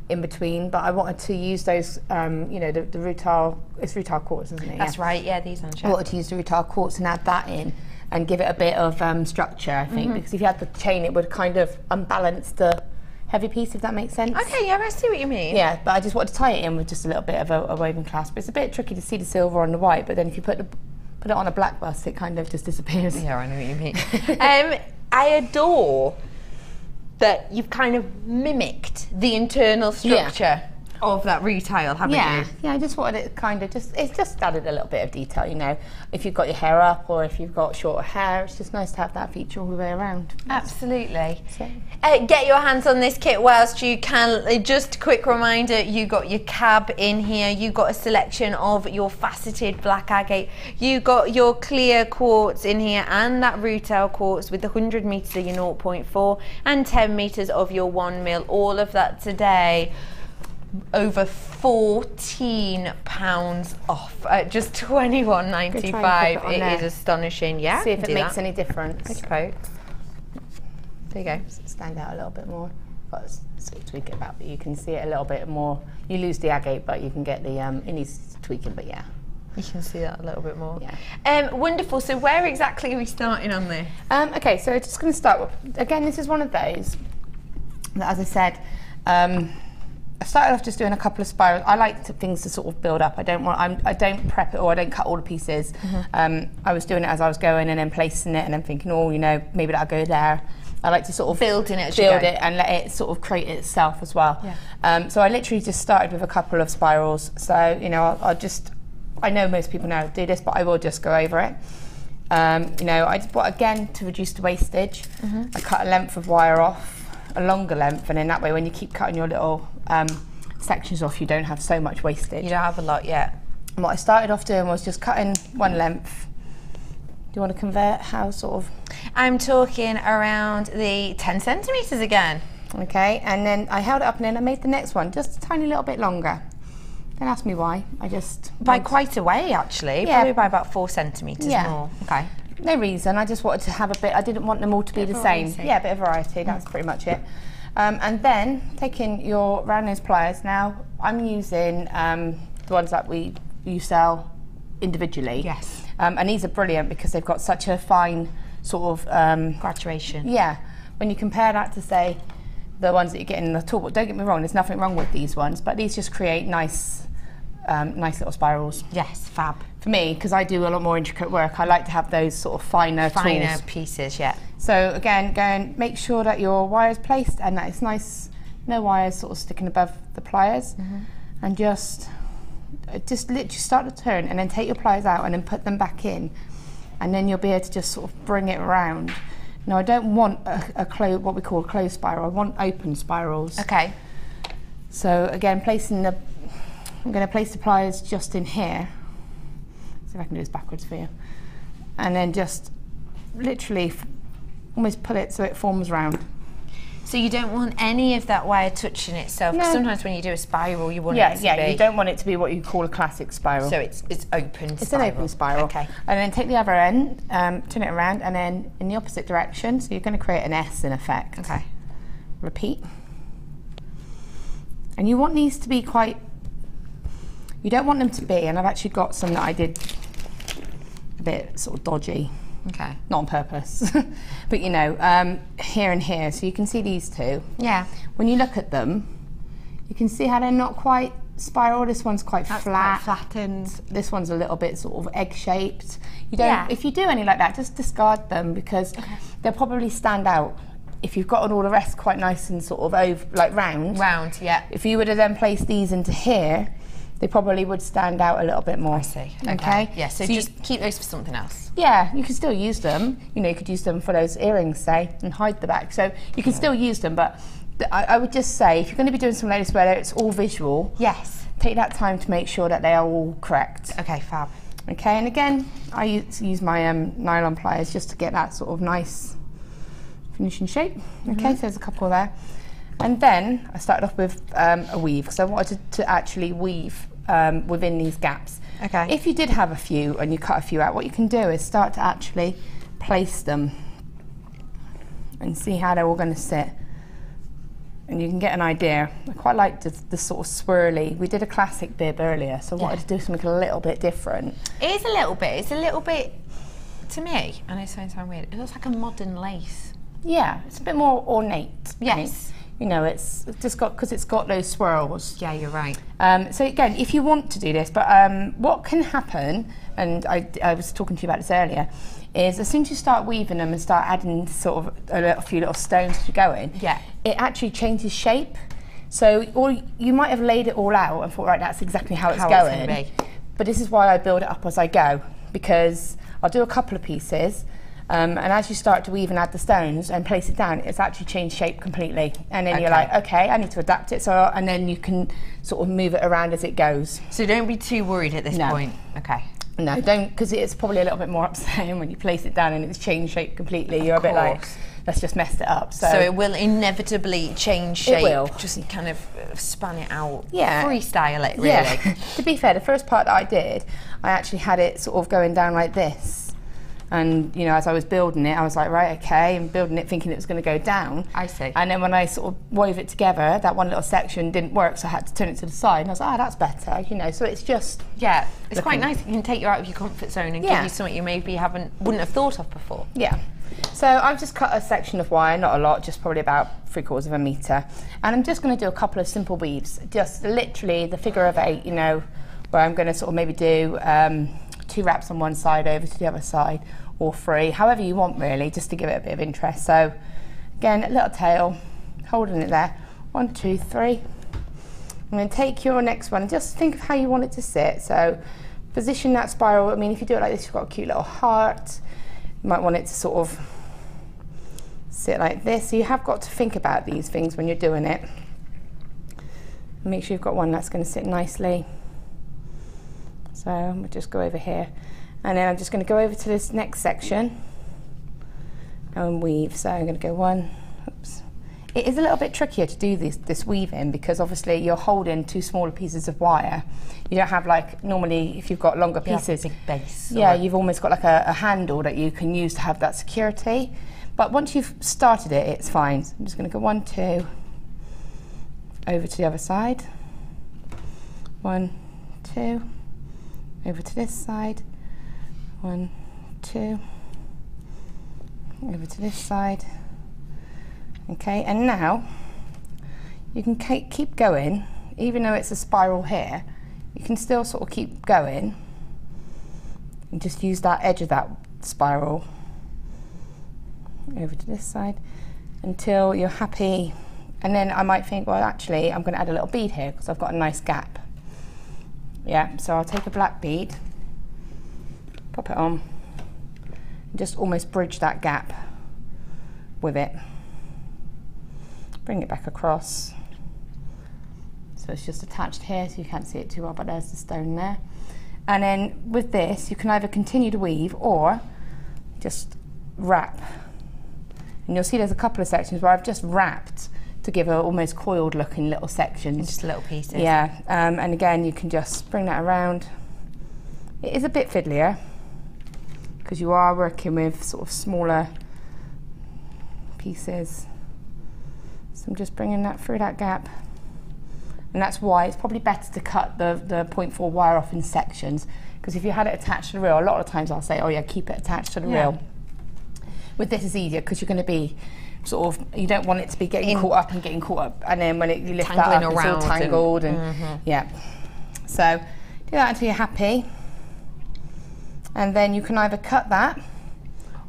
in between, but I wanted to use those, you know, the rutile, it's rutile quartz, isn't it? That's right, yeah, these ones. I wanted to use the rutile quartz and add that in and give it a bit of structure, I think, because if you had the chain, it would kind of unbalance the heavy piece, if that makes sense. Okay, yeah, I see what you mean. Yeah, but I just wanted to tie it in with just a little bit of a woven clasp. It's a bit tricky to see the silver on the white, but then if you put it on a black bust, it kind of just disappears. Yeah, I know what you mean. I adore that you've kind of mimicked the internal structure of that rutile, haven't you? Yeah, I just wanted it kind of it's just added a little bit of detail, you know. If you've got your hair up or if you've got shorter hair, it's just nice to have that feature all the way around. Absolutely. So. Get your hands on this kit whilst you can. Just a quick reminder, you got your cab in here, you got a selection of your faceted black agate, you got your clear quartz in here and that rutile quartz with the 100 metres of your 0.4 and 10 metres of your 1 mil, all of that today. Over £14 off at just $21.95. It is astonishing. Yeah. See if it makes any difference. Okay. There you go. Stand out a little bit more. Got to sort of tweak it about, but you can see it a little bit more. You lose the agate, but you can get the it needs tweaking, but yeah. You can see that a little bit more. Yeah. Wonderful. So where exactly are we starting on this? Okay, so just going to start with, again, this is one of those that, as I said, I started off just doing a couple of spirals. I like things to sort of build up. I don't prep it or I don't cut all the pieces. I was doing it as I was going and then placing it and then thinking, oh, you know, maybe that'll go there. I like to sort of build it and let it sort of create itself as well. Yeah. So I literally just started with a couple of spirals. So, you know, I know most people now do this, but I will just go over it. You know, I just bought, again, to reduce the wastage, I cut a length of wire off, a longer length, and then that way when you keep cutting your little sections off, you don't have so much wastage. You don't have a lot yet. And what I started off doing was just cutting one length. Do you want to convert how sort of? I'm talking around the 10 centimetres again. Okay, and then I held it up and then I made the next one just a tiny little bit longer. Don't ask me why, I just... By quite a way actually, probably by about 4 centimetres more. Okay. No reason, I just wanted to have a bit, I didn't want them all to be the same. Yeah, a bit of variety, that's pretty much it. And then taking your round nose pliers, now I'm using the ones that you sell individually. Yes. And these are brilliant because they've got such a fine sort of graduation. Yeah, when you compare that to say the ones that you get in the toolbox, don't get me wrong, there's nothing wrong with these ones, but these just create nice little spirals. Yes, fab. For me, because I do a lot more intricate work, I like to have those sort of finer tools. Pieces, yeah. So again, go and make sure that your wire's placed and that it's nice, no wires sort of sticking above the pliers, and just literally start to turn and then take your pliers out and then put them back in, and then you'll be able to just sort of bring it around. Now I don't want what we call a closed spiral, I want open spirals. Okay. So again, I'm going to place the pliers just in here. See if I can do this backwards for you. And then just literally almost pull it so it forms round. So you don't want any of that wire touching itself? No. Sometimes when you do a spiral, you want it to be... Yeah, you don't want it to be what you call a classic spiral. So it's open It's an open spiral. Okay. And then take the other end, turn it around, and then in the opposite direction. So you're going to create an S in effect. Okay. Repeat. And you want these to be quite... You don't want them to be, and I've actually got some that I did a bit sort of dodgy. Okay. Not on purpose, but you know, here and here. So you can see these two. Yeah. When you look at them, you can see how they're not quite spiral. This one's quite flat. Quite flattened. This one's a little bit sort of egg-shaped. You don't. If you do any like that, just discard them because they'll probably stand out. If you've got all the rest quite nice and sort of round. Round, yeah. If you were to then place these into here, they probably would stand out a little bit more. I see. Okay. Yeah, so just keep those for something else. Yeah, you can still use them. You know, you could use them for those earrings, say, and hide the back. So you can still use them, but I would just say, if you're going to be doing something like this where it's all visual, take that time to make sure that they are all correct. Okay, fab. Okay, and again, I use my nylon pliers just to get that sort of nice finishing shape. Okay, so there's a couple there. And then I started off with a weave because I wanted to actually weave within these gaps. Okay. If you did have a few and you cut a few out, what you can do is start to actually place them and see how they're all going to sit. And you can get an idea. I quite like the sort of swirly. We did a classic bib earlier, so I wanted to do something a little bit different. It is a little bit. It's a little bit, to me, I know it's going to sound weird, it looks like a modern lace. Yeah, it's a bit more ornate. Yes. You know, it's just got, because it's got those swirls. Yeah, you're right. So again, if you want to do this, but what can happen, and I was talking to you about this earlier, is as soon as you start weaving them and start adding sort of a few little stones to go in, it actually changes shape. So you might have laid it all out and thought, right, that's exactly how it's going. But this is why I build it up as I go, because I'll do a couple of pieces, and as you start to weave and add the stones and place it down, it's actually changed shape completely. And then you're like, okay, I need to adapt it. So, and then you can sort of move it around as it goes. So don't be too worried at this point. Okay. No, don't, because it's probably a little bit more upsetting when you place it down and it's changed shape completely. You're a bit like, let's just mess it up. So it will inevitably change shape. It will. Just kind of span it out. Yeah. Freestyle it, really. Yeah. To be fair, the first part that I did, I actually had it sort of going down like this. And, you know, as I was building it, I was like, right, okay, and building it thinking it was going to go down. I see. And then when I sort of wove it together, that one little section didn't work, so I had to turn it to the side. And I was like, that's better, you know, so it's just... Yeah, it's quite nice. It can take you out of your comfort zone and give you something you maybe wouldn't have thought of before. Yeah. So I've just cut a section of wire, not a lot, just probably about 3/4 of a metre. And I'm just going to do a couple of simple weaves, just literally the figure of 8, you know, where I'm going to sort of maybe do 2 wraps on one side over to the other side, or 3, however you want really, just to give it a bit of interest. So again, a little tail, holding it there, 1, 2, 3. I'm going to take your next one, just think of how you want it to sit. So position that spiral. I mean, if you do it like this, you've got a cute little heart. You might want it to sort of sit like this. So you have got to think about these things when you're doing it. Make sure you've got one that's going to sit nicely. So we'll just go over here. And then I'm just going to go over to this next section and weave. So I'm going to go 1, It is a little bit trickier to do this weaving because obviously you're holding two smaller pieces of wire. You don't have like, normally if you've got longer pieces, big base. Yeah, you've almost got like a handle that you can use to have that security. But once you've started it, it's fine. So I'm just going to go 1, 2, over to the other side. 1, 2, over to this side. 1, 2, over to this side. Okay, and now you can keep going, even though it's a spiral here, you can still sort of keep going and just use that edge of that spiral over to this side until you're happy. And then I might think, well, actually, I'm going to add a little bead here because I've got a nice gap. Yeah, so I'll take a black bead, pop it on, and just almost bridge that gap with it. Bring it back across. So it's just attached here, so you can't see it too well, but there's the stone there. And then with this, you can either continue to weave or just wrap. And you'll see there's a couple of sections where I've just wrapped to give a almost coiled looking little sections. Just little pieces. Yeah, and again, you can just bring that around. It is a bit fiddlier because you are working with sort of smaller pieces. So I'm just bringing that through that gap. And that's why it's probably better to cut the 0.4 wire off in sections, because if you had it attached to the reel, a lot of times I'll say, oh yeah, keep it attached to the reel. With this it's easier because you're going to be sort of, you don't want it to be getting caught up, and then when you lift that up, it's all tangled and yeah. So do that until you're happy, and then you can either cut that,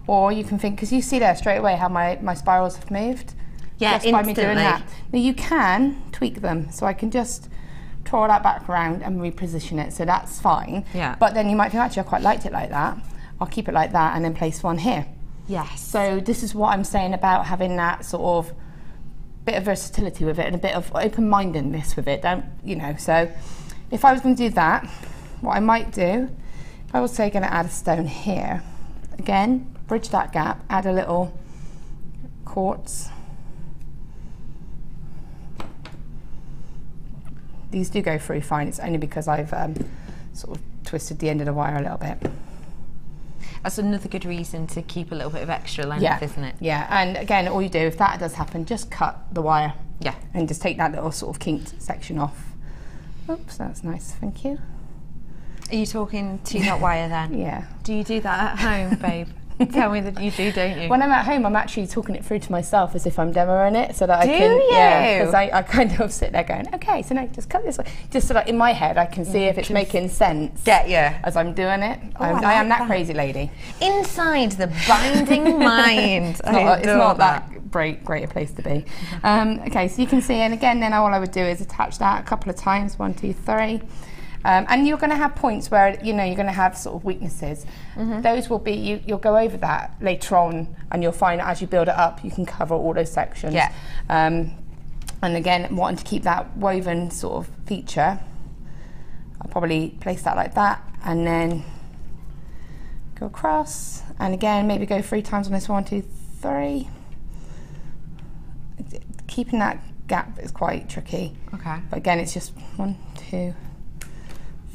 or you can think, because you see there straight away how my spirals have moved. Yeah, just by me doing that. Now you can tweak them, so I can just twirl that back around and reposition it, so that's fine. Yeah. But then you might think, actually I quite liked it like that. I'll keep it like that and then place one here. Yes. So this is what I'm saying about having that sort of bit of versatility with it and a bit of open-mindedness with it. So if I was going to do that, what I might do, if I was say going to add a stone here, again, bridge that gap, add a little quartz. These do go through fine, it's only because I've sort of twisted the end of the wire a little bit. That's another good reason to keep a little bit of extra length, isn't it? Yeah, and again, all you do, if that does happen, just cut the wire. Yeah. And just take that little sort of kinked section off. Oops, that's nice, thank you. Are you talking to that wire then? Yeah. Do you do that at home, babe? Tell me that you do, don't you? When I'm at home, I'm actually talking it through to myself as if I'm demoing it, so that I can. Do you? Yeah, because I kind of sit there going, okay, so now just cut this way, just so that in my head I can see if it's making sense. Get you as I'm doing it. Oh, I am that crazy lady. Inside the binding mind. It's not that great a place to be. Okay, so you can see, and again, then all I would do is attach that a couple of times, 1, 2, 3. And you're going to have points where you're going to have sort of weaknesses. Those will be you'll go over that later on, and you'll find as you build it up, you can cover all those sections. Yeah. And again, wanting to keep that woven sort of feature, I'll probably place that like that, and then go across, and again maybe go 3 times on this. 1, 2, 3. Keeping that gap is quite tricky. Okay. But again, it's just 1, 2,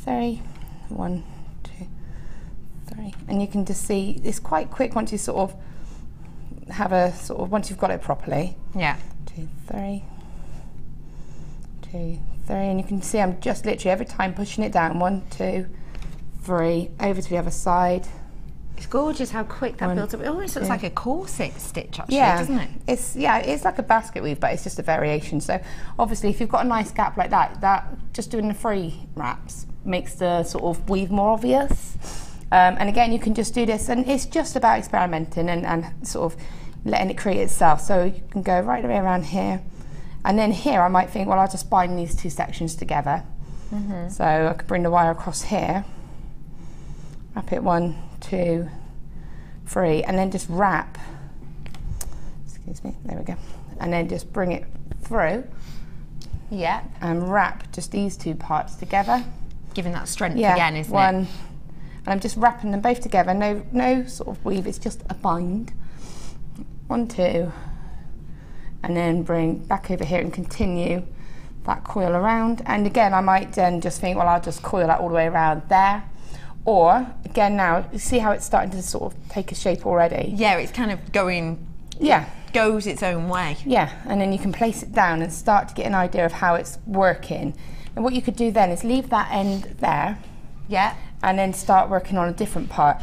3, 1, 2, 3, and you can just see it's quite quick once you sort of have a once you've got it properly. Yeah. 2, 3, 2, 3, and you can see I'm just literally every time pushing it down. 1, 2, 3, over to the other side. It's gorgeous how quick that builds up. It almost looks like a corset stitch, actually, doesn't it? It's like a basket weave, but it's just a variation. So obviously, if you've got a nice gap like that just doing the free wraps makes the sort of weave more obvious. And again, you can just do this, and it's just about experimenting and sort of letting it create itself. So you can go right the way around here, and then here I might think, well, I'll just bind these 2 sections together. So I could bring the wire across here, wrap it 1, 2, 3, and then just wrap. Excuse me, there we go. And then just bring it through. Yeah. And wrap just these 2 parts together. Giving that strength again, isn't it? And I'm just wrapping them both together. No sort of weave, it's just a bind. 1, 2, and then bring back over here and continue that coil around. And again, I might then just think, well, I'll just coil that all the way around there. Or again, now you see how it's starting to sort of take a shape already. Yeah, it's kind of going. Yeah. Goes its own way. Yeah, and then you can place it down and start to get an idea of how it's working. And what you could do then is leave that end there. Yeah. And then start working on a different part.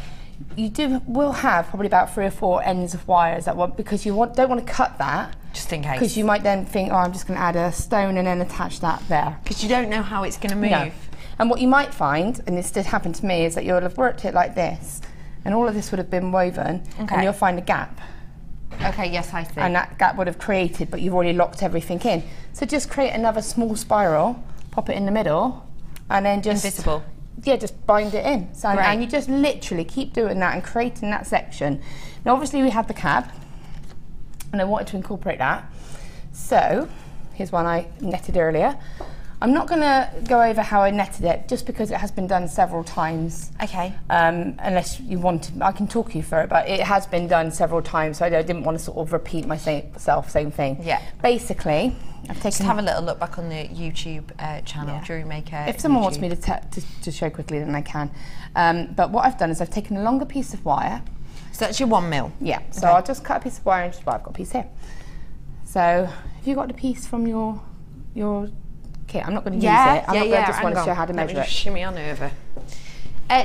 You will have probably about 3 or 4 ends of wires at one, because you don't want to cut that. Just in case. Because you might then think, oh, I'm just going to add a stone and then attach that there. Because you don't know how it's going to move. No. And what you might find, and this did happen to me, is that you'll have worked it like this, and all of this would have been woven, and you'll find a gap. Okay, yes, I see. And that gap would have created, but you've already locked everything in. So just create another small spiral, pop it in the middle, and then just... Invisible. Yeah, just bind it in. So, and you just literally keep doing that and creating that section. Now obviously we had the cab, and I wanted to incorporate that. So, here's one I netted earlier. I'm not going to go over how I netted it, just because it has been done several times. Okay. Unless you want to, I can talk you through it, but it has been done several times, so I didn't want to sort of repeat myself, same thing. Yeah. Basically, I've taken... Just have a little look back on the YouTube channel, Jewellery Maker. If someone wants me to show quickly, then I can. But what I've done is I've taken a longer piece of wire. So that's your 1 mil? Yeah. So I'll just cut a piece of wire and just, well, I've got a piece here. So, have you got a piece from your kit? I'm not going to use it. I'm not going to just want to show how to measure it. Shimmy on over.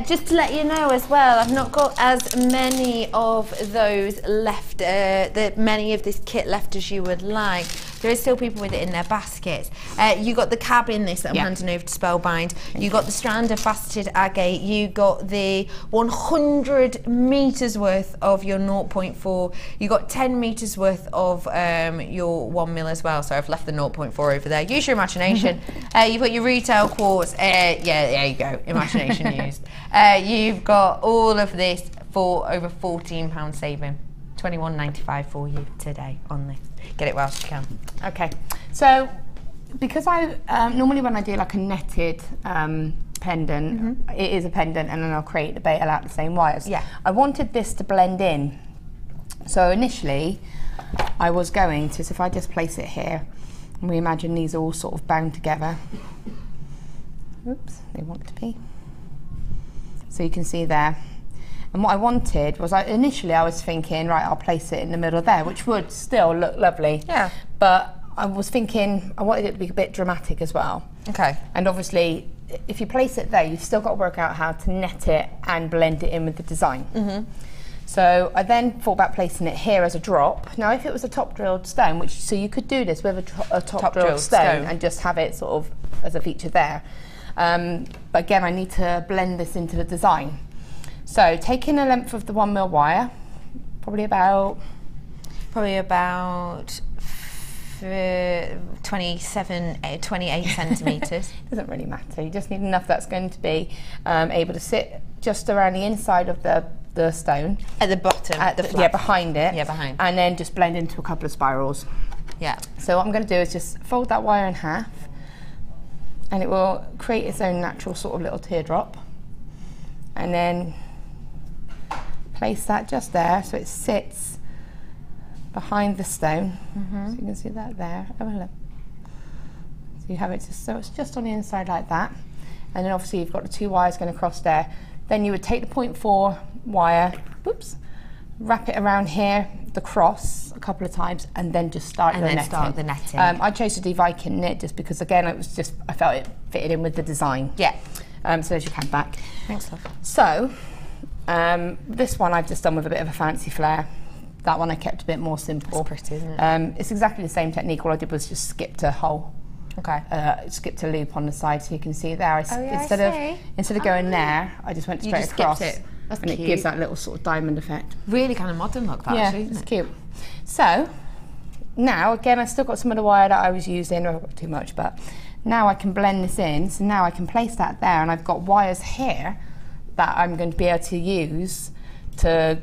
Just to let you know as well, I've not got as many of those left, many of this kit left as you would like. There is still people with it in their baskets. You got the cab in this that I'm handing over to Spellbind. You got the strand of faceted agate. You got the 100 meters worth of your 0.4. You got 10 meters worth of your 1 mil as well. So I've left the 0.4 over there. Use your imagination. You've got your retail quartz. Yeah, there you go. Imagination used. You've got all of this for over £14 saving. £21.95 for you today on this. Get it whilst you can. Okay, so because I normally when I do like a netted pendant, it is a pendant, and then I'll create the betel out the same wires. Yeah. I wanted this to blend in. So initially, I was going to, so if I just place it here, and we imagine these are all sort of bound together. Oops, they want to be. So you can see there. And what I wanted was, initially I was thinking, right, I'll place it in the middle there, which would still look lovely. Yeah. But I was thinking, I wanted it to be a bit dramatic as well. Okay. And obviously, if you place it there, you've still got to work out how to net it and blend it in with the design. So I then thought about placing it here as a drop. Now, if it was a top drilled stone, so you could do this with a top drilled stone and just have it sort of as a feature there. But again, I need to blend this into the design. So taking the length of the 1 mil wire, probably about 28 centimetres. Doesn't really matter. You just need enough that's going to be able to sit just around the inside of the stone. At the bottom, yeah, behind it. Yeah, behind. And then just blend into a couple of spirals. Yeah. So what I'm going to do is just fold that wire in half, and it will create its own natural sort of little teardrop. And then place that just there so it sits behind the stone. So you can see that there. Have a look. So you have it just so it's just on the inside like that. And then obviously you've got the 2 wires going across there. Then you would take the 0.4 wire, whoops, wrap it around here, the cross a couple of times, and then just start the netting. I chose to do Viking knit just because, again, it was just, I felt it fitted in with the design. Yeah. So there's your cab back. Thanks, love. So this one I've just done with a bit of a fancy flair. That one I kept a bit more simple. It's pretty, isn't it? It's exactly the same technique. All I did was just skipped a hole. Okay. Skipped a loop on the side, so you can see there. Instead of going there, I just went straight across. Skipped it. That's and cute. It gives that little sort of diamond effect. Really kind of modern look, that actually, isn't it's it? cute. So now, again, I've still got some of the wire that I was using. I've got too much, but now I can blend this in. So now I can place that there, and I've got wires here that I'm going to be able to use to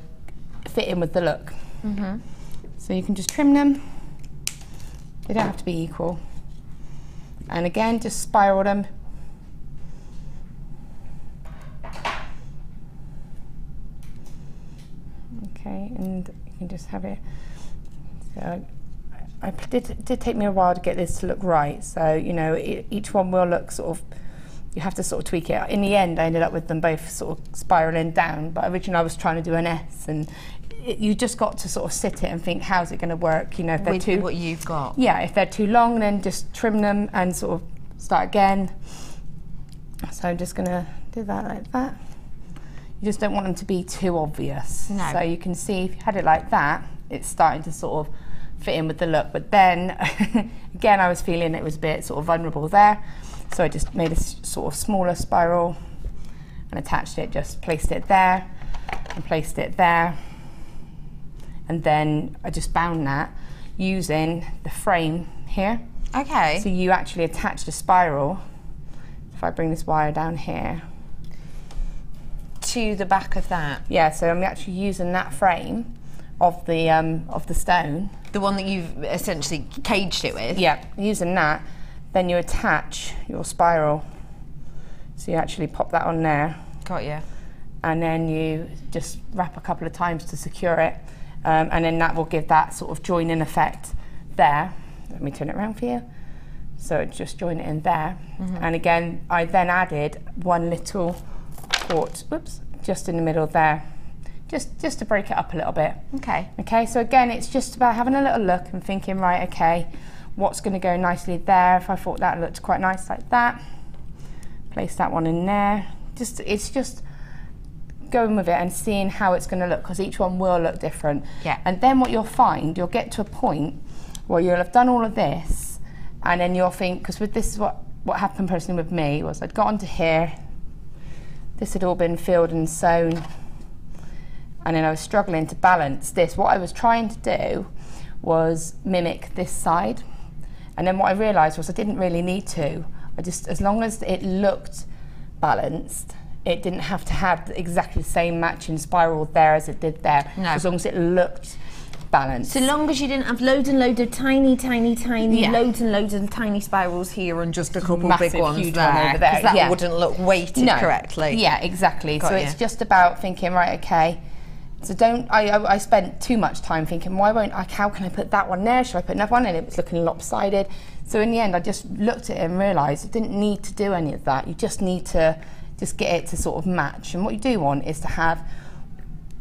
fit in with the look. So you can just trim them. They don't have to be equal. And again, just spiral them. Okay, and you can just have it. So did take me a while to get this to look right. So, you know, each one will look sort of, you have to sort of tweak it. In the end, I ended up with them both sort of spiraling down, but originally I was trying to do an S, and you just got to sort of sit it and think, how's it going to work? You know, if they're with too, what you've got. Yeah, if they're too long, then just trim them and sort of start again. So I'm just going to do that like that. You just don't want them to be too obvious. No. So you can see if you had it like that, it's starting to sort of fit in with the look. But then, again, I was feeling it was a bit sort of vulnerable there. So I just made a sort of smaller spiral and attached it, just placed it there and placed it there. And then I just bound that using the frame here. Okay. So you actually attach the spiral. If I bring this wire down here. To the back of that? Yeah, so I'm actually using that frame of the stone. The one that you've essentially caged it with? Yeah, using that. Then you attach your spiral. So you actually pop that on there. Got you. And then you just wrap a couple of times to secure it. And then that will give that sort of joining effect there. Let me turn it around for you. So just join it in there. And again, I then added one little quartz, whoops, just in the middle there. Just to break it up a little bit. Okay. Okay, so again, it's just about having a little look and thinking, right, okay, what's going to go nicely there? If I thought that looked quite nice like that, place that one in there. It's just going with it and seeing how it's going to look, because each one will look different. Yeah. And then what you'll find, you'll get to a point where you'll have done all of this, and then you'll think, because with this is what happened personally with me, was I'd got onto here, this had all been filled and sewn, and then I was struggling to balance this. What I was trying to do was mimic this side, and then what I realised was I didn't really need to. I just, as long as it looked balanced, it didn't have to have exactly the same matching spiral there as it did there. No. As long as it looked balanced. So long as you didn't have loads and loads of tiny, Yeah. loads and loads of tiny spirals here and just a couple Massive, big ones huge there, one over there, because that yeah. wouldn't look weighted No. correctly. Yeah, exactly. Got so you. it's just about thinking, right, okay. So I spent too much time thinking, how can I put that one there? Should I put another one? And it was looking lopsided. So in the end, I just looked at it and realised I didn't need to do any of that. You just need to just get it to sort of match. And what you do want is to have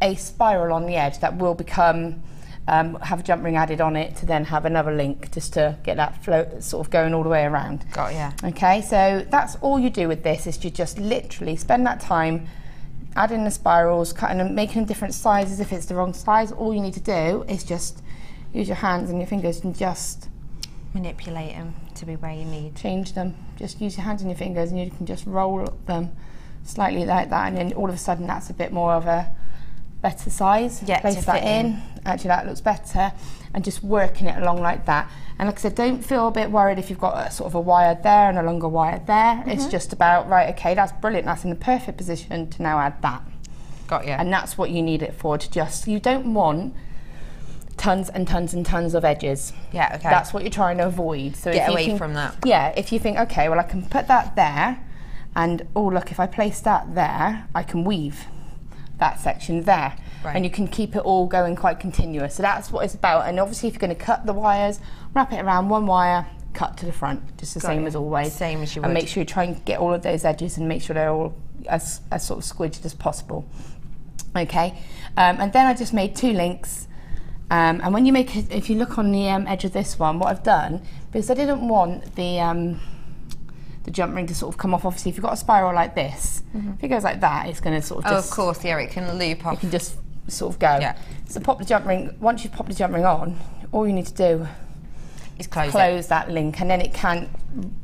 a spiral on the edge that will become, have a jump ring added on it to then have another link just to get that flow sort of going all the way around. Got ya. Okay, so that's all you do with this, is you just literally spend that time adding the spirals, cutting them, making them different sizes if it's the wrong size. All you need to do is just use your hands and your fingers and just Manipulate them to be where you need. change them. Just use your hands and your fingers and you can just roll them slightly like that, and then all of a sudden that's a bit more of a better size. Yeah, place to that fit in. Actually that looks better, and just working it along like that. And like I said, don't feel a bit worried if you've got a sort of a wire there and a longer wire there. It's just about, right, okay, that's brilliant, that's in the perfect position to now add that. Got you. And that's what you need it for, to just, you don't want tons and tons and tons of edges. Yeah, okay. That's what you're trying to avoid. So Get if you away think, from that. Yeah, if you think, okay, well I can put that there, and oh look, if I place that there, I can weave that section there. Right. And you can keep it all going quite continuous. So that's what it's about. And obviously if you're going to cut the wires, wrap it around one wire, cut to the front, just the same as always. Same as you and would. make sure you try and get all of those edges and make sure they're all as sort of squidged as possible. Okay, and then I just made 2 links. And when you make it, if you look on the edge of this one, what I've done, because I didn't want the jump ring to sort of come off. Obviously, if you've got a spiral like this, if it goes like that, it's going to sort of just... of course, yeah, it can loop off. You can just sort of go. Yeah. So pop the jump ring, once you've popped the jump ring on, all you need to do is close that link, and then it can't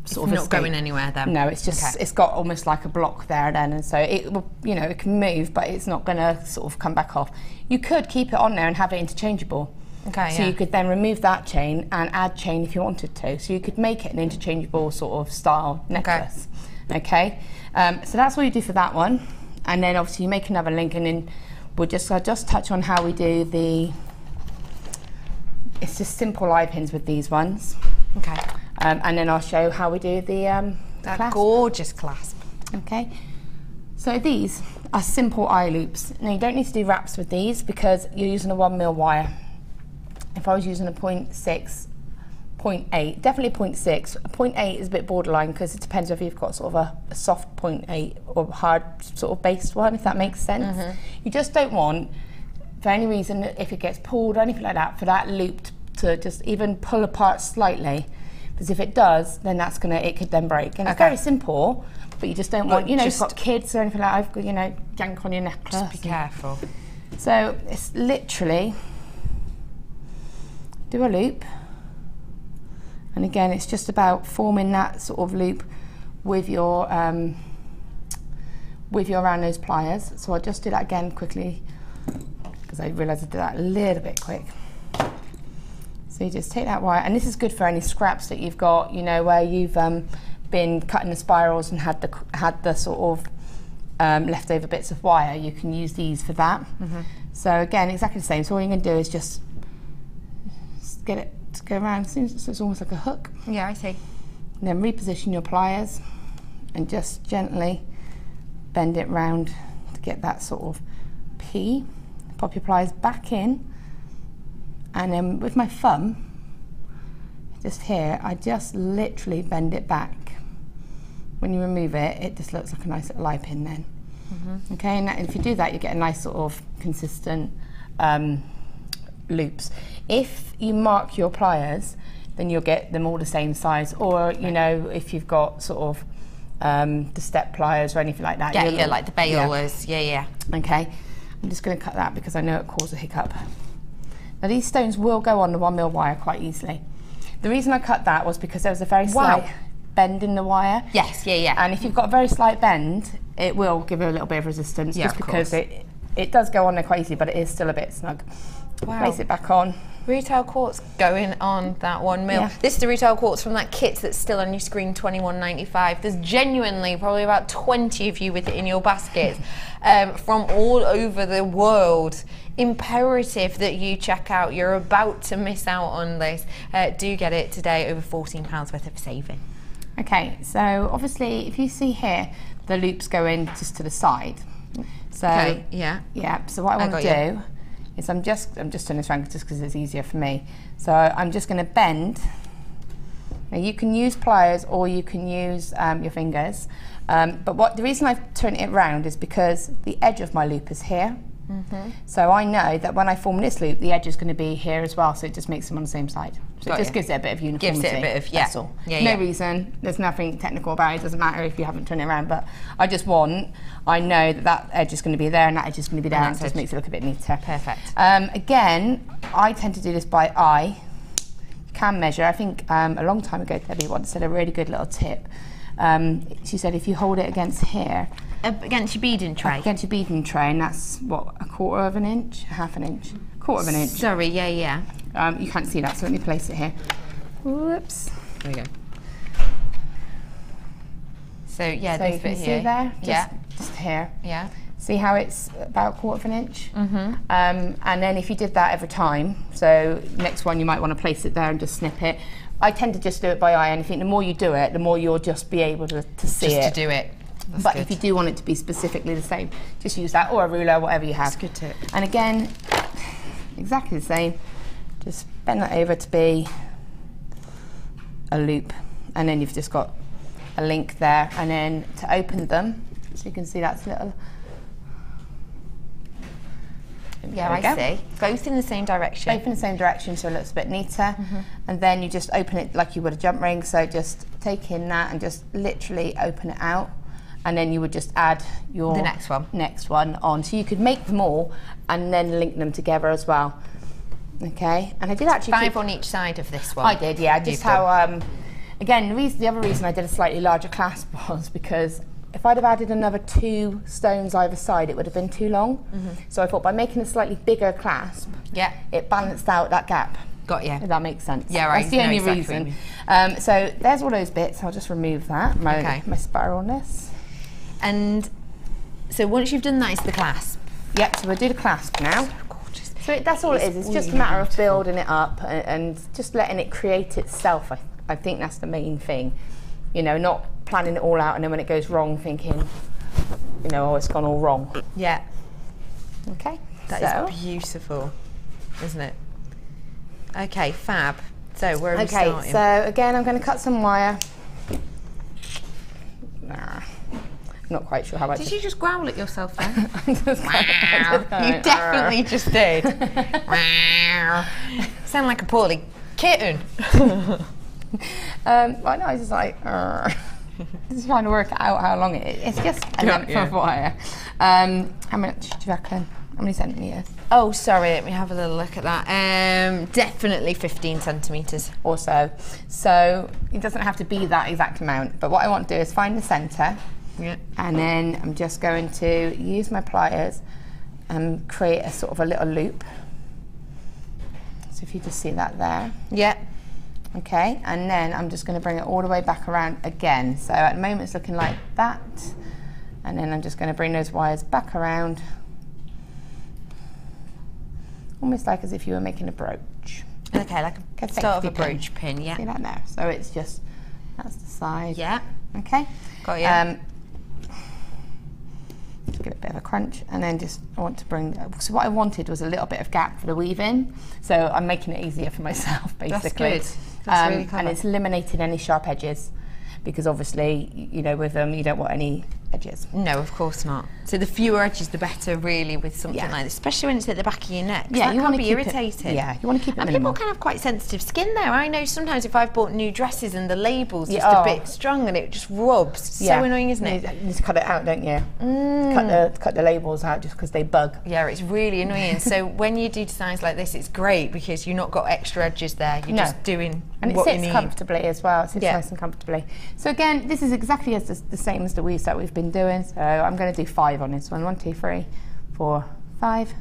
sort of not escape. going anywhere then. No, it's just, it's got almost like a block there then, and so it will, you know, it can move, but it's not going to sort of come back off. You could keep it on there and have it interchangeable. Okay, so you could then remove that chain and add chain if you wanted to. So you could make it an interchangeable sort of style necklace. Okay. So that's what you do for that one, and then obviously you make another link, and then I'll just touch on how we do the. It's just simple eye pins with these ones. Okay. And then I'll show how we do the that clasp. gorgeous clasp. Okay. So these are simple eye loops. Now you don't need to do wraps with these because you're using a 1mm wire. If I was using a 0.6 0.8, definitely 0.6. 0.8 is a bit borderline because it depends whether you've got sort of a soft 0.8 or hard sort of based one, if that makes sense. You just don't want, for any reason, if it gets pulled or anything like that, for that loop to just even pull apart slightly. Because if it does, then it could then break. And it's very simple, but you just don't want, you know, you've got kids or anything like that, I've got, you know, yank on your necklace. Just be careful. So it's literally, do a loop. And again, it's just about forming that sort of loop with your around those pliers. So I'll just do that again quickly because I realised I did that a little bit quick. So you just take that wire, and this is good for any scraps that you've got, you know, where you've been cutting the spirals and had the sort of leftover bits of wire. You can use these for that. So again, exactly the same. So all you're going to do is just get it to go around, so it's almost like a hook. Yeah, I see. And then reposition your pliers and just gently bend it round to get that sort of P. Pop your pliers back in, and then with my thumb, just here, I just literally bend it back. When you remove it, it just looks like a nice little eye pin then. Okay, and if you do that, you get a nice sort of consistent loops. If you mark your pliers, then you'll get them all the same size, or you know, if you've got sort of the step pliers or anything like that. Yeah, like the bailers. Yeah. Okay, I'm just going to cut that because I know it caused a hiccup. Now these stones will go on the 1mm wire quite easily. The reason I cut that was because there was a very slight bend in the wire. Yes, yeah. And if you've got a very slight bend, it will give it a little bit of resistance, just because it does go on there quite easily, but it is still a bit snug. Place it back on. Retail quartz going on that 1mm. Yeah. This is the retail quartz from that kit that's still on your screen, $21.95. There's genuinely probably about 20 of you with it in your baskets from all over the world. Imperative that you check out. You're about to miss out on this. Do get it today, over £14 worth of saving. Okay, so obviously if you see here, the loops go in just to the side. So yeah. So what I want to do is I'm just turning this around just because it's easier for me. So I'm just going to bend. Now you can use pliers or you can use your fingers, but the reason I've turned it around is because the edge of my loop is here. So I know that when I form this loop, the edge is going to be here as well, so it just makes them on the same side. So it just gives it a bit of uniformity. Gives it a bit of, that's all. No reason, there's nothing technical about it, it doesn't matter if you haven't turned it around, but I know that edge is going to be there and that edge is going to be there, and it just makes it look a bit neater. Perfect. Again, I tend to do this by eye. You can measure. I think a long time ago, Debbie once said a really good little tip. She said if you hold it against here, against your beading tray. Against your beading tray, and that's what, a quarter of an inch, half an inch, quarter of an inch. Sorry, yeah. You can't see that, so let me place it here. Whoops. There we go. So yeah, so this you bit can here. See there, just here. Yeah. See how it's about a quarter of an inch? And then if you did that every time, so next one you might want to place it there and just snip it. I tend to just do it by eye, and I think the more you do it, the more you'll just be able to see it. Just to do it. That's but good. If you do want it to be specifically the same, just use that, or a ruler, whatever you have. That's good tip. And again, exactly the same. Just bend that over to be a loop, and then you've just got a link there. And then to open them, so you can see that's little. Yeah, I see. Both in the same direction. Both in the same direction, so it looks a bit neater. And then you just open it like you would a jump ring. So just take in that and just literally open it out. And then you would just add your next one on. So you could make them all and then link them together as well. Okay, and I did actually 5 on each side of this one. I did, yeah. Just how, again, the other reason I did a slightly larger clasp was because if I'd have added another 2 stones either side, it would have been too long. So I thought by making a slightly bigger clasp, it balanced out that gap. Got you. If that makes sense. Yeah, right. That's the only reason. So there's all those bits. I'll just remove that, my spiralness. And so once you've done that, it's the clasp. Yep, so we'll do the clasp now. So that's all it is. It's just a matter of building it up and just letting it create itself. I think that's the main thing. You know, not planning it all out and then when it goes wrong thinking, you know, oh, it's gone all wrong. Yeah. Okay. That is beautiful, isn't it? Okay, fab. So where are we Okay, starting? so again, I'm going to cut some wire. I'm not quite sure how I Did you just growl at yourself then? You You definitely just did. Sound like a poorly kitten. Well, no, it's just like, just trying to work out how long it is. It's just a length of wire. How much do you reckon? How many centimetres? Oh, sorry, let me have a little look at that. Definitely 15 centimetres. Or so. So it doesn't have to be that exact amount, but what I want to do is find the centre. Yeah. And then I'm just going to use my pliers and create a sort of a little loop. So if you just see that there. Yeah. Okay, and then I'm just going to bring it all the way back around again. So at the moment it's looking like that. And then I'm just going to bring those wires back around. Almost like as if you were making a brooch. Okay, like a start of a brooch pin, yeah. See that there? So it's just, that's the side. Yeah. Okay. Got you. Just give it a bit of a crunch, and then just I want to bring. So what I wanted was a little bit of gap for the weave in. So I'm making it easier for myself, basically. That's good. That's really clever. And it's eliminating any sharp edges, because obviously, you know, with them you don't want any edges. No, of course not. So the fewer edges, the better, really, with something like this, especially when it's at the back of your neck. Yeah, that you can want to be keep irritating. Yeah, you want to keep it And minimal. people can have quite sensitive skin there. I know sometimes if I've bought new dresses and the label's just a bit strong and it just rubs. So annoying, isn't it? You just cut it out, don't you? Cut the labels out just because they bug. Yeah, it's really annoying. So when you do designs like this, it's great because you've not got extra edges there. You're just doing and it what you sits need. comfortably as well. It sits nice and comfortably. So again, this is exactly as the same as the weaves that we've been doing. So I'm going to do 5 on this one. 1, 2, 3, 4, 5.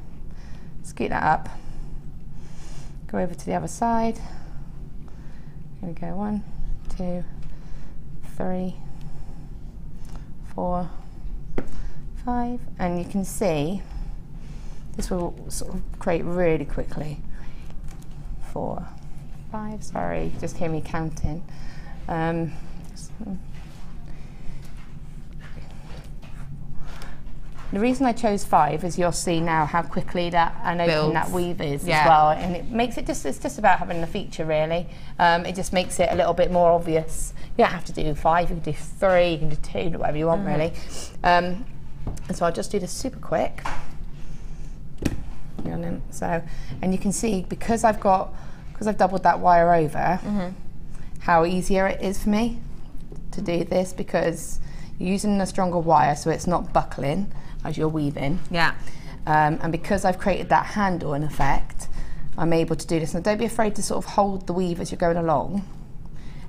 Scoot that up. Go over to the other side. Here we go. 1, 2, 3, 4, 5. And you can see this will sort of create really quickly. 4, 5. Sorry, just hear me counting. The reason I chose 5 is you'll see now how quickly that and open that weave is as well, and it makes it just, it's just about having the feature really. It just makes it a little bit more obvious. You don't have to do 5, you can do 3, you can do 2, whatever you want really. And so I'll just do this super quick. So, and you can see because I've doubled that wire over, how easier it is for me to do this, because you're using a stronger wire so it's not buckling as you're weaving. Yeah. And because I've created that handle in effect, I'm able to do this. And don't be afraid to sort of hold the weave as you're going along.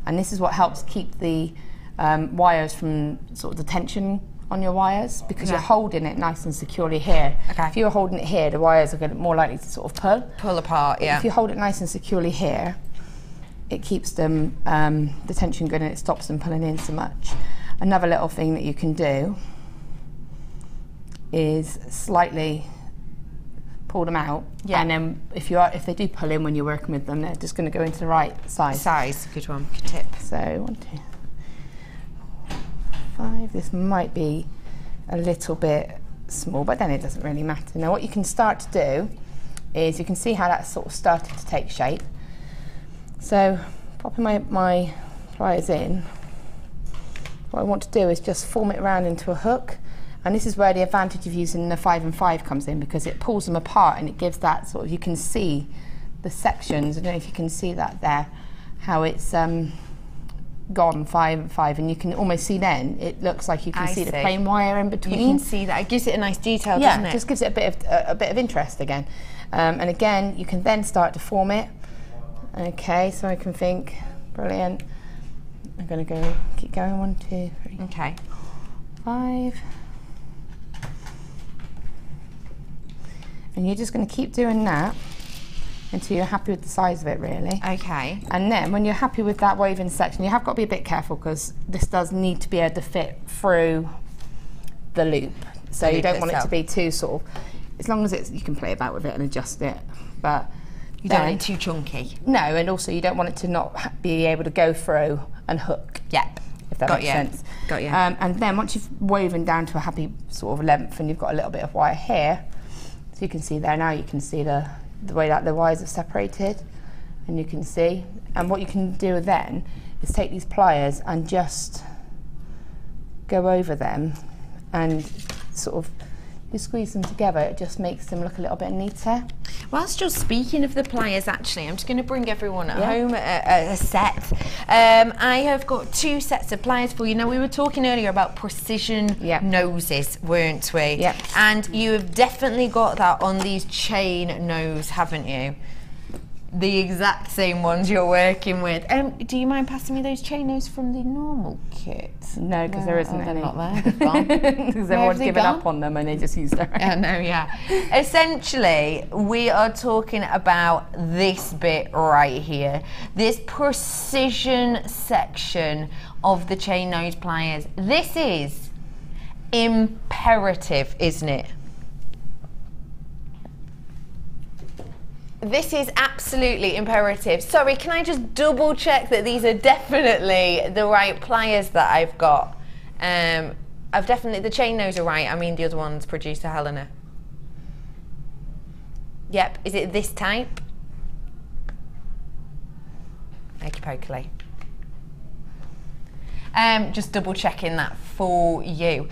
And this is what helps keep the wires from sort of the tension on your wires, because you're holding it nice and securely here. Okay. If you're holding it here, the wires are more likely to sort of pull apart. Yeah. If you hold it nice and securely here, it keeps them the tension good and it stops them pulling in so much. Another little thing that you can do is slightly pull them out, and then if they do pull in when you're working with them, they're just going to go into the right size. Good one. Good tip. So 1, 2, 5. This might be a little bit small, but then it doesn't really matter. Now what you can start to do is you can see how that's sort of started to take shape. So popping my pliers in, what I want to do is just form it around into a hook, and this is where the advantage of using the 5 and 5 comes in, because it pulls them apart and it gives that sort of, you can see the sections. I don't know if you can see that there, how it's gone 5 and 5, and you can almost see then it looks like you can see the plain wire in between. You can see that. It gives it a nice detail, doesn't it? Yeah, just gives it a bit of interest again. And again, you can then start to form it. Okay, so I can think, brilliant. I'm going to keep going. 1, 2, 3. Okay. 5. And you're just going to keep doing that until you're happy with the size of it, really. Okay. And then when you're happy with that woven section, you have got to be a bit careful, because this does need to be able to fit through the loop. So you don't want it to be too sort of, as long as it's, you can play about with it and adjust it, but you don't want it too chunky. No, and also you don't want it to not be able to go through and hook. Yep. If that makes sense. Got you. And then once you've woven down to a happy sort of length and you've got a little bit of wire here, so you can see there now, you can see the way that the wires are separated. and you can see. And what you can do then is take these pliers and just go over them and sort of you squeeze them together. It just makes them look a little bit neater. Whilst you're speaking of the pliers, actually, I'm just going to bring everyone at home a set. I have got 2 sets of pliers for you. Now, we were talking earlier about precision noses, weren't we? Yep. And you have definitely got that on these chain nose, haven't you? The exact same ones you're working with. Do you mind passing me those chain nose from the normal kit? No, because there isn't any. They're not there. They're gone. Because everyone's given up on them and they just use their own. Yeah, no, yeah. Essentially, we are talking about this bit right here. This precision section of the chain nose pliers. This is imperative, isn't it? This is absolutely imperative. Sorry, can I just double check that these are definitely the right pliers that I've got? I've definitely, the chain nose are right. I mean the other ones, producer Helena. Yep, is it this type? Okie pokely. Just double checking that for you.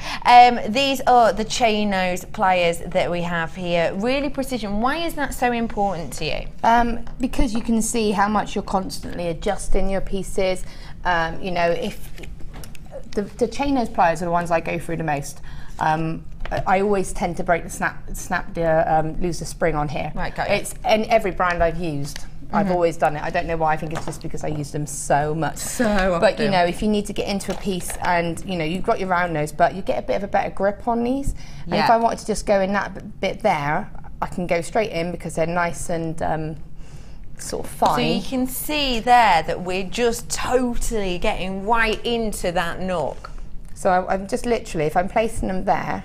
These are the chain nose pliers that we have here. Really precision. Why is that so important to you? Because you can see how much you're constantly adjusting your pieces. You know, if the chain nose pliers are the ones I go through the most. I always tend to break the lose the spring on here. Right, got it. It's in every brand I've used. I've always done it. I don't know why. I think it's just because I use them so much. But you know, if you need to get into a piece and you know you've got your round nose, but you get a bit of a better grip on these. And if I wanted to just go in that bit there, I can go straight in because they're nice and sort of fine. So you can see there that we're just totally getting right into that nook. So I'm just literally, if I'm placing them there,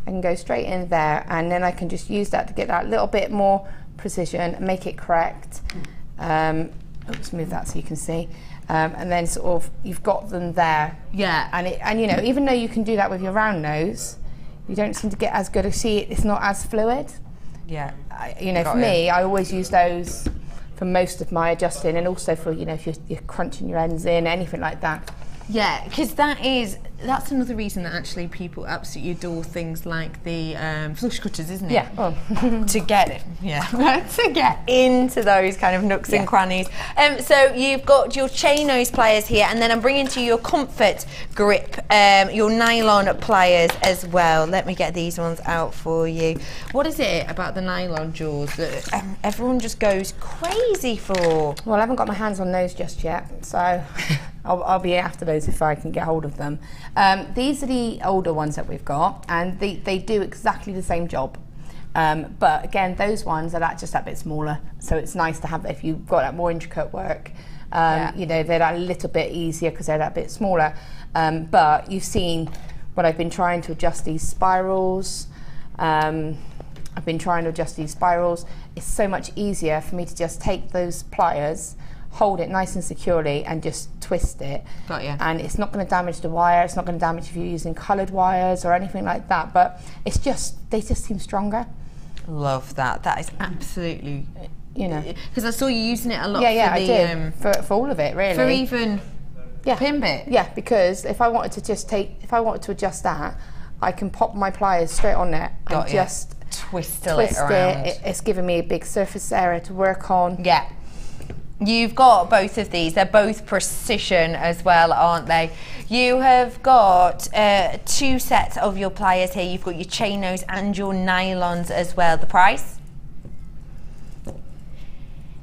I can go straight in there, and then I can just use that to get that little bit more precision, make it correct. Let's move that so you can see. And then sort of you've got them there. Yeah. And you know, even though you can do that with your round nose, you don't seem to get as good. See, it's not as fluid. Yeah. You know, for me, I always use those for most of my adjusting, and also for you know if you're crunching your ends in, anything like that. Yeah, because that's another reason that actually people absolutely adore things like the flush cutters, isn't it? Yeah. Oh. To get it, to get into those kind of nooks and crannies. So you've got your chain nose pliers here, and then I'm bringing to you your comfort grip, your nylon pliers as well. Let me get these ones out for you. What is it about the nylon jaws that everyone just goes crazy for? Well, I haven't got my hands on those just yet, so I'll be after those if I can get hold of them. These are the older ones that we've got, and they do exactly the same job. But again, those ones are just that bit smaller, so it's nice to have if you've got that more intricate work. You know, they're that little bit easier because they're that bit smaller. But you've seen what I've been trying to adjust these spirals. I've been trying to adjust these spirals. It's so much easier for me to just take those pliers, hold it nice and securely, and just twist it. Got you. And it's not going to damage the wire. It's not going to damage if you're using coloured wires or anything like that. But it's just, they just seem stronger. Love that. That is absolutely, you know, because I saw you using it a lot. Yeah, for the, I did for all of it really. For even pin bit. Yeah, because if I wanted to just if I wanted to adjust that, I can pop my pliers straight on there and just twist it around. It's giving me a big surface area to work on. Yeah. You've got both of these. They're both precision as well, aren't they? You have got 2 sets of your pliers here. You've got your chain nose and your nylons as well. The price?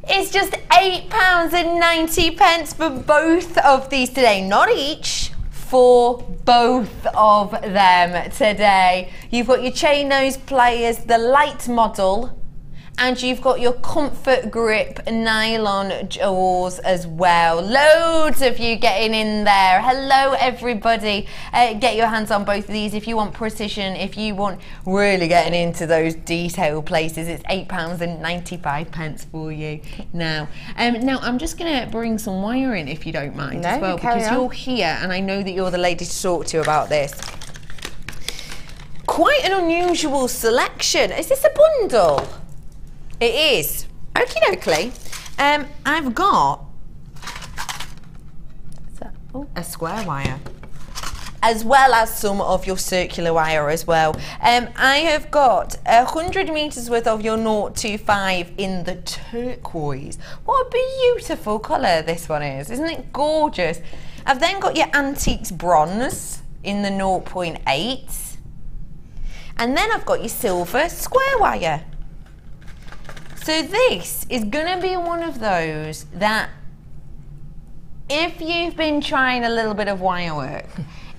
It's just £8.90 for both of these today. Not each, for both of them today. You've got your chain nose pliers, the light model, and you've got your comfort grip nylon jaws as well. Loads of you getting in there. Hello everybody. Get your hands on both of these if you want precision, if you want really getting into those detail places. It's £8.95 for you now. Now I'm just going to bring some wire in if you don't mind as well, because you're here and I know that you're the lady to talk to about this. Quite an unusual selection. Is this a bundle? It is. Okie dokie. I've got a square wire, as well as some of your circular wire as well. I have got 100 meters worth of your 025 in the turquoise. What a beautiful colour this one is. Isn't it gorgeous? I've then got your antiques bronze in the 0.8. And then I've got your silver square wire. So this is gonna be one of those that, if you've been trying a little bit of wire work,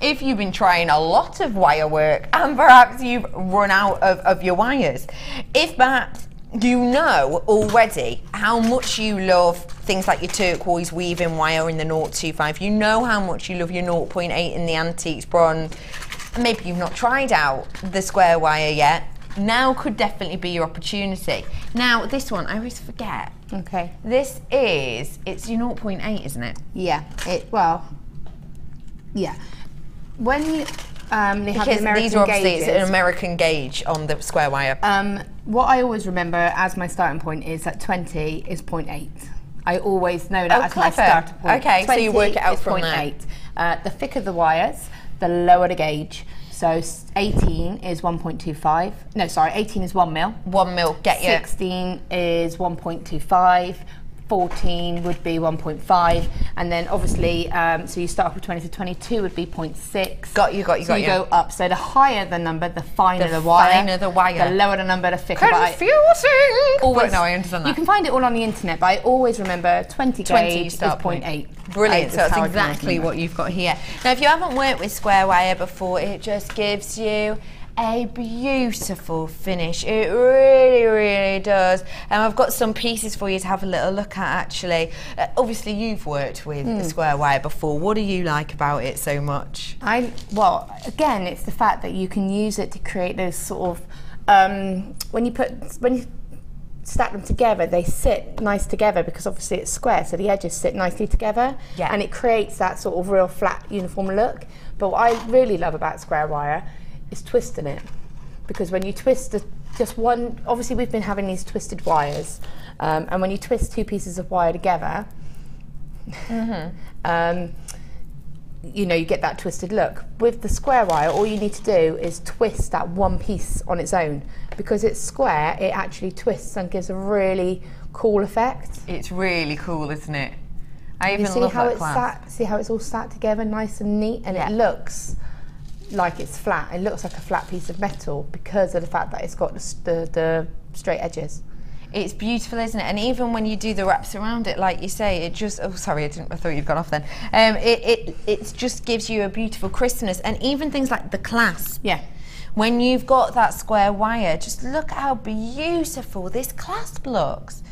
if you've been trying a lot of wire work, and perhaps you've run out of your wires, if perhaps you know already how much you love things like your turquoise weaving wire in the 025, you know how much you love your 0.8 in the antiques bronze, and maybe you've not tried out the square wire yet, now could definitely be your opportunity. Now this one, I always forget. Okay. This is, it's your 0.8, isn't it? Yeah. Yeah. When you they have the Because American these are obviously, gauges, it's an American gauge on the square wire. what I always remember as my starting point is that 20 is 0.8. I always know that as my starting point. Okay, so you work it out from 0.8. The thicker the wires, the lower the gauge. So 18 is 1.25. No, sorry, 18 is 1 mil. 1 mil, get you. 16 is 1.25. 14 would be 1.5, and then obviously, so you start off with 20, so 22 would be 0.6. Got you. So you go up. So the higher the number, the finer the wire. The finer the wire. The lower the number, the thicker. Confusing! Always, no, I understand that. You can find it all on the internet, but I always remember 20 gauge is 0.8. Brilliant, so that's exactly what you've got here. Now, if you haven't worked with square wire before, it just gives you a beautiful finish. It really, really does. And I've got some pieces for you to have a little look at, actually. Obviously, you've worked with square wire before. What do you like about it so much? Well, again, it's the fact that you can use it to create those sort of, when you stack them together, they sit nice together because obviously it's square, so the edges sit nicely together, and it creates that sort of real flat, uniform look. But what I really love about square wire is twisting it, because when you twist just one, obviously we've been having these twisted wires, and when you twist two pieces of wire together, you know, you get that twisted look. With the square wire, all you need to do is twist that one piece on its own. Because it's square, it actually twists and gives a really cool effect. It's really cool, isn't it? I even see love how that it's clasp. see how it's all sat together nice and neat, and it looks like it's flat. It looks like a flat piece of metal because of the fact that it's got the straight edges. It's beautiful, isn't it? And even when you do the wraps around it, like you say, it just, oh sorry, I thought you'd gone off then. It just gives you a beautiful crispness, and even things like the clasp. Yeah. When you've got that square wire, just look how beautiful this clasp looks.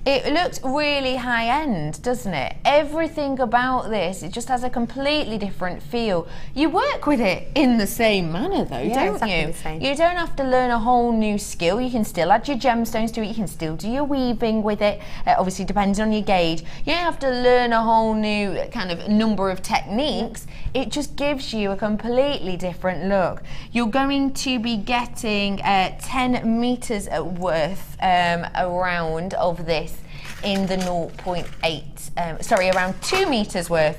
It looks really high-end, doesn't it? Everything about this, it just has a completely different feel. You work with it in the same manner though, don't exactly you? The same. You don't have to learn a whole new skill. You can still add your gemstones to it. You can still do your weaving with it. Obviously, depends on your gauge. You don't have to learn a whole new kind of number of techniques. It just gives you a completely different look. You're going to be getting 10 meters worth around of this in the 0.8, sorry, around 2 meters worth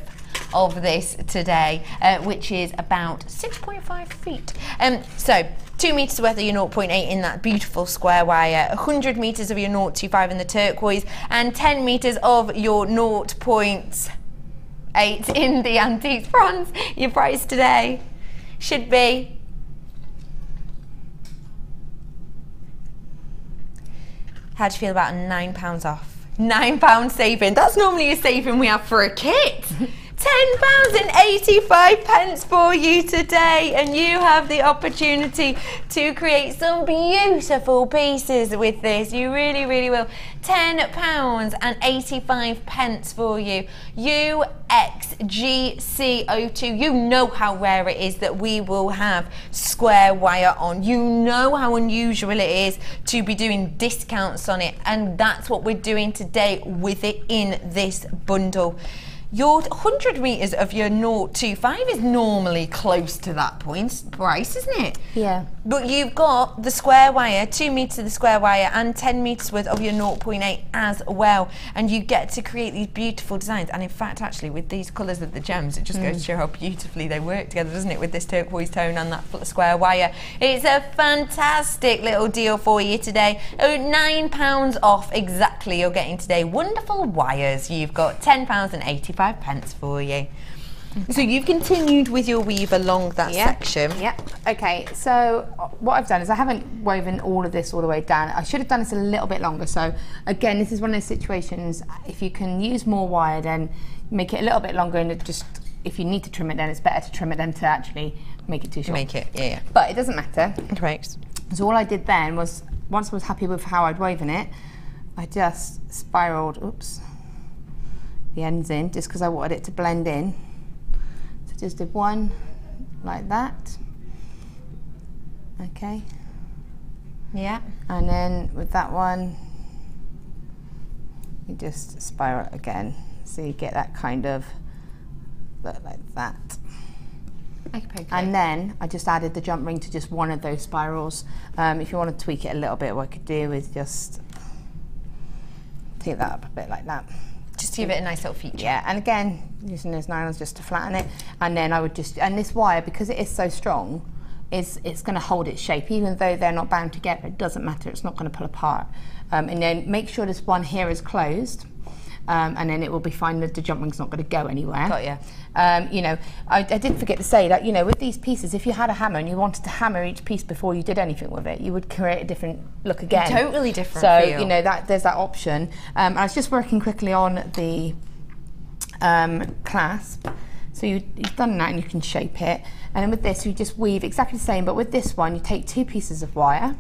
of this today, which is about 6.5 feet. So 2 meters worth of your 0.8 in that beautiful square wire, 100 meters of your 0.25 in the turquoise, and 10 meters of your 0.8 in the antique bronze. Your price today should be how do you feel about £9 off? £9 saving. That's normally a saving we have for a kit. £10.85 for you today, and you have the opportunity to create some beautiful pieces with this. You really, really will. £10.85 for you. UXGCO2. You know how rare it is that we will have square wire on. You know how unusual it is to be doing discounts on it, and that's what we're doing today with it in this bundle. Your 100 metres of your 025 is normally close to that price, isn't it? Yeah. But you've got the square wire, 2 metres of the square wire, and 10 metres worth of your 0.8 as well. And you get to create these beautiful designs. And in fact, actually, with these colours of the gems, it just goes to show how beautifully they work together, doesn't it? With this turquoise tone and that square wire. It's a fantastic little deal for you today. £9 off exactly you're getting today. Wonderful wires. You've got £10.85 for you. So you've continued with your weave along that section. Yep. Okay, so what I've done is I haven't woven all of this all the way down. I should have done this a little bit longer. So again, this is one of those situations, if you can use more wire, then make it a little bit longer, and it just, if you need to trim it, then it's better to trim it than to actually make it too short. Make it, yeah. But it doesn't matter. Correct. So all I did then was, once I was happy with how I'd woven it, I just spiraled, the ends in, just because I wanted it to blend in. So just did one like that. Okay. Yeah. And then with that one, you just spiral it again. So you get that kind of look like that. Okay. And then I just added the jump ring to just one of those spirals. If you want to tweak it a little bit, what I could do is just take that up a bit like that. Just to give it a nice little feature. Yeah, and again, using those nylons just to flatten it. And then I would just, and this wire, because it is so strong, it's going to hold its shape. Even though they're not bound together, it doesn't matter, it's not going to pull apart. And then make sure this one here is closed. And then it will be fine, that the jump ring's not going to go anywhere. Got ya. You know, I did forget to say that, you know, with these pieces, if you had a hammer and you wanted to hammer each piece before you did anything with it, you would create a different look again. Totally different So, feel. you know, there's that option. I was just working quickly on the clasp. So you've done that and you can shape it. And then with this, you just weave exactly the same, but with this one, you take 2 pieces of wire,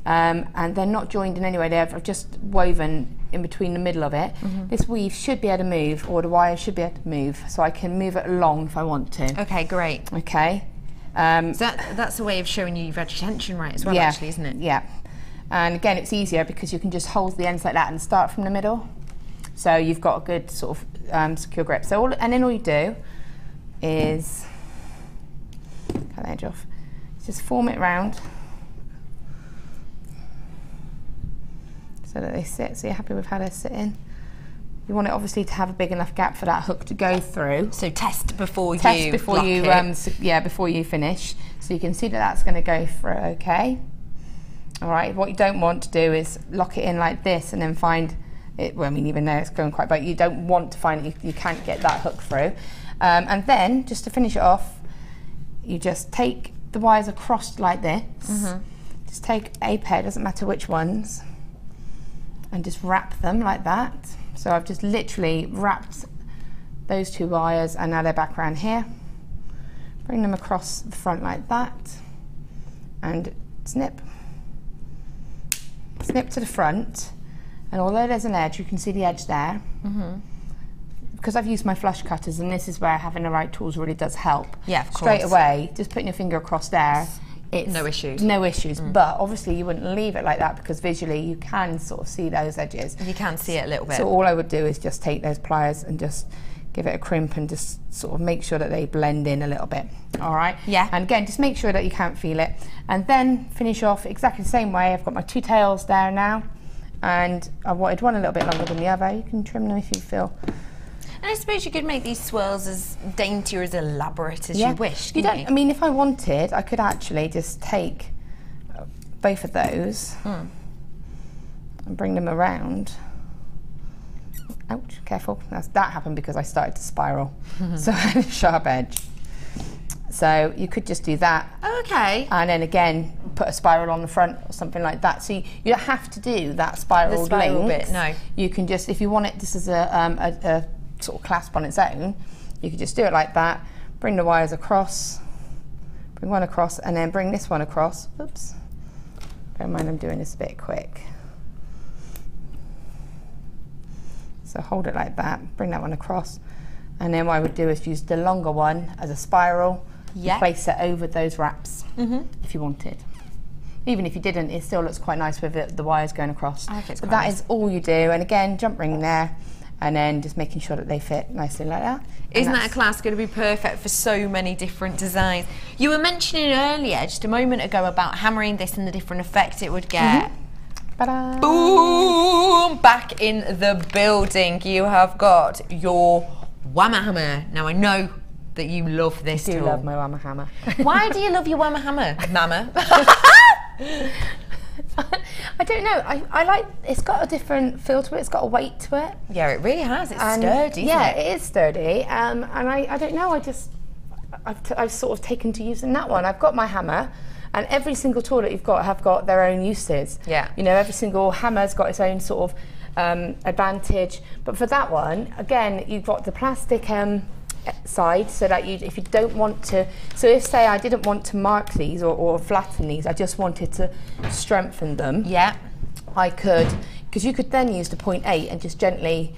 and they're not joined in any way. I've just woven in between the middle of it. This weave should be able to move, or the wire should be able to move, so I can move it along if I want to. Okay, great. Okay. So that's a way of showing you've had your tension right as well, actually, isn't it? Yeah. And again, it's easier because you can just hold the ends like that and start from the middle. So you've got a good sort of secure grip. So and then all you do is cut the edge off. Just form it round so that they sit. So you're happy with how they're sitting. You want it obviously to have a big enough gap for that hook to go through. So test before you before you finish. So you can see that that's going to go through. Okay. All right. What you don't want to do is lock it in like this and then find it. Well, I mean, even though it's going quite, but you don't want to find you can't get that hook through. And then just to finish it off, you just take the wires across like this. Just take a pair, doesn't matter which ones, and just wrap them like that. So I've just literally wrapped those 2 wires, and now they're back around here. Bring them across the front like that, and snip. Snip to the front, and although there's an edge, you can see the edge there. Because I've used my flush cutters, and this is where having the right tools really does help. Yeah, of course. Straight away, just putting your finger across there, it's no issues. No issues, but obviously you wouldn't leave it like that because visually you can sort of see those edges. You can see it a little bit. So all I would do is just take those pliers and just give it a crimp and just sort of make sure that they blend in a little bit. All right? Yeah. And again, just make sure that you can't feel it. And then finish off exactly the same way. I've got my 2 tails there now, and I wanted one a little bit longer than the other. You can trim them if you feel. And I suppose you could make these swirls as dainty or as elaborate as you wish. You don't. I mean, if I wanted, I could actually just take both of those and bring them around. Ouch! Careful. That happened because I started to spiral, so I had a sharp edge. So you could just do that. Okay. And then again, put a spiral on the front or something like that. So you don't have to do that spiral bit. No. You can just, if you want it just as a sort of clasp on its own, you could just do it like that. Bring the wires across, bring one across, and then bring this one across. Oops. Bear in mind I'm doing this a bit quick. So hold it like that, bring that one across, and then what I would do is use the longer one as a spiral, and place it over those wraps if you wanted. Even if you didn't, it still looks quite nice with the wires going across. I think it's but quite that nice. is all you do, and again, jump ring there. and then just making sure that they fit nicely like that. Isn't that a class going to be perfect for so many different designs? You were mentioning earlier, just a moment ago, about hammering this and the different effect it would get. Ta-da. Boom! Back in the building, you have got your Whammer hammer. Now I know that you love this I do tool. love my Whammer hammer. Why do you love your Whammer hammer, Mama? I don't know. I like, it's got a different feel to it. It's got a weight to it. Yeah, it really has. It's sturdy, isn't yeah, it? it is sturdy. And I don't know. I've sort of taken to using that one. I've got my hammer, and every single tool that you've got have got their own uses. Yeah. You know, every single hammer's got its own sort of advantage. But for that one, again, you've got the plastic side, so that if you don't want to, so if say I didn't want to mark these or flatten these, I just wanted to strengthen them. Yeah. I could, because you could then use the 0.8 and just gently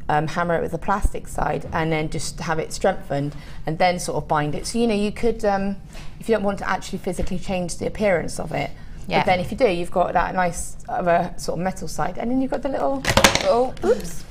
hammer it with the plastic side, and then just have it strengthened, and then sort of bind it. So you know, you could, if you don't want to actually physically change the appearance of it, yeah. But then if you do, you've got that nice other sort of metal side, and then you've got the little, oops.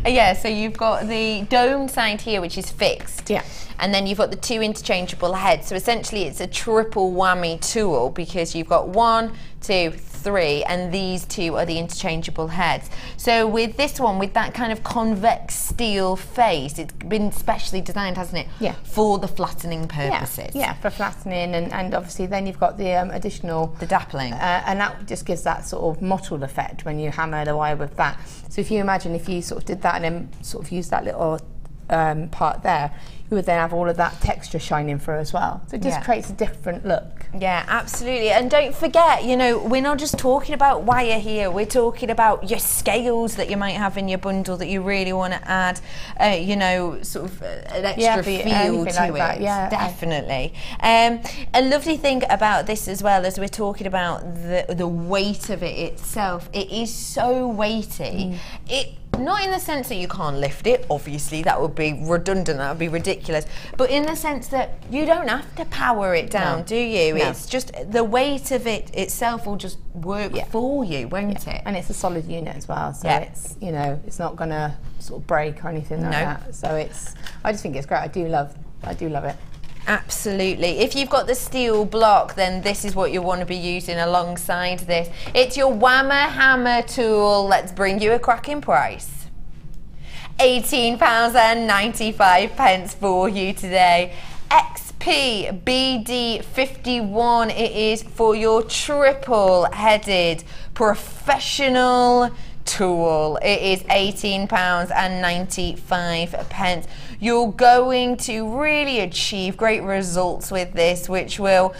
Yeah, so you've got the domed side here, which is fixed. Yeah. And then you've got the two interchangeable heads. So essentially it's a triple whammy tool, because you've got 1, 2, 3, and these two are the interchangeable heads. So with this one, with that kind of convex steel face, it's been specially designed, hasn't it? Yeah. For the flattening purposes. Yeah, for flattening, and obviously then you've got the additional... The dappling. And that just gives that sort of mottled effect when you hammer the wire with that. So if you imagine if you sort of did that and then sort of use that little part there, you would then have all of that texture shining through as well. So it just creates a different look. Yeah, absolutely. And don't forget, you know, we're not just talking about wire here, we're talking about your scales that you might have in your bundle that you really want to add, you know, sort of an extra feel to like it. that, yeah. Definitely. A lovely thing about this as well, as we're talking about the weight of it itself, it is so weighty. Not in the sense that you can't lift it, obviously, that would be redundant, that would be ridiculous, but in the sense that you don't have to power it down, do you? No. It's just the weight of it itself will just work for you, won't it? And it's a solid unit as well, so it's, you know, it's not going to sort of break or anything like that. So it's, I just think it's great. I do love it. Absolutely. If you've got the steel block, then this is what you want to be using alongside this. It's your Whammer hammer tool. Let's bring you a cracking price. £18.95 for you today. XP-BD51. It is for your triple-headed professional tool. It is £18.95. You're going to really achieve great results with this, which will,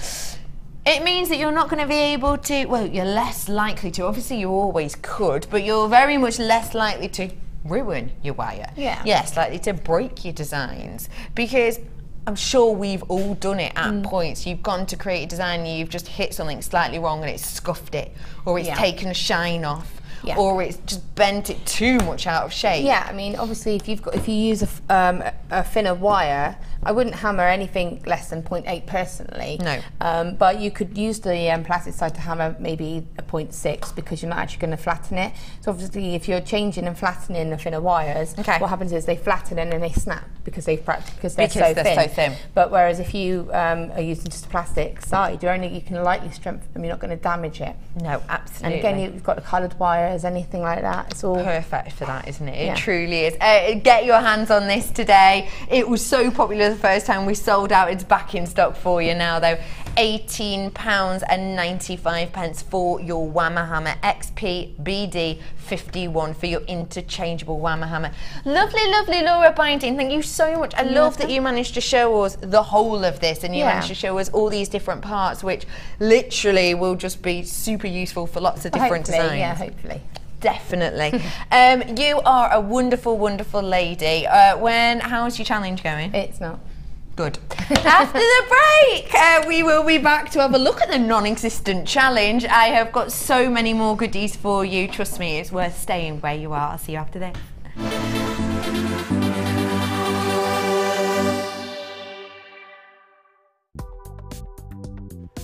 it means that you're not going to be able to, well, you're less likely to, obviously you always could, but you're very much less likely to ruin your wire. Yeah. Yes, likely to break your designs, because I'm sure we've all done it at points. You've gone to create a design and you've just hit something slightly wrong and it's scuffed it, or it's taken a shine off. Yeah. Or it's just bent it too much out of shape. Yeah, I mean, obviously, if you use a thinner wire, I wouldn't hammer anything less than 0.8 personally. No. But you could use the plastic side to hammer maybe a 0.6, because you're not actually going to flatten it. So obviously, if you're changing and flattening the thinner wires, what happens is they flatten and then they snap because they're so thin. But whereas if you are using just a plastic side, you can lightly strengthen them. You're not going to damage it. No, absolutely. And again, you've got the coloured wires, anything like that. It's all perfect for that, isn't it? It truly is. Get your hands on this today. It was so popular the first time we sold out. It's back in stock for you now, though. £18.95 for your Whammer hammer. XP-BD51 for your interchangeable Whammer hammer. Lovely, lovely Laura binding. Thank you so much. I love that you managed to show us the whole of this, and you managed to show us all these different parts, which literally will just be super useful for lots of different designs. Yeah, hopefully. Definitely. You are a wonderful, wonderful lady. How's your challenge going? It's not. Good. After the break, we will be back to have a look at the non-existent challenge. I have got so many more goodies for you. Trust me, it's worth staying where you are. I'll see you after this.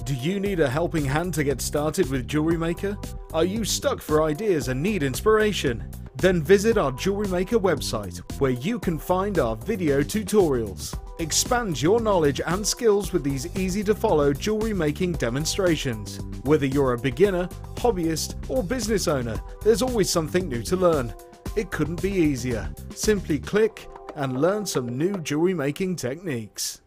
Do you need a helping hand to get started with Jewellery Maker? Are you stuck for ideas and need inspiration? Then visit our Jewellery Maker website, where you can find our video tutorials. Expand your knowledge and skills with these easy-to-follow jewellery making demonstrations. Whether you're a beginner, hobbyist, or business owner, there's always something new to learn. It couldn't be easier. Simply click and learn some new jewellery making techniques.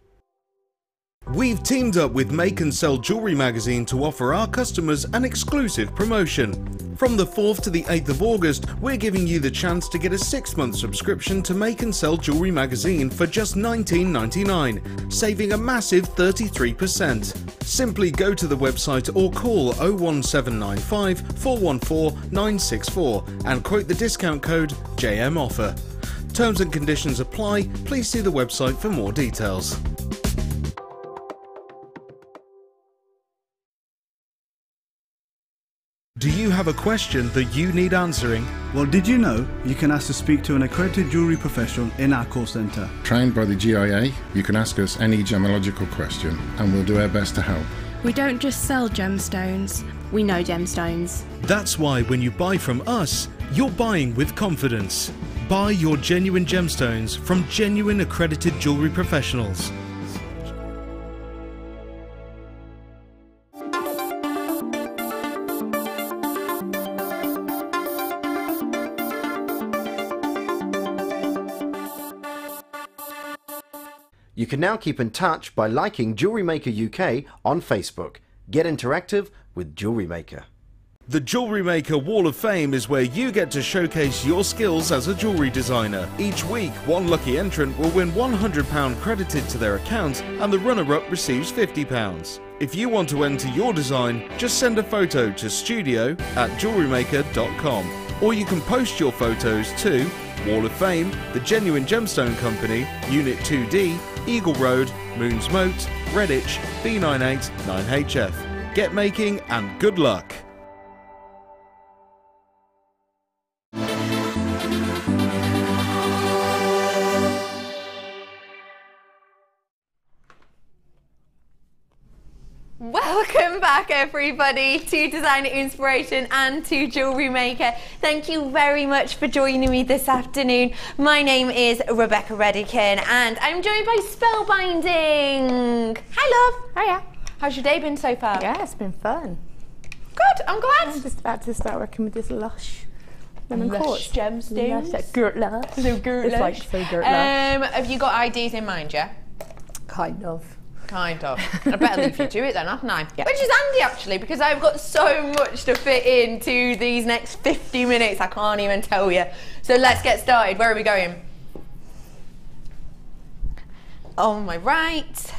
We've teamed up with Make and Sell Jewellery magazine to offer our customers an exclusive promotion. From the 4th to the 8th of August, we're giving you the chance to get a 6-month subscription to Make and Sell Jewellery magazine for just $19.99, saving a massive 33%. Simply go to the website or call 01795 414 964 and quote the discount code JMOffer. Terms and conditions apply. Please see the website for more details. Do you have a question that you need answering? Well, did you know you can ask to speak to an accredited jewellery professional in our call centre? Trained by the GIA, you can ask us any gemological question and we'll do our best to help. We don't just sell gemstones, we know gemstones. That's why when you buy from us, you're buying with confidence. Buy your genuine gemstones from genuine accredited jewellery professionals. You can now keep in touch by liking Jewellery Maker UK on Facebook. Get interactive with Jewellery Maker. The Jewellery Maker Wall of Fame is where you get to showcase your skills as a jewellery designer. Each week, one lucky entrant will win £100 credited to their account and the runner-up receives £50. If you want to enter your design, just send a photo to studio@jewellerymaker.com, or you can post your photos to Wall of Fame, The Genuine Gemstone Company, Unit 2D, Eagle Road, Moons Moat, Redditch, B98 9HF. Get making and good luck! Welcome back everybody to Designer Inspiration and to Jewellery Maker. Thank you very much for joining me this afternoon. My name is Rebecca Redican and I'm joined by Spellbinding. Hi love. Hiya. How's your day been so far? Yeah, it's been fun. Good, I'm glad. I'm just about to start working with this lush lemon quartz gemstones. Lush, girt lush. So girt It's like so girt lush. Have you got ideas in mind, yeah? Kind of. Kind of. I better leave you to it then, haven't I? Yeah. Which is handy actually, because I've got so much to fit into these next 50 minutes, I can't even tell you. So let's get started. Where are we going? On my right.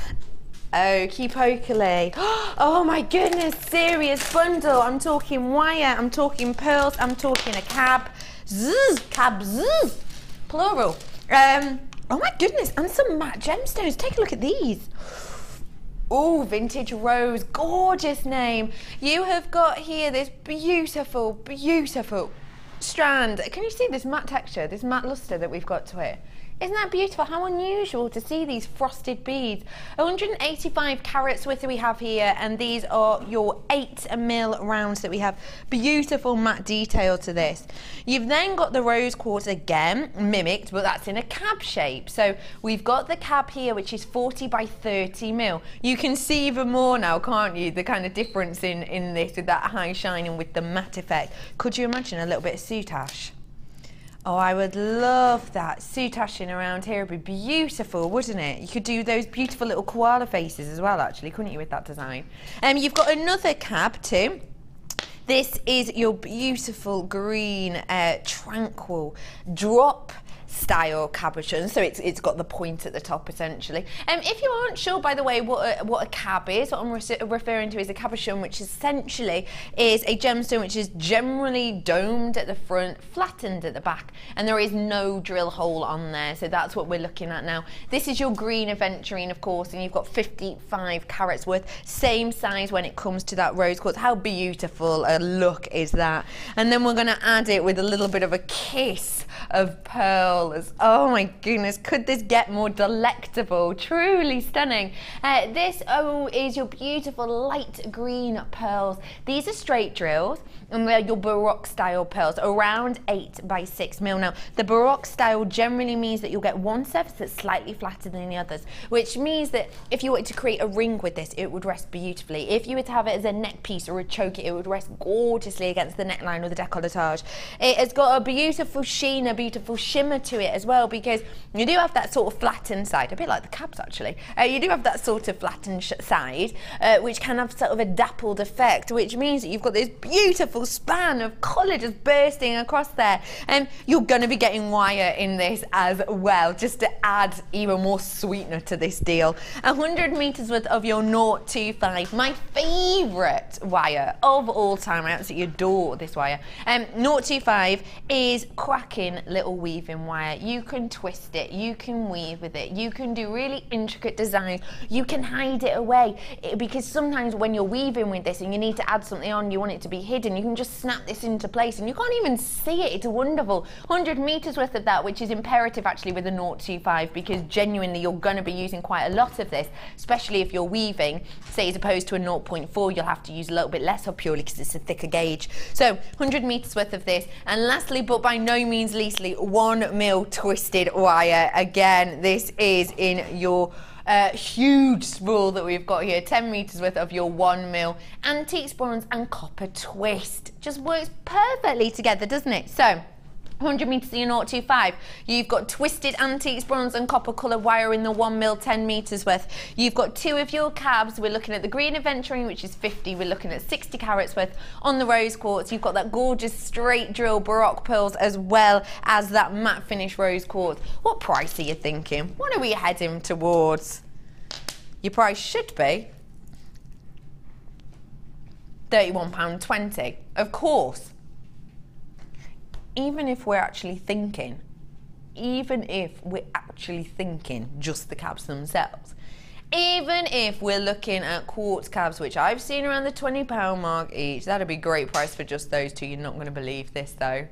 Okie pokely. Oh my goodness, serious bundle. I'm talking wire, I'm talking pearls, I'm talking a cab. Zzz, cab, zzz. Plural. Oh my goodness, and some matte gemstones. Take a look at these. Oh, vintage rose, gorgeous name. You have got here this beautiful, beautiful strand. Can you see this matte texture, this matte luster that we've got to it? Isn't that beautiful? How unusual to see these frosted beads. 185 carats worth that we have here, and these are your 8mm rounds that we have. Beautiful matte detail to this. You've then got the rose quartz again, mimicked, but that's in a cab shape. So we've got the cab here, which is 40 by 30mm. You can see even more now, can't you? The kind of difference in this with that high shining with the matte effect. Could you imagine a little bit of soutache? Oh, I would love that. Soutashing around here would be beautiful, wouldn't it? You could do those beautiful little koala faces as well, actually, couldn't you, with that design? You've got another cab too. This is your beautiful green tranquil drop style cabochon, so it's got the point at the top essentially. If you aren't sure, by the way, what a cab is, what I'm referring to is a cabochon, which essentially is a gemstone which is generally domed at the front, flattened at the back, and there is no drill hole on there. So that's what we're looking at now. This is your green aventurine, of course, and you've got 55 carats worth, same size when it comes to that rose quartz. How beautiful a look is that? And then we're going to add it with a little bit of a kiss of pearl colours. Oh my goodness, could this get more delectable? Truly stunning. This is your beautiful light green pearls. These are straight drills, and they're your Baroque style pearls, around 8 by 6 mil. Now, the Baroque style generally means that you'll get one surface that's slightly flatter than the others, which means that if you wanted to create a ring with this, it would rest beautifully. If you were to have it as a neck piece or a choker, it would rest gorgeously against the neckline or the décolletage. It has got a beautiful sheen, a beautiful shimmer to it as well, because you do have that sort of flattened side, a bit like the cabs actually. You do have that sort of flattened side, which can have sort of a dappled effect, which means that you've got this beautiful span of colour just bursting across there. And you're going to be getting wire in this as well, just to add even more sweetener to this deal. 100 metres worth of your 025, my favourite wire of all time. I absolutely adore this wire. 025 is cracking little weaving wire. You can twist it, you can weave with it, you can do really intricate designs, you can hide it away, because sometimes when you're weaving with this and you need to add something on, you want it to be hidden, you can just snap this into place and you can't even see it. It's wonderful. 100 metres worth of that, which is imperative actually with a 025, because genuinely you're going to be using quite a lot of this, especially if you're weaving. Say as opposed to a 0.4, you'll have to use a little bit less of, purely because it's a thicker gauge. So 100 metres worth of this. And lastly, but by no means leastly, 1 mil twisted wire. Again, this is in your huge spool that we've got here, 10 metres worth of your 1 mil antique bronze and copper twist. Just works perfectly together, doesn't it? So 100 metres in your 025. You've got twisted antiques bronze and copper colour wire in the 1 mil, 10 metres worth. You've got 2 of your cabs. We're looking at the green adventuring, which is 50. We're looking at 60 carats worth on the rose quartz. You've got that gorgeous straight drill Baroque pearls, as well as that matte finish rose quartz. What price are you thinking? What are we heading towards? Your price should be £31.20. Of course, even if we're actually thinking just the cabs themselves, even if we're looking at quartz cabs, which I've seen around the £20 mark each, that'd be a great price for just those two. You're not going to believe this though.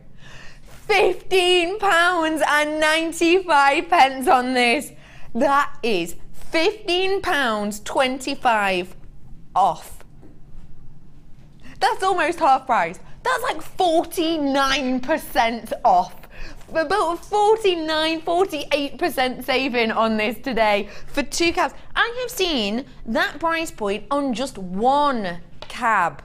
£15.95 on this. That is £15.25 off. That's almost half price. That's like 49% off. About 48% saving on this today for 2 cabs. I have seen that price point on just 1 cab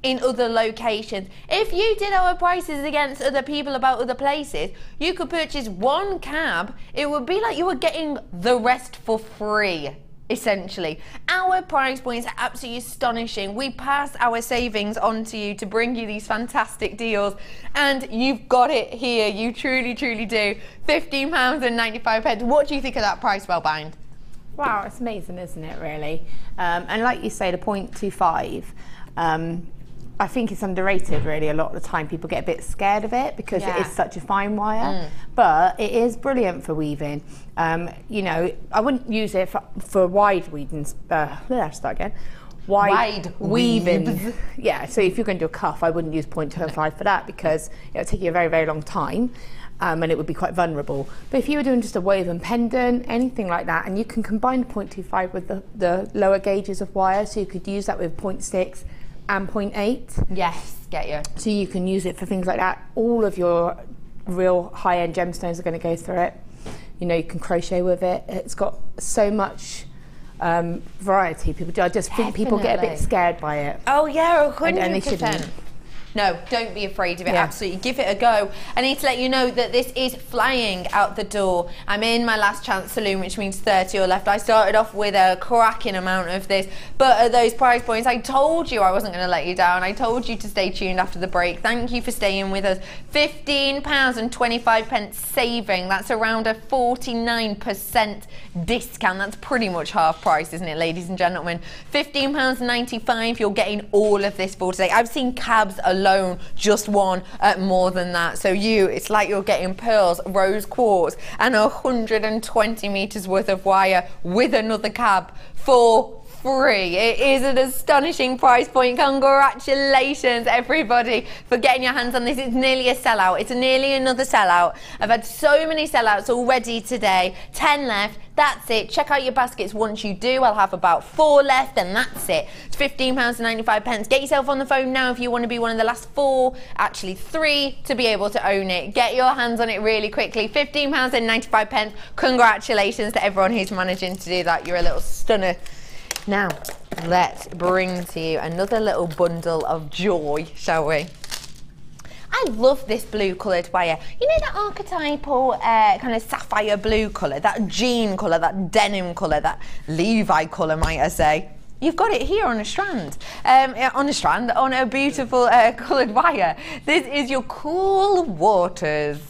in other locations. If you did our prices against other people about other places, you could purchase 1 cab. It would be like you were getting the rest for free, essentially. Our price points are absolutely astonishing. We pass our savings on to you to bring you these fantastic deals, and you've got it here. You truly, truly do. £15.95. What do you think of that price, Wellbind? Wow, it's amazing, isn't it, really? And like you say, the 0.25, I think it's underrated really. A lot of the time people get a bit scared of it because it is such a fine wire, but it is brilliant for weaving. You know, I wouldn't use it for wide weaving, wide weaving. Yeah, so if you're going to do a cuff, I wouldn't use 0.25 for that, because it would take you a very, very long time. And it would be quite vulnerable. But if you were doing just a woven pendant, anything like that, and you can combine 0.25 with the lower gauges of wire, so you could use that with 0.6 and 0.8. Yes, get you. So you can use it for things like that. All of your real high-end gemstones are going to go through it. You know, you can crochet with it. It's got so much variety. I just think people get a bit scared by it. Oh yeah, 100%. And they shouldn't. No, don't be afraid of it. Absolutely, give it a go. I need to let you know that this is flying out the door. I'm in my last chance saloon, which means 30 or left. I started off with a cracking amount of this, but at those price points, I told you I wasn't going to let you down. I told you to stay tuned after the break. Thank you for staying with us. £15.25 saving. That's around a 49% discount. That's pretty much half price, isn't it, ladies and gentlemen? £15.95. You're getting all of this for today. I've seen cabs alone, just one, at more than that. So it's like you're getting pearls, rose quartz, and 120 meters worth of wire with another cab for free. It is an astonishing price point. Congratulations, everybody, for getting your hands on this. It's nearly a sellout. It's nearly another sellout. I've had so many sellouts already today. 10 left. That's it. Check out your baskets once you do. I'll have about 4 left, and that's it. It's £15.95. Get yourself on the phone now if you want to be one of the last 4, actually 3, to be able to own it. Get your hands on it really quickly. £15.95. Congratulations to everyone who's managing to do that. You're a little stunner. Now, let's bring to you another little bundle of joy, shall we? I love this blue coloured wire. You know that archetypal kind of sapphire blue colour, that jean colour, that denim colour, that Levi colour, might I say? You've got it here on a strand, on a beautiful coloured wire. This is your Cool Waters.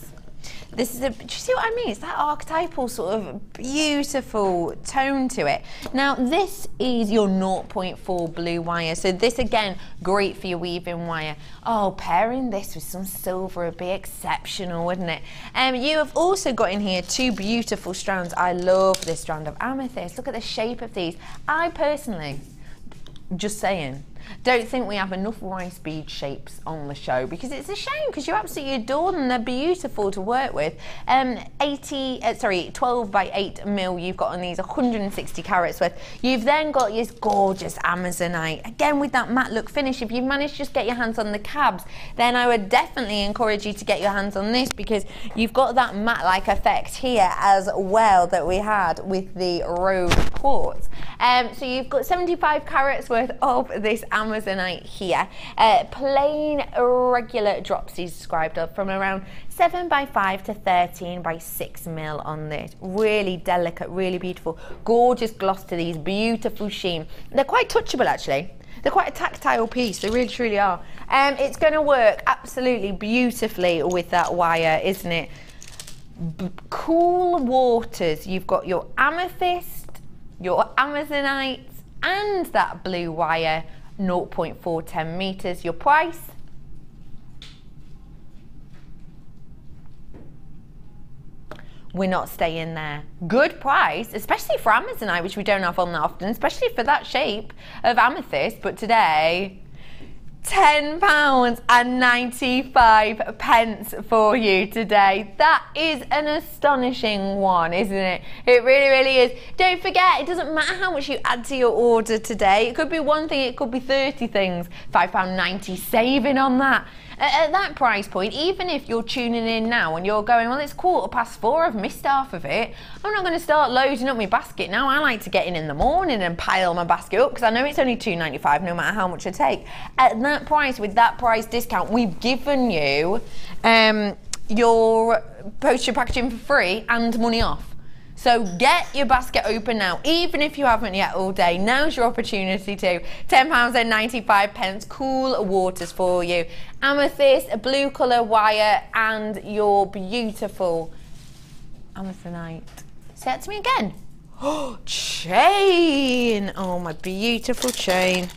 This is do you see what I mean? It's that archetypal sort of beautiful tone to it. Now, this is your 0.4 blue wire. So this, again, great for your weaving wire. Oh, pairing this with some silver would be exceptional, wouldn't it? You have also got in here 2 beautiful strands. I love this strand of amethyst. Look at the shape of these. I personally, just saying, don't think we have enough rice bead shapes on the show, because it's a shame, because you absolutely adore them. They're beautiful to work with. 12 by 8 mil you've got on these, 160 carats worth. You've then got this gorgeous Amazonite, again with that matte look finish. If you've managed to just get your hands on the cabs, then I would definitely encourage you to get your hands on this, because you've got that matte-like effect here as well that we had with the rose quartz. So you've got 75 carats worth of this Amazonite here. Plain regular drops he's described of, from around 7 by 5 to 13 by 6 mil on this. Really delicate, really beautiful, gorgeous gloss to these, beautiful sheen. They're quite touchable, actually. They're quite a tactile piece, they really truly are. It's going to work absolutely beautifully with that wire, isn't it? Cool Waters. You've got your amethyst, your Amazonite, and that blue wire, 0.410 meters. Your price? We're not staying there. Good price, especially for Amazonite, which we don't have on that often, especially for that shape of amethyst. But today, £10.95 for you today. That is an astonishing one, isn't it? It really, really is. Don't forget, it doesn't matter how much you add to your order today. It could be one thing, it could be 30 things. £5.90 saving on that. At that price point, even if you're tuning in now and you're going, well, it's 4:15, I've missed half of it, I'm not going to start loading up my basket now. I like to get in the morning and pile my basket up, because I know it's only £2.95 no matter how much I take. At that price, with that price discount, we've given you your postage packaging for free and money off. So get your basket open now, even if you haven't yet all day. Now's your opportunity to. £10.95, Cool Waters for you. Amethyst, a blue colour wire, and your beautiful Amazonite. Say that to me again. Oh, chain. Oh, my beautiful chain.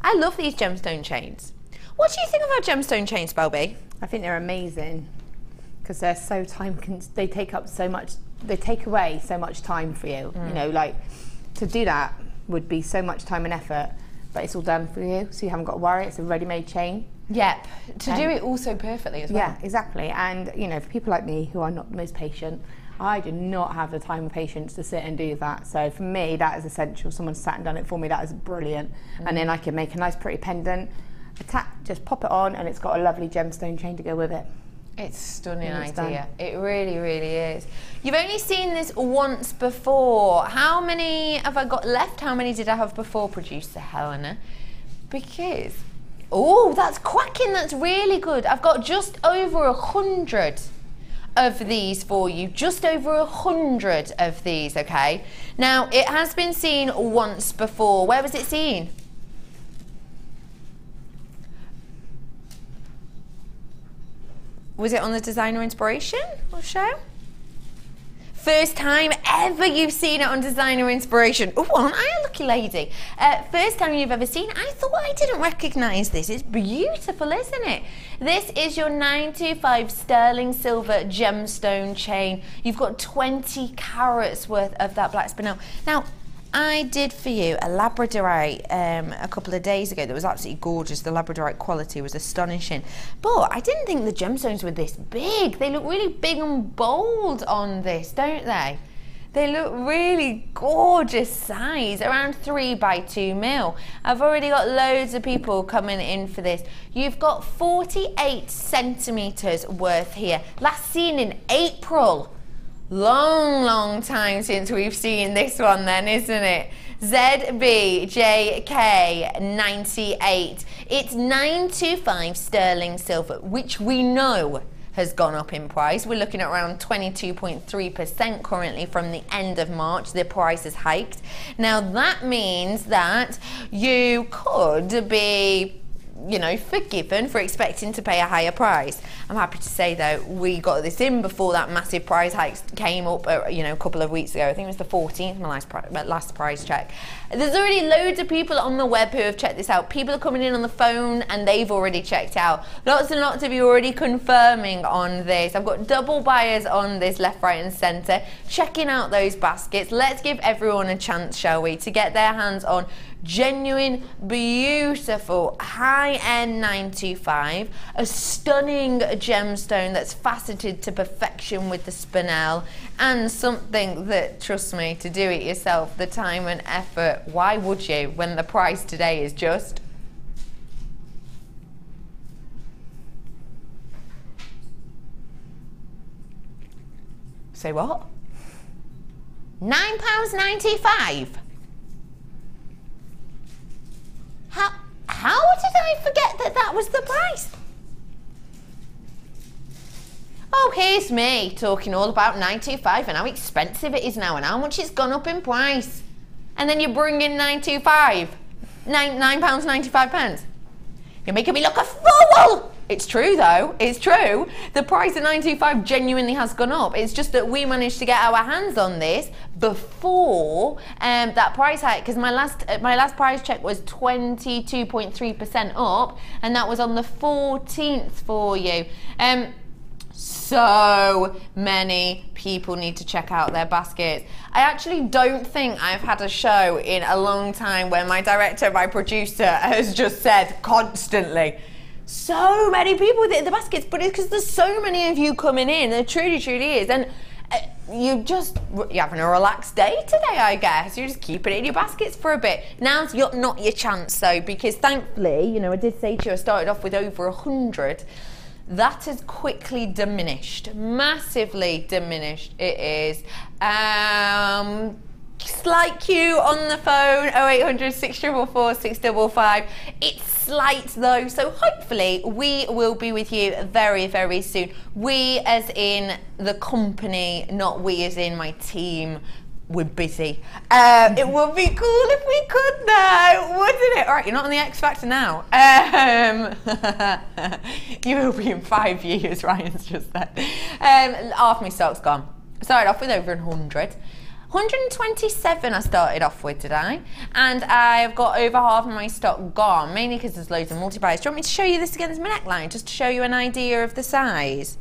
I love these gemstone chains. What do you think of our gemstone chains, Belby? I think they're amazing, because they're so they take up so much. They take away so much time for you. You know, like, to do that would be so much time and effort, but it's all done for you, so you haven't got to worry. It's a ready-made chain. Yep. To do it also perfectly as well. Yeah, exactly. And, you know, for people like me who are not the most patient, I do not have the time and patience to sit and do that. So for me, that is essential. Someone sat and done it for me. That is brilliant. And then I can make a nice, pretty pendant, just pop it on, and it's got a lovely gemstone chain to go with it. It's a stunning idea. It really, really is. You've only seen this once before. How many have I got left? How many did I have before, producer Helena? Because, oh, that's quacking. That's really good. I've got just over 100 of these for you. Just over 100 of these, okay? Now, it has been seen once before. Where was it seen? Was it on the Designer Inspiration or show? First time ever you've seen it on Designer Inspiration. Oh, aren't I a lucky lady? First time you've ever seen it. I thought I didn't recognise this. It's beautiful, isn't it? This is your 925 sterling silver gemstone chain. You've got 20 carats worth of that black spinel. Now, I did for you a labradorite a couple of days ago that was absolutely gorgeous. The labradorite quality was astonishing. But I didn't think the gemstones were this big. They look really big and bold on this, don't they? They look really gorgeous size, around 3 by 2 mil. I've already got loads of people coming in for this. You've got 48 centimetres worth here. Last seen in April. Long time since we've seen this one then, isn't it? ZBJK98. It's 925 sterling silver, which we know has gone up in price. We're looking at around 22.3% currently from the end of March. The price has hiked. Now that means that you could be, you know, forgiven for expecting to pay a higher price. I'm happy to say though, we got this in before that massive price hike came up, you know, a couple of weeks ago. I think it was the 14th, my last price check. There's already loads of people on the web who have checked this out. People are coming in on the phone and they've already checked out. Lots and lots of you already confirming on this. I've got double buyers on this left, right and centre, checking out those baskets. Let's give everyone a chance, shall we, to get their hands on genuine, beautiful, high-end 925, a stunning gemstone that's faceted to perfection with the spinel, and something that, trust me, to do it yourself, the time and effort, why would you when the price today is just... Say what? £9.95? How did I forget that that was the price? Oh, here's me talking all about 925 and how expensive it is now and how much it's gone up in price. And then you bring in 925, £9.95. You're making me look a fool! It's true though, it's true. The price of 925 genuinely has gone up. It's just that we managed to get our hands on this before that price hike, because my last price check was 22.3% up, and that was on the 14th for you. So many people need to check out their baskets. I actually don't think I've had a show in a long time where my director, my producer, has just said constantly, so many people with it in the baskets, but it's because there's so many of you coming in. There truly is. And you're having a relaxed day today, I guess. You're just keeping it in your baskets for a bit. Now's not your chance though, because thankfully, you know, I did say to you, I started off with over 100. That has quickly diminished, massively diminished it is. Slight queue on the phone, 0800 644 655. It's slight though, so hopefully we will be with you very, very soon. We as in the company, not we as in my team. We're busy. It would be cool if we could now, wouldn't it? All right, you're not on the X Factor now. You will be in 5 years, Ryan's just said. Half my stock's gone. I started off with over 100. 127 I started off with today, and I've got over half of my stock gone, mainly because there's loads of multi-buys. Do you want me to show you this against my neckline, just to show you an idea of the size?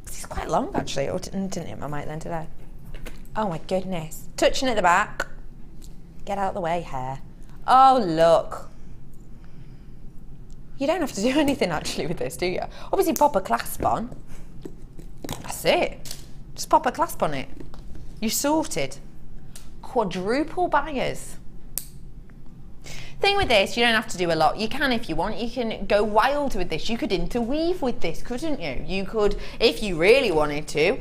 It's quite long actually. Oh, didn't hit my mic then today. Oh my goodness. Touching at the back. Get out of the way, hair. Oh, look. You don't have to do anything actually with this, do you? Obviously pop a clasp on. That's it. Just pop a clasp on it. You're sorted. Quadruple buyers. Thing with this, you don't have to do a lot. You can if you want. You can go wild with this. You could interweave with this, couldn't you? You could, if you really wanted to,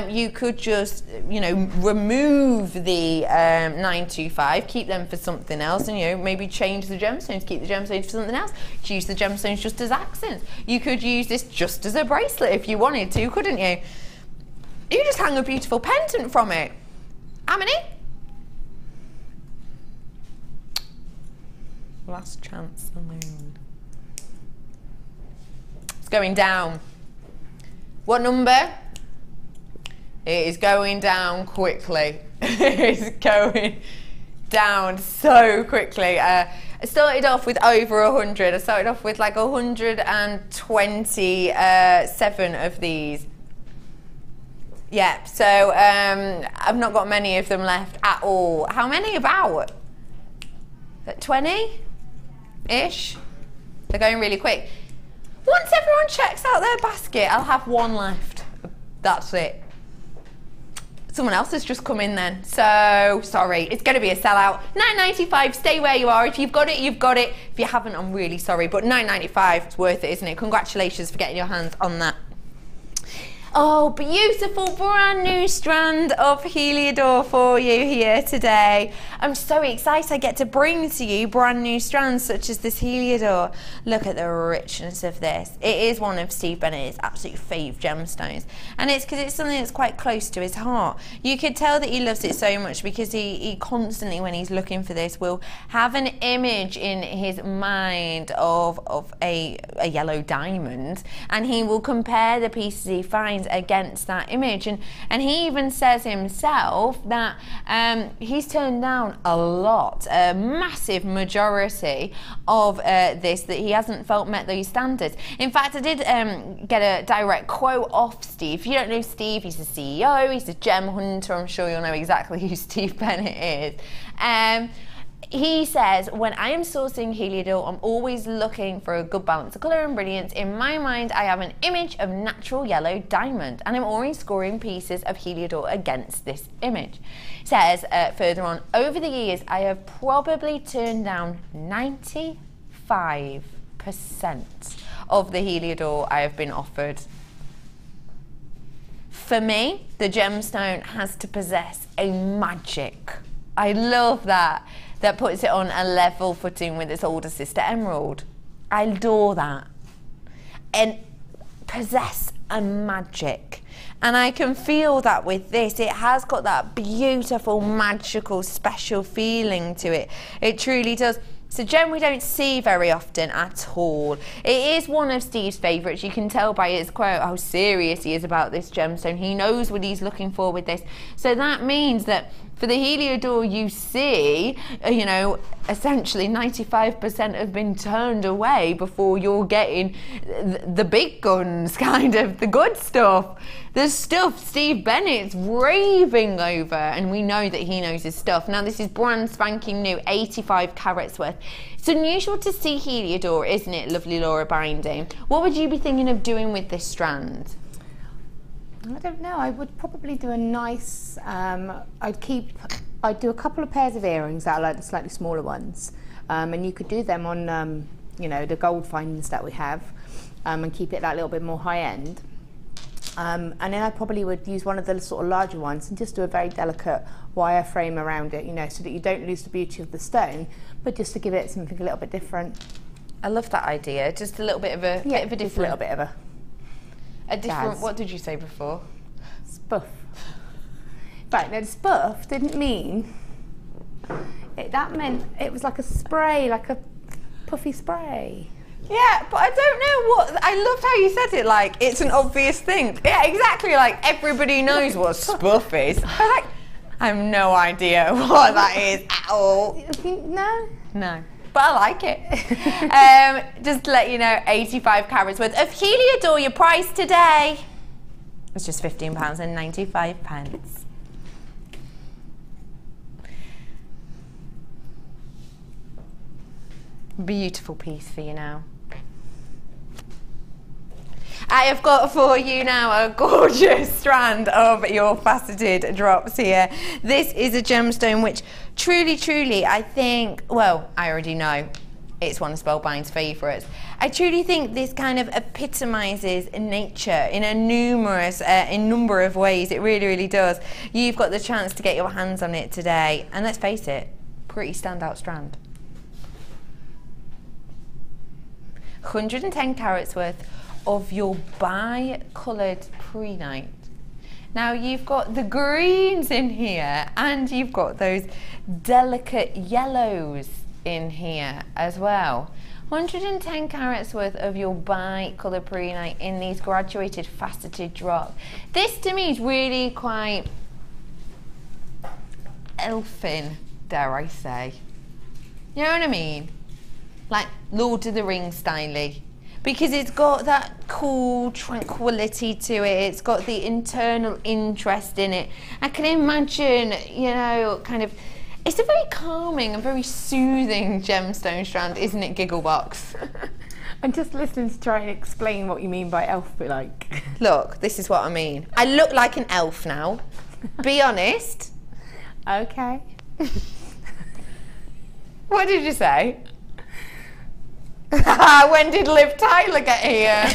you could just, you know, remove the 925, keep them for something else, and, you know, maybe change the gemstones, keep the gemstones for something else. Use the gemstones just as accents. You could use this just as a bracelet if you wanted to, couldn't you? You just hang a beautiful pendant from it. How many? Last chance alone. It's going down. What number? It is going down quickly. It's going down so quickly. I started off with over 100. I started off with like 127 of these. Yeah, so I've not got many of them left at all. How many? About 20-ish? They're going really quick. Once everyone checks out their basket, I'll have one left. That's it. Someone else has just come in then. So, sorry. It's going to be a sellout. $9.95, stay where you are. If you've got it, you've got it. If you haven't, I'm really sorry. But $9.95, it's worth it, isn't it? Congratulations for getting your hands on that. Oh, beautiful brand new strand of Heliodor for you here today. I'm so excited I get to bring to you brand new strands such as this Heliodor. Look at the richness of this. It is one of Steve Bennett's absolute fave gemstones. And it's because it's something that's quite close to his heart. You could tell that he loves it so much because he constantly, when he's looking for this, will have an image in his mind of a yellow diamond. And he will compare the pieces he finds against that image, and he even says himself that he's turned down a massive majority of this that he hasn't felt met those standards. In fact, I did get a direct quote off Steve. If you don't know Steve, he's the CEO, he's a gem hunter. I'm sure you'll know exactly who Steve Bennett is. He says, when I am sourcing Heliodor, I'm always looking for a good balance of colour and brilliance. In my mind, I have an image of natural yellow diamond, and I'm always scoring pieces of Heliodor against this image. He says, further on, over the years, I have probably turned down 95% of the Heliodor I have been offered. For me, the gemstone has to possess a magic. I love that. That puts it on a level footing with its older sister emerald. I adore that. And possess a magic. And I can feel that with this. It has got that beautiful, magical, special feeling to it. It truly does. It's a gem we don't see very often at all. It is one of Steve's favourites. You can tell by his quote how serious he is about this gemstone. He knows what he's looking for with this. So that means that for the Heliodor you see, you know, essentially 95% have been turned away before you're getting the big guns, kind of, the good stuff. The stuff Steve Bennett's raving over, and we know that he knows his stuff. Now, this is brand spanking new, 85 carats worth. It's unusual to see Heliodor, isn't it, lovely Laura Binding? What would you be thinking of doing with this strand? I don't know. I would probably do a nice, I'd do a couple of pairs of earrings that are like the slightly smaller ones. And you could do them on, you know, the gold findings that we have, and keep it that little bit more high end. And then I probably would use one of the sort of larger ones and just do a very delicate wire frame around it, you know, so that you don't lose the beauty of the stone, but just to give it something a little bit different. I love that idea. Just a little bit of a, yeah, bit of a different, just a little bit of a different. jazz. What did you say before? Spuff. Right, now the spuff didn't mean that meant it was like a spray, like a puffy spray. Yeah, but I don't know what. I loved how you said it like it's an obvious thing. Yeah, exactly. Like everybody knows what spuff is. I was like, I have no idea what that is at all. No. No. But I like it. Just to let you know, 85 carats worth of Heliodor. Your price today was just £15.95. Beautiful piece for you now. I have got for you now a gorgeous strand of your faceted drops here. This is a gemstone which truly, I think, well, I already know it's one of Spellbind's favourites. I truly think this kind of epitomises nature in a number of ways. It really does. You've got the chance to get your hands on it today, and let's face it, pretty standout strand. 110 carats worth of your bi-coloured prehnite. Now you've got the greens in here and you've got those delicate yellows in here as well. 110 carats worth of your bi-coloured prehnite in these graduated faceted drops. This to me is really quite elfin, dare I say. You know what I mean? Like Lord of the Rings style-y. because it's got that cool tranquility to it. It's got the internal interest in it. I can imagine, you know, kind of, it's a very calming and very soothing gemstone strand, isn't it, Gigglebox? I'm just listening to try and explain what you mean by elf, but like... Look, this is what I mean. I look like an elf now. Be honest. Okay. What did you say? When did Liv Tyler get here?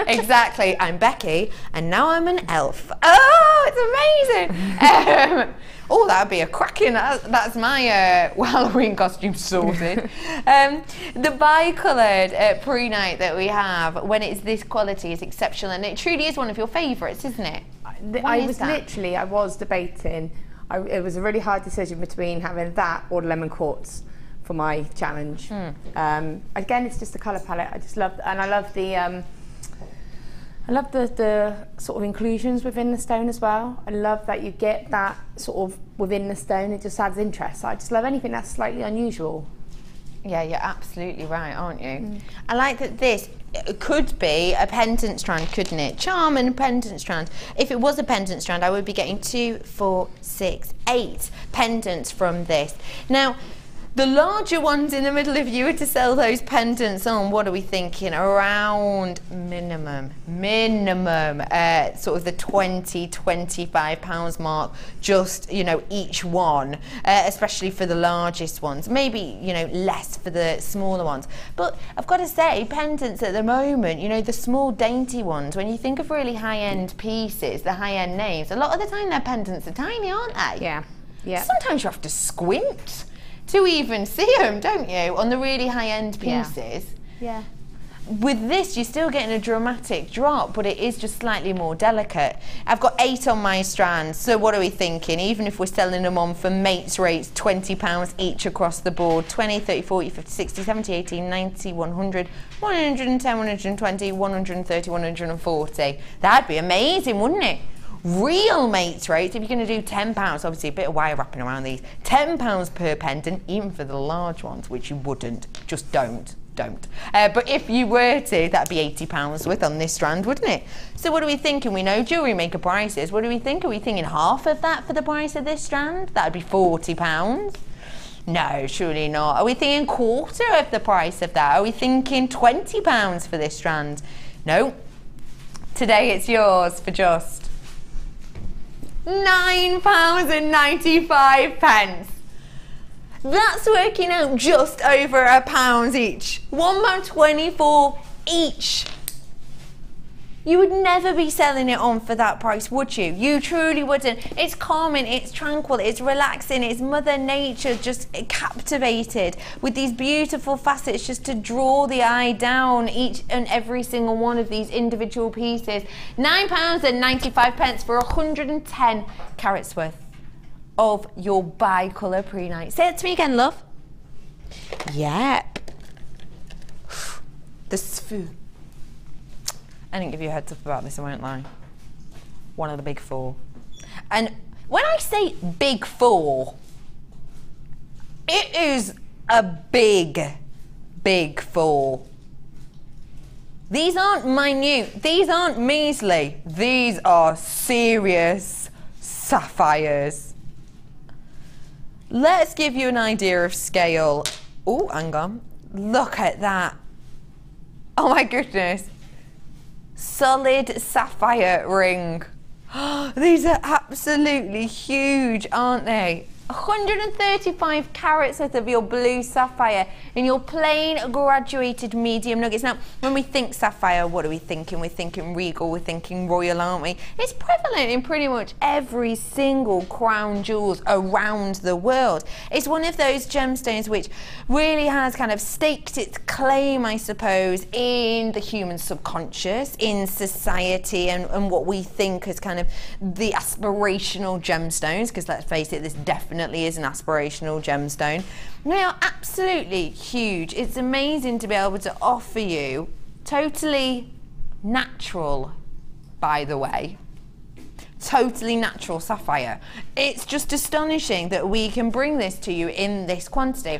Exactly. I'm Becky, and now I'm an elf. Oh, it's amazing. Oh, that'd be a cracking. That's my Halloween costume sorted. The bi-coloured pre-night that we have, when it's this quality, is exceptional, and it truly is one of your favourites, isn't it? I was debating. It was a really hard decision between having that or lemon quartz for my challenge. Again, it's just the colour palette. I just love, and I love the sort of inclusions within the stone as well. I love that you get that sort of within the stone. It just adds interest. I just love anything that's slightly unusual. Yeah, you're absolutely right, aren't you? I like that this could be a pendant strand, couldn't it? Charm and pendant strand. If it was a pendant strand, I would be getting 2, 4, 6, 8 pendants from this. Now, the larger ones in the middle, if you were to sell those pendants on, what are we thinking? Around minimum, sort of the 20, 25 pounds mark, just, you know, each one, especially for the largest ones. Maybe, you know, less for the smaller ones. But I've got to say, pendants at the moment, you know, the small dainty ones, when you think of really high-end pieces, the high-end names, a lot of the time their pendants are tiny, aren't they? Yeah, yeah. Sometimes you have to squint to even see them, don't you, on the really high-end pieces. Yeah. With this, you're still getting a dramatic drop, but it is just slightly more delicate. I've got 8 on my strands, so what are we thinking? Even if we're selling them on for mates rates, £20 each across the board, 20, 30, 40, 50, 60, 70, 80, 90, 100, 110, 120, 130, 140. That'd be amazing, wouldn't it? Real mates rates, if you're going to do £10, obviously a bit of wire wrapping around these, £10 per pendant, even for the large ones, which you wouldn't, just don't. But if you were to, that'd be £80 worth on this strand, wouldn't it? So what are we thinking? We know jewellery maker prices. What do we think? Are we thinking half of that for the price of this strand? That'd be £40. No, surely not. Are we thinking quarter of the price of that? Are we thinking £20 for this strand? No. Today it's yours for just £9.95. That's working out just over £1 each. £1.24 each. You would never be selling it on for that price, would you? You truly wouldn't. It's calming, it's tranquil, it's relaxing, it's Mother Nature just captivated with these beautiful facets just to draw the eye down each and every single one of these individual pieces. £9.95 for 110 carats worth of your bi-colour pre-night. Say it to me again, love. Yep. The sfu. I didn't give you a heads up about this, I won't lie. One of the big 4. And when I say big 4, it is a big 4. These aren't minute, these aren't measly, these are serious sapphires. Let's give you an idea of scale. Oh, hang on. Look at that. Oh my goodness. Solid sapphire ring. These are absolutely huge, aren't they? 135 carats worth of your blue sapphire in your plain graduated medium nuggets. Now, when we think sapphire, what are we thinking? We're thinking regal, we're thinking royal, aren't we? It's prevalent in pretty much every single crown jewels around the world. It's one of those gemstones which really has kind of staked its claim, I suppose, in the human subconscious, in society, and what we think as kind of the aspirational gemstones, because let's face it, this definitely is an aspirational gemstone. They are absolutely huge. It's amazing to be able to offer you totally natural, by the way, totally natural sapphire. It's just astonishing that we can bring this to you in this quantity.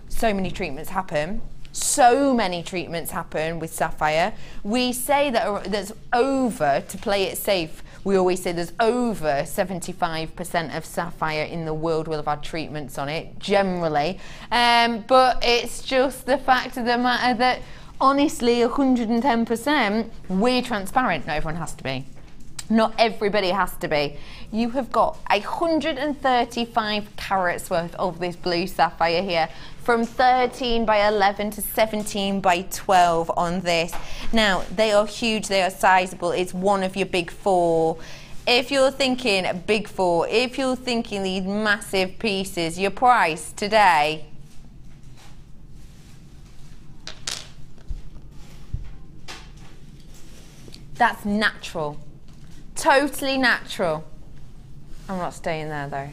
So many treatments happen, So many treatments happen with sapphire. We say that there's over, to play it safe, we always say there's over 75% of sapphire in the world will have had treatments on it, generally. But it's just the fact of the matter that, honestly, 110%, we're transparent. Not everyone has to be. Not everybody has to be. You have got 135 carats worth of this blue sapphire here, from 13 by 11 to 17 by 12 on this. Now, they are huge, they are sizable. It's one of your big four. If you're thinking big four, if you're thinking these massive pieces, your price today, that's natural. Totally natural. I'm not staying there though.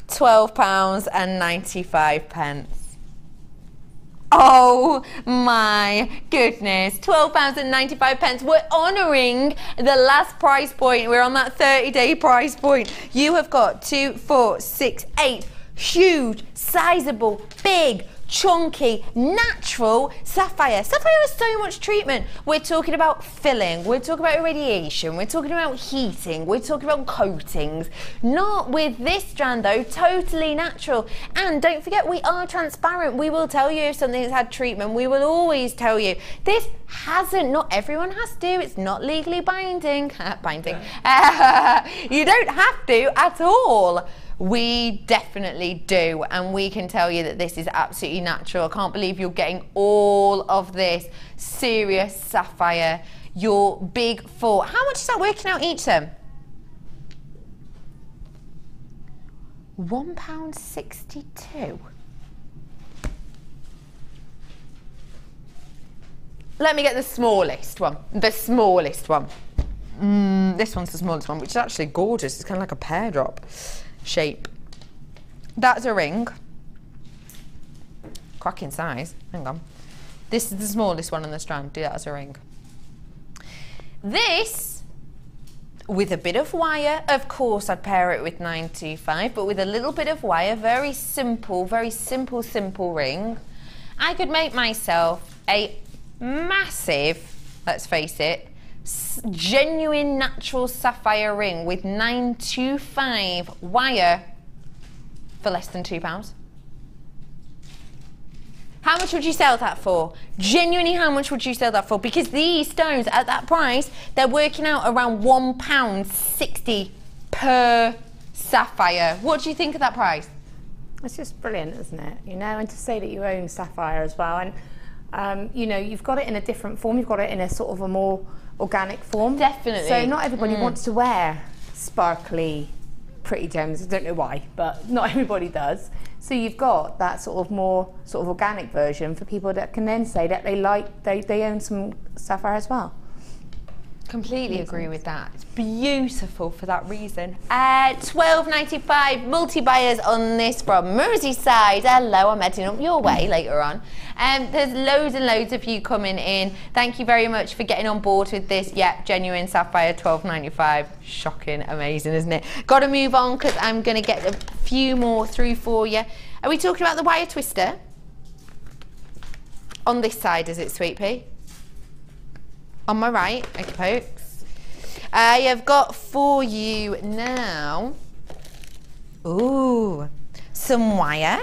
£12.95. Oh my goodness, £12.95. We're honouring the last price point. We're on that 30-day price point. You have got 2, 4, 6, 8 huge, sizable, big, chunky, natural sapphire. Sapphire has so much treatment. We're talking about filling, we're talking about irradiation, we're talking about heating, we're talking about coatings. Not with this strand though, totally natural. And don't forget, we are transparent. We will tell you if something has had treatment. We will always tell you. This hasn't, not everyone has to, it's not legally binding. Binding. You don't have to at all. We definitely do, and we can tell you that this is absolutely natural. I can't believe you're getting all of this serious sapphire, your big four. How much is that working out each then? £1.62. Let me get the smallest one. The smallest one. This one's the smallest one, which is actually gorgeous. It's kind of like a pear drop shape. That's a ring. Cracking size. Hang on. This is the smallest one on the strand. Do that as a ring. This, with a bit of wire, of course I'd pair it with 925, but with a little bit of wire, very simple ring. I could make myself a massive, let's face it, genuine natural sapphire ring with 925 wire for less than £2. How much would you sell that for? Genuinely, how much would you sell that for? Because these stones at that price, they're working out around £1.60 per sapphire. What do you think of that price? It's just brilliant, isn't it? You know, and to say that you own sapphire as well, and you know, you've got it in a different form. You've got it in a sort of a more organic form. Definitely. So not everybody wants to wear sparkly, pretty gems. I don't know why, but not everybody does. So you've got that sort of more sort of organic version for people that can then say that they own some sapphire as well. Completely agree with that. It's beautiful for that reason. £12.95 multi-buyers on this from Merseyside. Hello, I'm heading up your way later on. There's loads and loads of you coming in. Thank you very much for getting on board with this. Yep, genuine sapphire, £12.95. Shocking, amazing, isn't it? Got to move on because I'm going to get a few more through for you. Are we talking about the wire twister? On this side, is it, Sweet Pea? On my right, okay, folks. I have got for you now, ooh, some wire,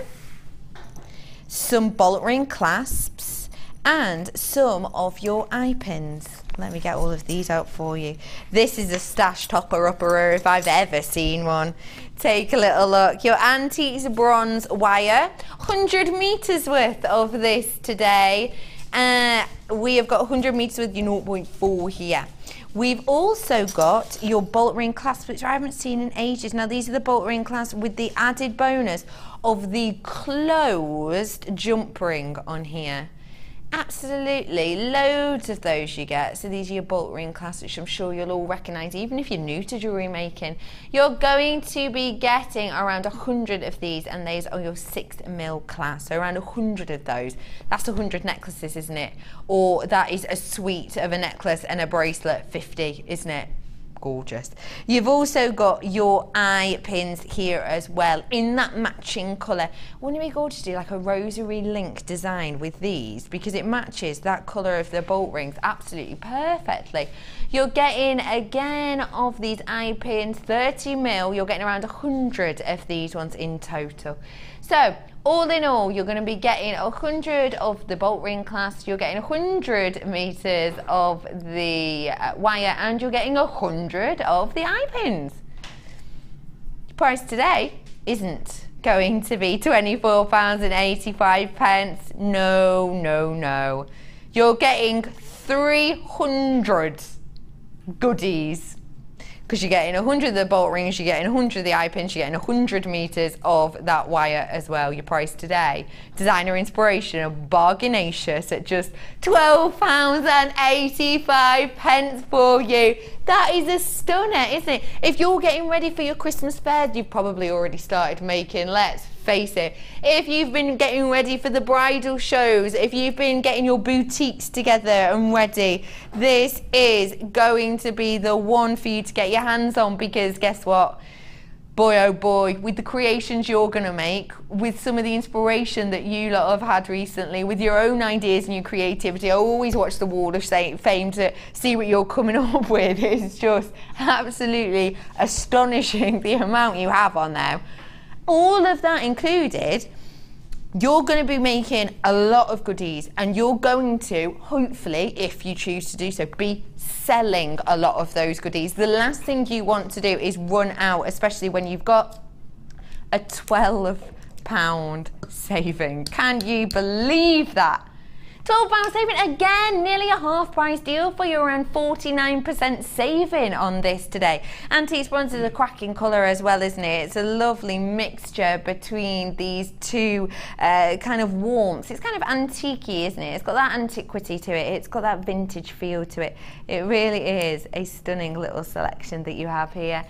some bolt ring clasps, and some of your eye pins. Let me get all of these out for you. This is a stash topper-upper if I've ever seen one. Take a little look. Your antiques bronze wire, 100 metres worth of this today. We have got 100 metres with your 0.4 here. We've also got your bolt ring clasps, which I haven't seen in ages. Now these are the bolt ring clasps with the added bonus of the closed jump ring on here. Absolutely, loads of those you get. So these are your bolt ring clasps, which I'm sure you'll all recognise, even if you're new to jewellery making. You're going to be getting around 100 of these, and these are your 6mm class, so around 100 of those. That's 100 necklaces, isn't it? Or that is a suite of a necklace and a bracelet, 50, isn't it? gorgeous. You've also got your eye pins here as well in that matching colour. Wouldn't it be gorgeous to do like a rosary link design with these, because it matches that colour of the bolt rings absolutely perfectly. You're getting again of these eye pins, 30mm, you're getting around 100 of these ones in total. So all in all, you're going to be getting 100 of the bolt ring clasp, you're getting 100 meters of the wire, and you're getting 100 of the eye pins. Price today isn't going to be £24.85. No, no, no. You're getting 300 goodies, because you're getting 100 of the bolt rings, you're getting 100 of the eye pins, you're getting 100 meters of that wire as well. Your price today, designer inspiration of bargainacious at just £12.85 for you. That is a stunner, isn't it? If you're getting ready for your Christmas fairs, you've probably already started making, let's face it. If you've been getting ready for the bridal shows, if you've been getting your boutiques together and ready, this is going to be the one for you to get your hands on, because guess what? Boy, oh boy, with the creations you're going to make, with some of the inspiration that you lot have had recently, with your own ideas and your creativity, I always watch the Wall of Fame to see what you're coming up with. It's just absolutely astonishing the amount you have on there. All of that included, you're going to be making a lot of goodies, and you're going to, hopefully, if you choose to do so, be selling a lot of those goodies. The last thing you want to do is run out, especially when you've got a £12 saving. Can you believe that? £12 saving, again, nearly a half price deal for you, around 49% saving on this today. Antique bronze is a cracking colour as well, isn't it? It's a lovely mixture between these two kind of warmths. It's kind of antique-y, isn't it? It's got that antiquity to it. It's got that vintage feel to it. It really is a stunning little selection that you have here.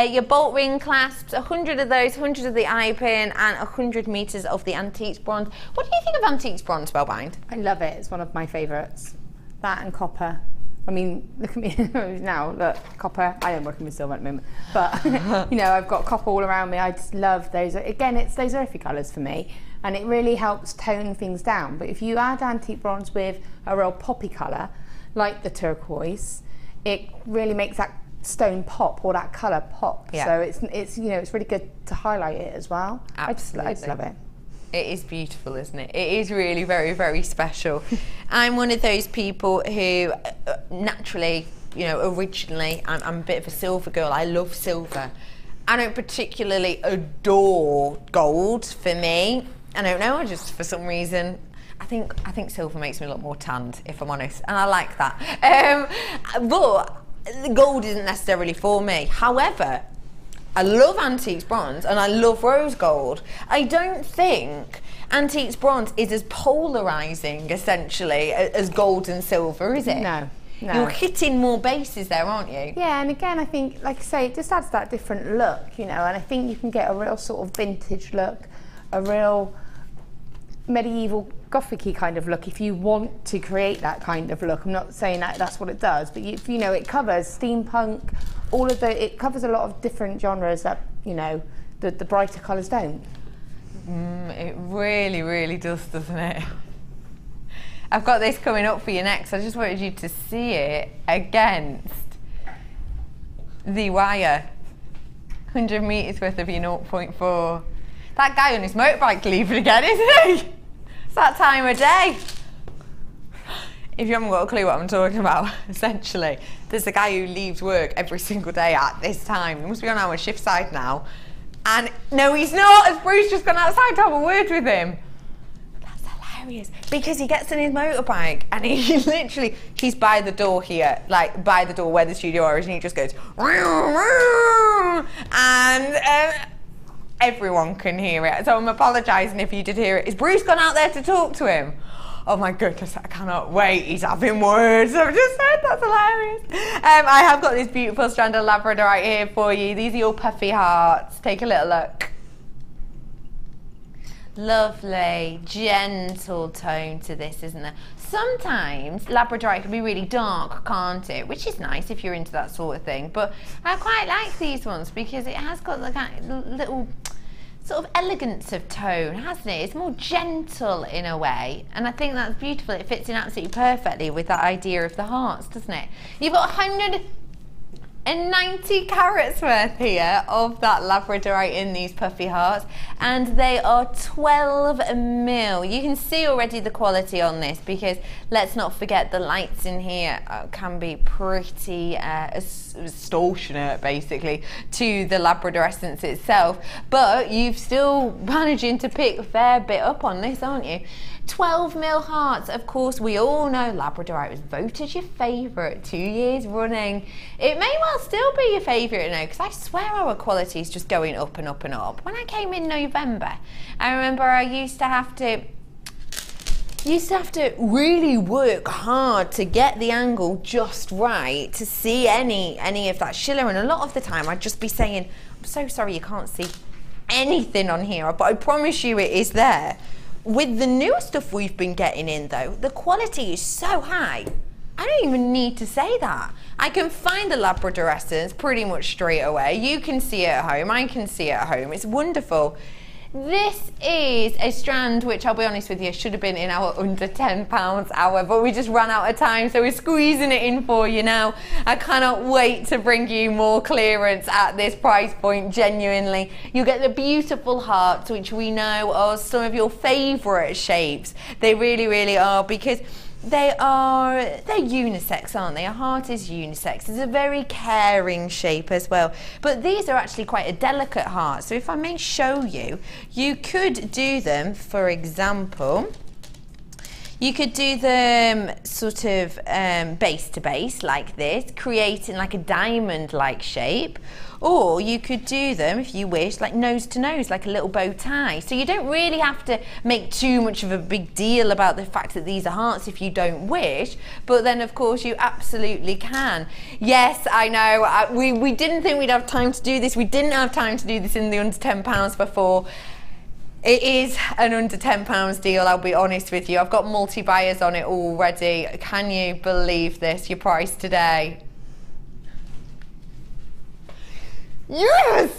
Your bolt ring clasps, 100 of those, 100 of the eye pin, and 100 meters of the antique bronze. What do you think of antique bronze, Spellbind? I love it. It's one of my favourites. That and copper. I mean, look at me now. Look, copper. I am working with silver at the moment, but you know, I've got copper all around me. I just love those. Again, it's those earthy colours for me, and it really helps tone things down. But if you add antique bronze with a real poppy colour, like the turquoise, it really makes that stone pop, or that colour pop. Yeah. So it's you know, it's really good to highlight it as well. Absolutely. I just love it. It is beautiful, isn't it? It is really very, very special. I'm one of those people who naturally, you know, originally, I'm a bit of a silver girl. I love silver. I don't particularly adore gold for me. I don't know, just for some reason, I think silver makes me look more tanned, if I'm honest, and I like that. But gold isn't necessarily for me. However, I love antiques bronze and I love rose gold. I don't think antiques bronze is as polarising, essentially, as gold and silver, is it? No. No. You're hitting more bases there, aren't you? Yeah, and again, I think, like I say, it just adds that different look, you know, and I think you can get a real sort of vintage look, a real medieval Gothic-y kind of look if you want to create that kind of look. I'm not saying that that's what it does, but you know, it covers steampunk, all of it covers a lot of different genres that, you know, the brighter colours don't. It really, really does, doesn't it? I've got this coming up for you next. I just wanted you to see it against the wire. 100 metres worth of your 0.4. That guy on his motorbike leaving again, isn't he? It's that time of day. If you haven't got a clue what I'm talking about, essentially, there's a guy who leaves work every single day at this time. He must be on our shift side now. And no, he's not, as Bruce just gone outside to have a word with him. That's hilarious. Because he gets on his motorbike and he literally, he's by the door here, like by the door where the studio is, and he just goes, and everyone can hear it. So I'm apologising if you did hear it. Is Bruce gone out there to talk to him? Oh my goodness, I cannot wait. He's having words. I've just said, that's hilarious. I have got this beautiful strand of Labrador right here for you. These are your puffy hearts. Take a little look. Lovely, gentle tone to this, isn't there? Sometimes Labradorite can be really dark, can't it? Which is nice if you're into that sort of thing. But I quite like these ones because it has got like a little sort of elegance of tone, hasn't it? It's more gentle in a way, and I think that's beautiful. It fits in absolutely perfectly with that idea of the hearts, doesn't it? You've got 190 carats worth here of that Labradorite in these puffy hearts, and they are 12 mil. You can see already the quality on this, because let's not forget the lights in here can be pretty extortionate basically to the Labradorescence itself, but you've still managing to pick a fair bit up on this, aren't you? 12 mil hearts. Of course, we all know Labradorite was voted your favourite 2 years running. It may well still be your favourite now, because I swear our quality is just going up and up and up. When I came in November, I remember I used to have to really work hard to get the angle just right to see any of that schiller, and a lot of the time I'd just be saying, I'm so sorry you can't see anything on here, but I promise you it is there. With the newer stuff we've been getting in though, the quality is so high, I don't even need to say that. I can find the Labradorescence pretty much straight away. You can see it at home, I can see it at home. It's wonderful. This is a strand which, I'll be honest with you, should have been in our under £10 hour, but we just ran out of time, so we're squeezing it in for you now. I cannot wait to bring you more clearance at this price point, genuinely. You get the beautiful hearts, which we know are some of your favourite shapes. They really, really are, because they're unisex, aren't they? A heart is unisex. It's a very caring shape as well. But these are actually quite a delicate heart. So if I may show you, you could do them, for example, you could do them sort of base to base like this, creating like a diamond-like shape. Or you could do them, if you wish, like nose to nose, like a little bow tie. So you don't really have to make too much of a big deal about the fact that these are hearts if you don't wish, but then of course you absolutely can. Yes, I know, we didn't think we'd have time to do this. We didn't have time to do this in the under £10 before. It is an under £10 deal, I'll be honest with you. I've got multi-buyers on it already. Can you believe this, your price today? Yes,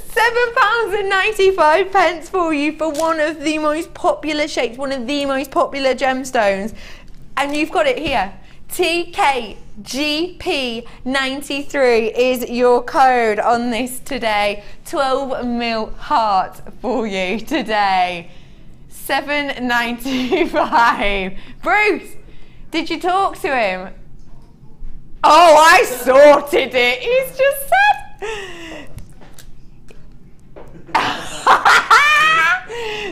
£7.95 for you for one of the most popular shapes, one of the most popular gemstones. And you've got it here. TKGP93 is your code on this today. 12 mil heart for you today. £7.95. Bruce, did you talk to him? Oh, I sorted it. He's just said.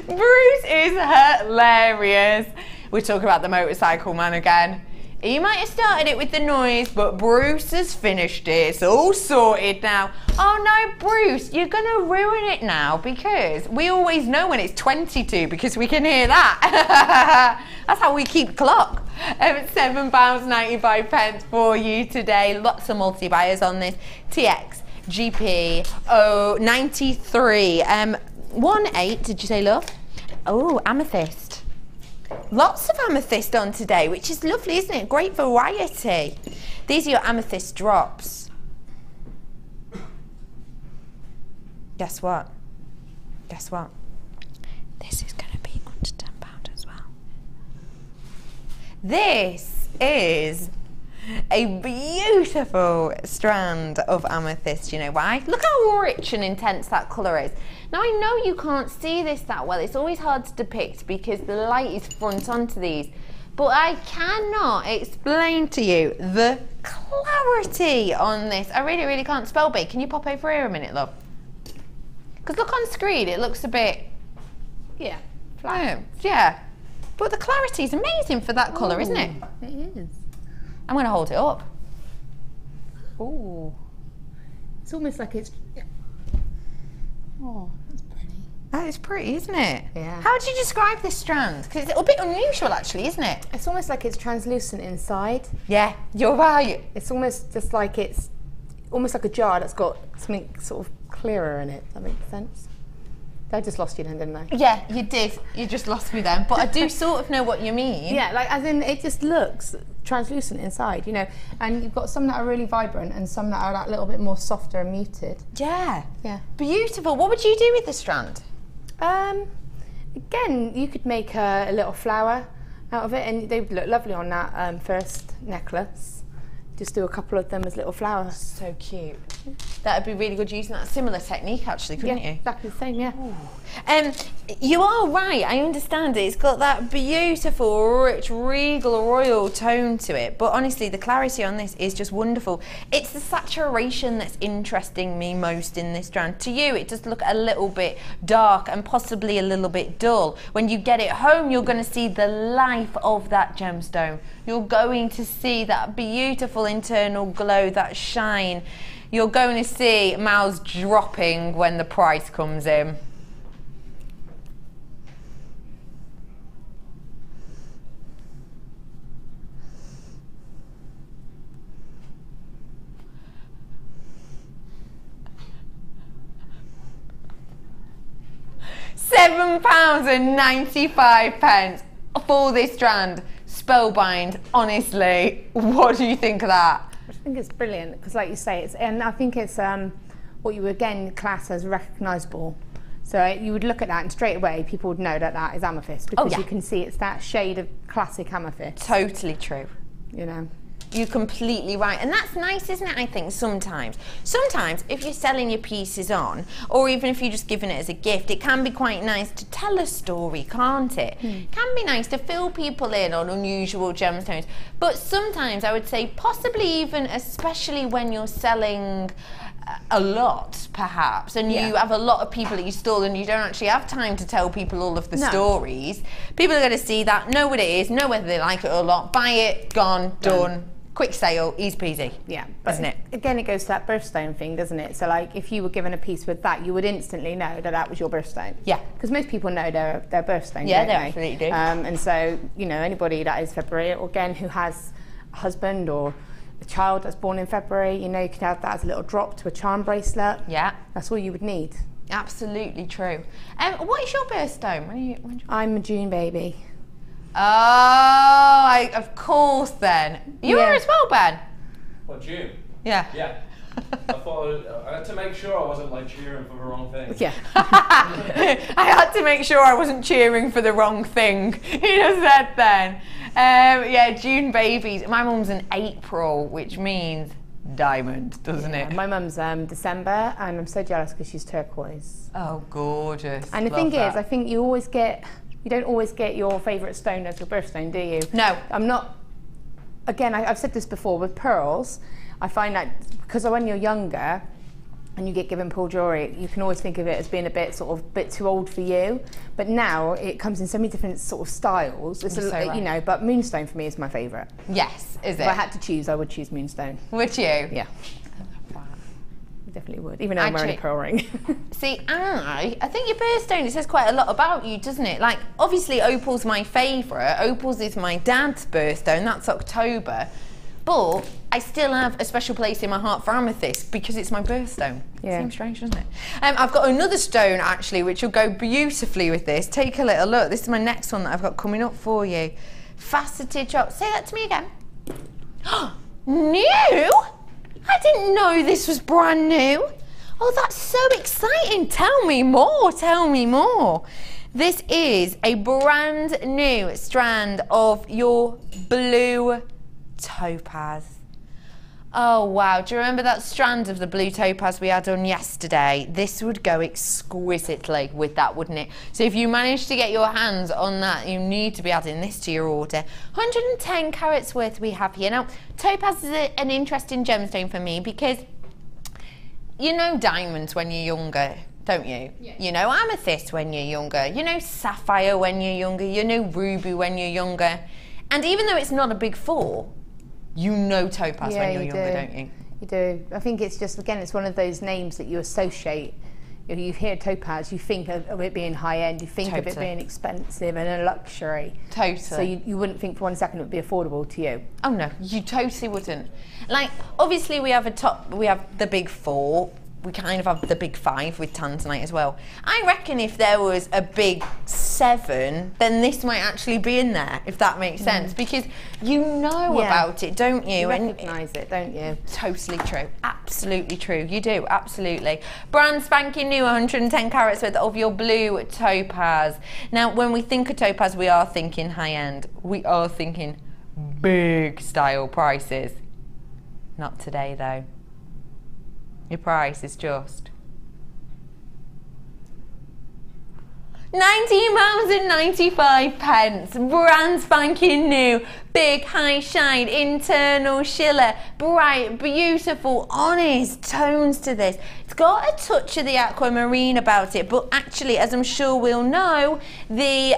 Bruce is hilarious. We're talking about the motorcycle man again. He might have started it with the noise, but Bruce has finished it. It's all sorted now. Oh no, Bruce, you're gonna ruin it now, because we always know when it's 22 because we can hear that. That's how we keep clock. £7.95 for you today. Lots of multi-buyers on this. TX GP 93 18, did you say, love? Oh, amethyst. Lots of amethyst on today, which is lovely, isn't it? Great variety. These are your amethyst drops. Guess what? Guess what? This is going to be under £10 as well. This is a beautiful strand of amethyst. You know why? Look how rich and intense that colour is. Now I know you can't see this that well. It's always hard to depict because the light is front onto these. But I cannot explain to you the clarity on this. I really, really can't. Spell big. Can you pop over here a minute, love? Because look on screen, it looks a bit... Yeah, flat. Yeah. But the clarity is amazing for that colour, isn't it? It is. I'm going to hold it up. Oh, it's almost like it's... Oh, that's pretty. That is pretty, isn't it? Yeah. How would you describe this strand? Because it's a bit unusual, actually, isn't it? It's almost like it's translucent inside. Yeah, you're right. It's almost just like it's almost like a jar that's got something sort of clearer in it. Does that make sense? I just lost you then, didn't I? Yeah, you did. You just lost me then. But I do sort of know what you mean. Yeah, like as in it just looks translucent inside, you know. And you've got some that are really vibrant and some that are that little bit more softer and muted. Yeah. Yeah. Beautiful. What would you do with the strand? Again, you could make a little flower out of it, and they would look lovely on that first necklace. Just do a couple of them as little flowers. So cute. That would be really good using that similar technique, actually, couldn't you? Exactly the same, yeah. You are right, I understand it. It's got that beautiful, rich, regal, royal tone to it. But honestly, the clarity on this is just wonderful. It's the saturation that's interesting me most in this strand. To you, it does look a little bit dark and possibly a little bit dull. When you get it home, you're going to see the life of that gemstone. You're going to see that beautiful internal glow, that shine. You're going to see mouths dropping when the price comes in. £7.95 for this strand. Spellbind, honestly. What do you think of that? I think it's brilliant because, like you say, and I think it's what you would again class as recognisable. So you would look at that and straight away people would know that that is amethyst because you can see it's that shade of classic amethyst. Totally true. You know. You're completely right, and that's nice, isn't it? I think sometimes if you're selling your pieces on, or even if you're just giving it as a gift, it can be quite nice to tell a story, can't it? It can be nice to fill people in on unusual gemstones, but sometimes I would say possibly even especially when you're selling a lot perhaps, and you have a lot of people at your stall and you don't actually have time to tell people all of the stories. People are going to see that, know what it is, know whether they like it or not, buy it, gone, done. Quick sale, easy peasy. Yeah, isn't it? Again, it goes to that birthstone thing, doesn't it? So, like, if you were given a piece with that, you would instantly know that that was your birthstone. Yeah. Because most people know their birthstone. Yeah, don't they absolutely do. And so, you know, anybody that is February, or again, who has a husband or a child that's born in February, you know, you could have that as a little drop to a charm bracelet. Yeah. That's all you would need. Absolutely true. What is your birthstone? I'm a June baby. Oh, of course then. You are as well, Ben? What, June? Yeah. Yeah. I thought I had to make sure I wasn't like cheering for the wrong thing. Yeah. I had to make sure I wasn't cheering for the wrong thing. He just said then. Yeah, June babies. My mum's in April, which means diamond, doesn't it? My mum's December, and I'm so jealous because she's turquoise. Oh, gorgeous. And the thing is, I think you don't always get your favourite stone as your birthstone, do you? No. I'm not, again, I've said this before, with pearls, I find that because when you're younger and you get given pearl jewellery, you can always think of it as being a bit too old for you. But now it comes in so many different sort of styles. It's you know, but moonstone for me is my favourite. Yes, is it? If I had to choose, I would choose moonstone. Would you? Yeah. Definitely would, even though I'm wearing a pearl ring. See, I think your birthstone, it says quite a lot about you, doesn't it? Like, obviously opal's my favourite. Opal's is my dad's birthstone, that's October. But I still have a special place in my heart for amethyst because it's my birthstone. Yeah. Seems strange, doesn't it? I've got another stone, actually, which will go beautifully with this. Take a little look. This is my next one that I've got coming up for you. Faceted chop. Say that to me again. New? I didn't know this was brand new. Oh, that's so exciting. Tell me more, tell me more. This is a brand new strand of your blue topaz. Oh, wow. Do you remember that strand of the blue topaz we had on yesterday? This would go exquisitely with that, wouldn't it? So if you manage to get your hands on that, you need to be adding this to your order. 110 carats worth we have here. Now, topaz is an interesting gemstone for me because you know diamonds when you're younger, don't you? Yeah. You know amethyst when you're younger. You know sapphire when you're younger. You know ruby when you're younger. And even though it's not a big four, you know topaz when you're younger, don't you? You do. I think it's just, again, it's one of those names that you associate. You hear topaz, you think of it being high-end, you think of it being expensive and a luxury. Totally. So you wouldn't think for 1 second it would be affordable to you. Oh no, you totally wouldn't. Like, obviously we have the big four, we kind of have the big 5 with tanzanite as well. I reckon if there was a big 7, then this might actually be in there, if that makes sense, because you know about it, don't you? You recognise it, don't you? Totally true. Absolutely true. You do, absolutely. Brand spanking new 110 carats worth of your blue topaz. Now, when we think of topaz, we are thinking high end. We are thinking big style prices. Not today, though. Your price is just £19.95, brand spanking new, big high shine, internal shiller, bright, beautiful, honest tones to this. It's got a touch of the aquamarine about it, but actually, as I'm sure we'll know, the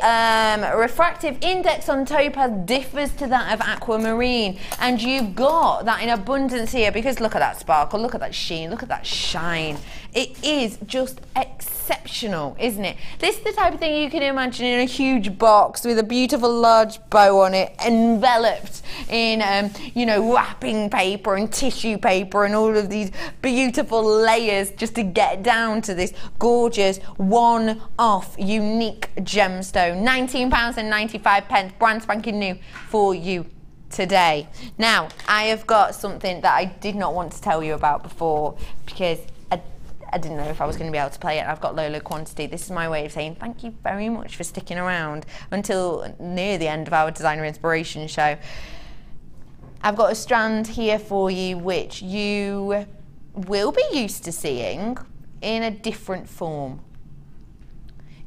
refractive index on topaz differs to that of aquamarine, and you've got that in abundance here, because look at that sparkle, look at that sheen, look at that shine. It is just exceptional, isn't it? This is the type of thing you can imagine in a huge box with a beautiful large bow on it, enveloped in, you know, wrapping paper and tissue paper and all of these beautiful layers just to get down to this gorgeous one-off unique gemstone. £19.95, brand spanking new for you today. Now, I have got something that I did not want to tell you about before because I didn't know if I was going to be able to play it. I've got low quantity. This is my way of saying thank you very much for sticking around until near the end of our Designer Inspiration show. I've got a strand here for you which you will be used to seeing in a different form.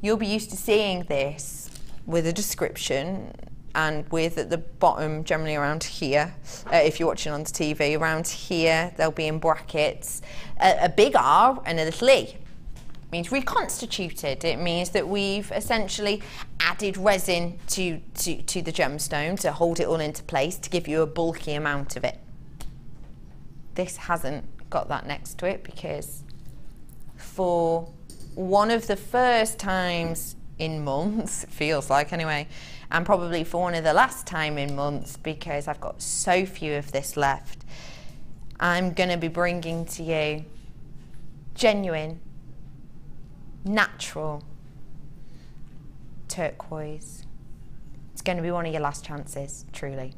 You'll be used to seeing this with a description and with at the bottom, generally around here, if you're watching on the TV, around here, they'll be in brackets, a big R and a little E. It means reconstituted. It means that we've essentially added resin to the gemstone to hold it all into place, to give you a bulky amount of it. This hasn't got that next to it because for one of the first times in months, it feels like anyway, and probably for one of the last time in months because I've got so few of this left, I'm going to be bringing to you genuine, natural turquoise. It's going to be one of your last chances, truly.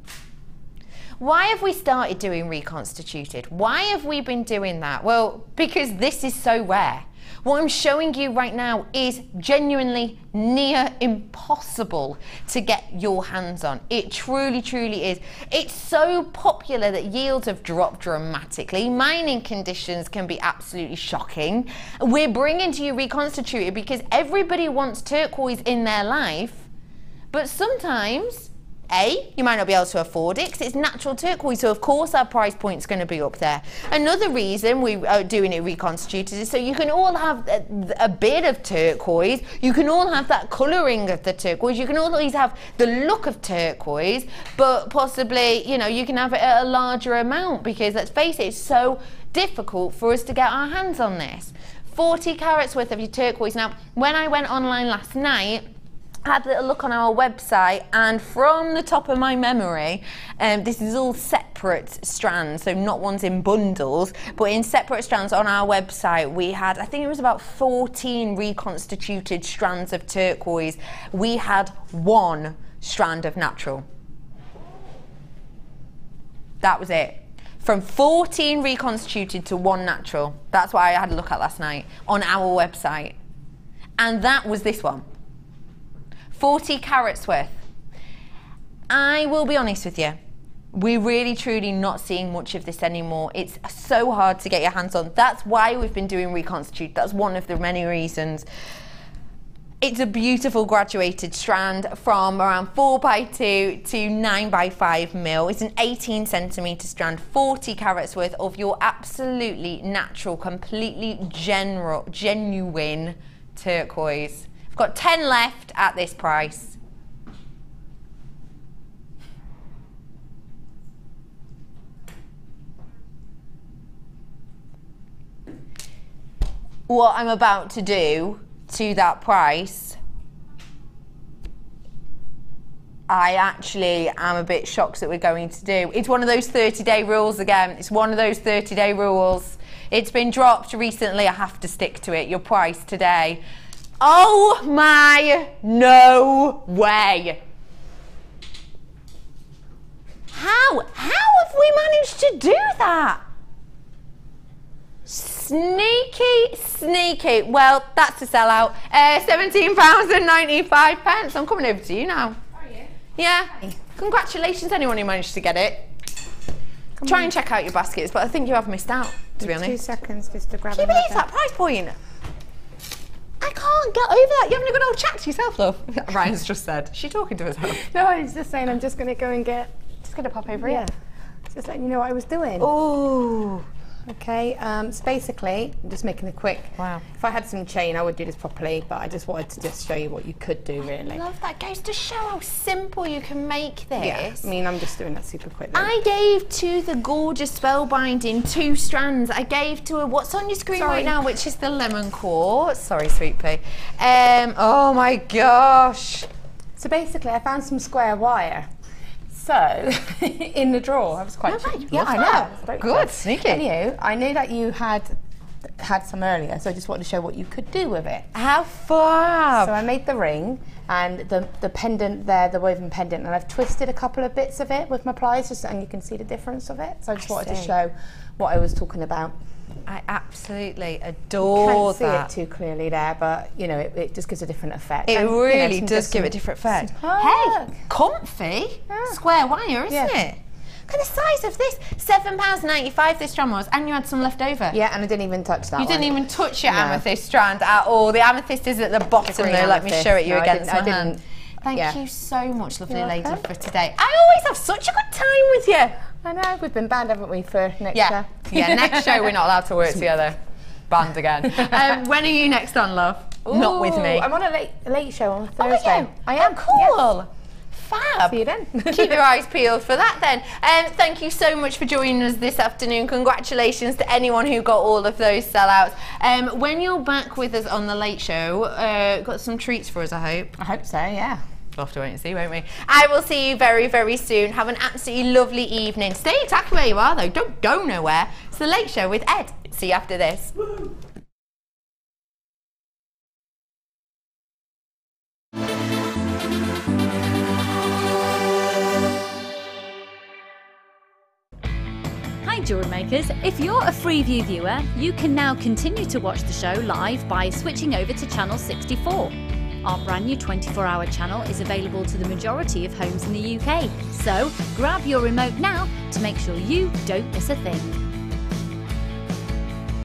Why have we started doing reconstituted? Why have we been doing that? Well, because this is so rare. What I'm showing you right now is genuinely near impossible to get your hands on. It truly, truly is. It's so popular that yields have dropped dramatically. Mining conditions can be absolutely shocking. We're bringing to you reconstituted because everybody wants turquoise in their life, but sometimes you might not be able to afford it because it's natural turquoise, so of course our price point's going to be up there. Another reason we are doing it reconstituted is so you can all have a bit of turquoise, you can all have that colouring of the turquoise, you can always have the look of turquoise, but possibly, you know, you can have it at a larger amount because, let's face it, it's so difficult for us to get our hands on this. 40 carats worth of your turquoise. Now, when I went online last night, I had a little look on our website, and from the top of my memory, this is all separate strands, so not ones in bundles, but in separate strands on our website. We had, I think it was about 14 reconstituted strands of turquoise. We had 1 strand of natural. That was it. From 14 reconstituted to 1 natural. That's what I had a look at last night on our website. And that was this one. 40 carats worth. I will be honest with you, we're really truly not seeing much of this anymore. It's so hard to get your hands on. That's why we've been doing reconstitute. That's one of the many reasons. It's a beautiful graduated strand from around 4x2 to 9x5 mil. It's an 18 centimetre strand, 40 carats worth of your absolutely natural, completely genuine turquoise. Got 10 left at this price. What I'm about to do to that price, I actually am a bit shocked that we're going to do. It's one of those 30-day rules again. It's one of those 30-day rules. It's been dropped recently. I have to stick to it. Your price today. Oh my, no way. How have we managed to do that? Sneaky. Well, that's a sellout. £17.95. I'm coming over to you now. Are you? Yeah. Congratulations, anyone who managed to get it. Try and check out your baskets, but I think you have missed out, to be honest. 2 seconds just to grab it. Can you believe that price point? I can't get over that. You're having a good old chat to yourself, love. Ryan's just said. Is she talking to herself? No, I was just saying I'm just going to go and get... Just going to pop over here. Just letting you know what I was doing. Ooh. Okay, so basically, I'm just making a quick... Wow. If I had some chain, I would do this properly, but I just wanted to just show you what you could do, really. I love that. Goes to show how simple you can make this. Yeah, I mean, I'm just doing that super quick. I gave to the gorgeous spellbinding 2 strands. I gave to her what's on your screen right now, which is the lemon quartz. Sorry, sweet pea. Oh my gosh. So basically, I found some square wire. So, in the drawer, I was quite... Yeah, I know. Good, sneaky. Anyway, I knew that you had some earlier, so I just wanted to show what you could do with it. How far? So I made the ring and the pendant there, the woven pendant, and I've twisted a couple of bits of it with my pliers, just and you can see the difference of it. So I just wanted to show what I was talking about. I absolutely adore that. You can't see it too clearly there, but you know, it just gives a different effect. It and, really you know, does give a different effect. Hey, comfy, square wire, isn't it? Look at the size of this. £7.95 this strand was, and you had some left over. Yeah, and I didn't even touch that. You didn't even touch your amethyst strand at all. The amethyst is at the bottom there. Let me show it you against my hand. Thank you so much, lovely lady, for today. I always have such a good time with you. I know, we've been banned, haven't we, for next show? Yeah, next show we're not allowed to work together. Banned again. When are you next on, love? Ooh, not with me. I'm on a late show on Thursday. Oh, I am. Cool. Yes. Fab. See you then. Keep your eyes peeled for that then. Thank you so much for joining us this afternoon. Congratulations to anyone who got all of those sellouts. When you're back with us on the late show, got some treats for us, I hope. I hope so, yeah. We'll have to wait and see, won't we? I will see you very, very soon. Have an absolutely lovely evening. Stay exactly where you are, though. Don't go nowhere. It's the Late Show with Ed. See you after this. Hi jewellery makers, if you're a Freeview viewer, you can now continue to watch the show live by switching over to channel 64. Our brand new 24-hour channel is available to the majority of homes in the UK, so grab your remote now to make sure you don't miss a thing.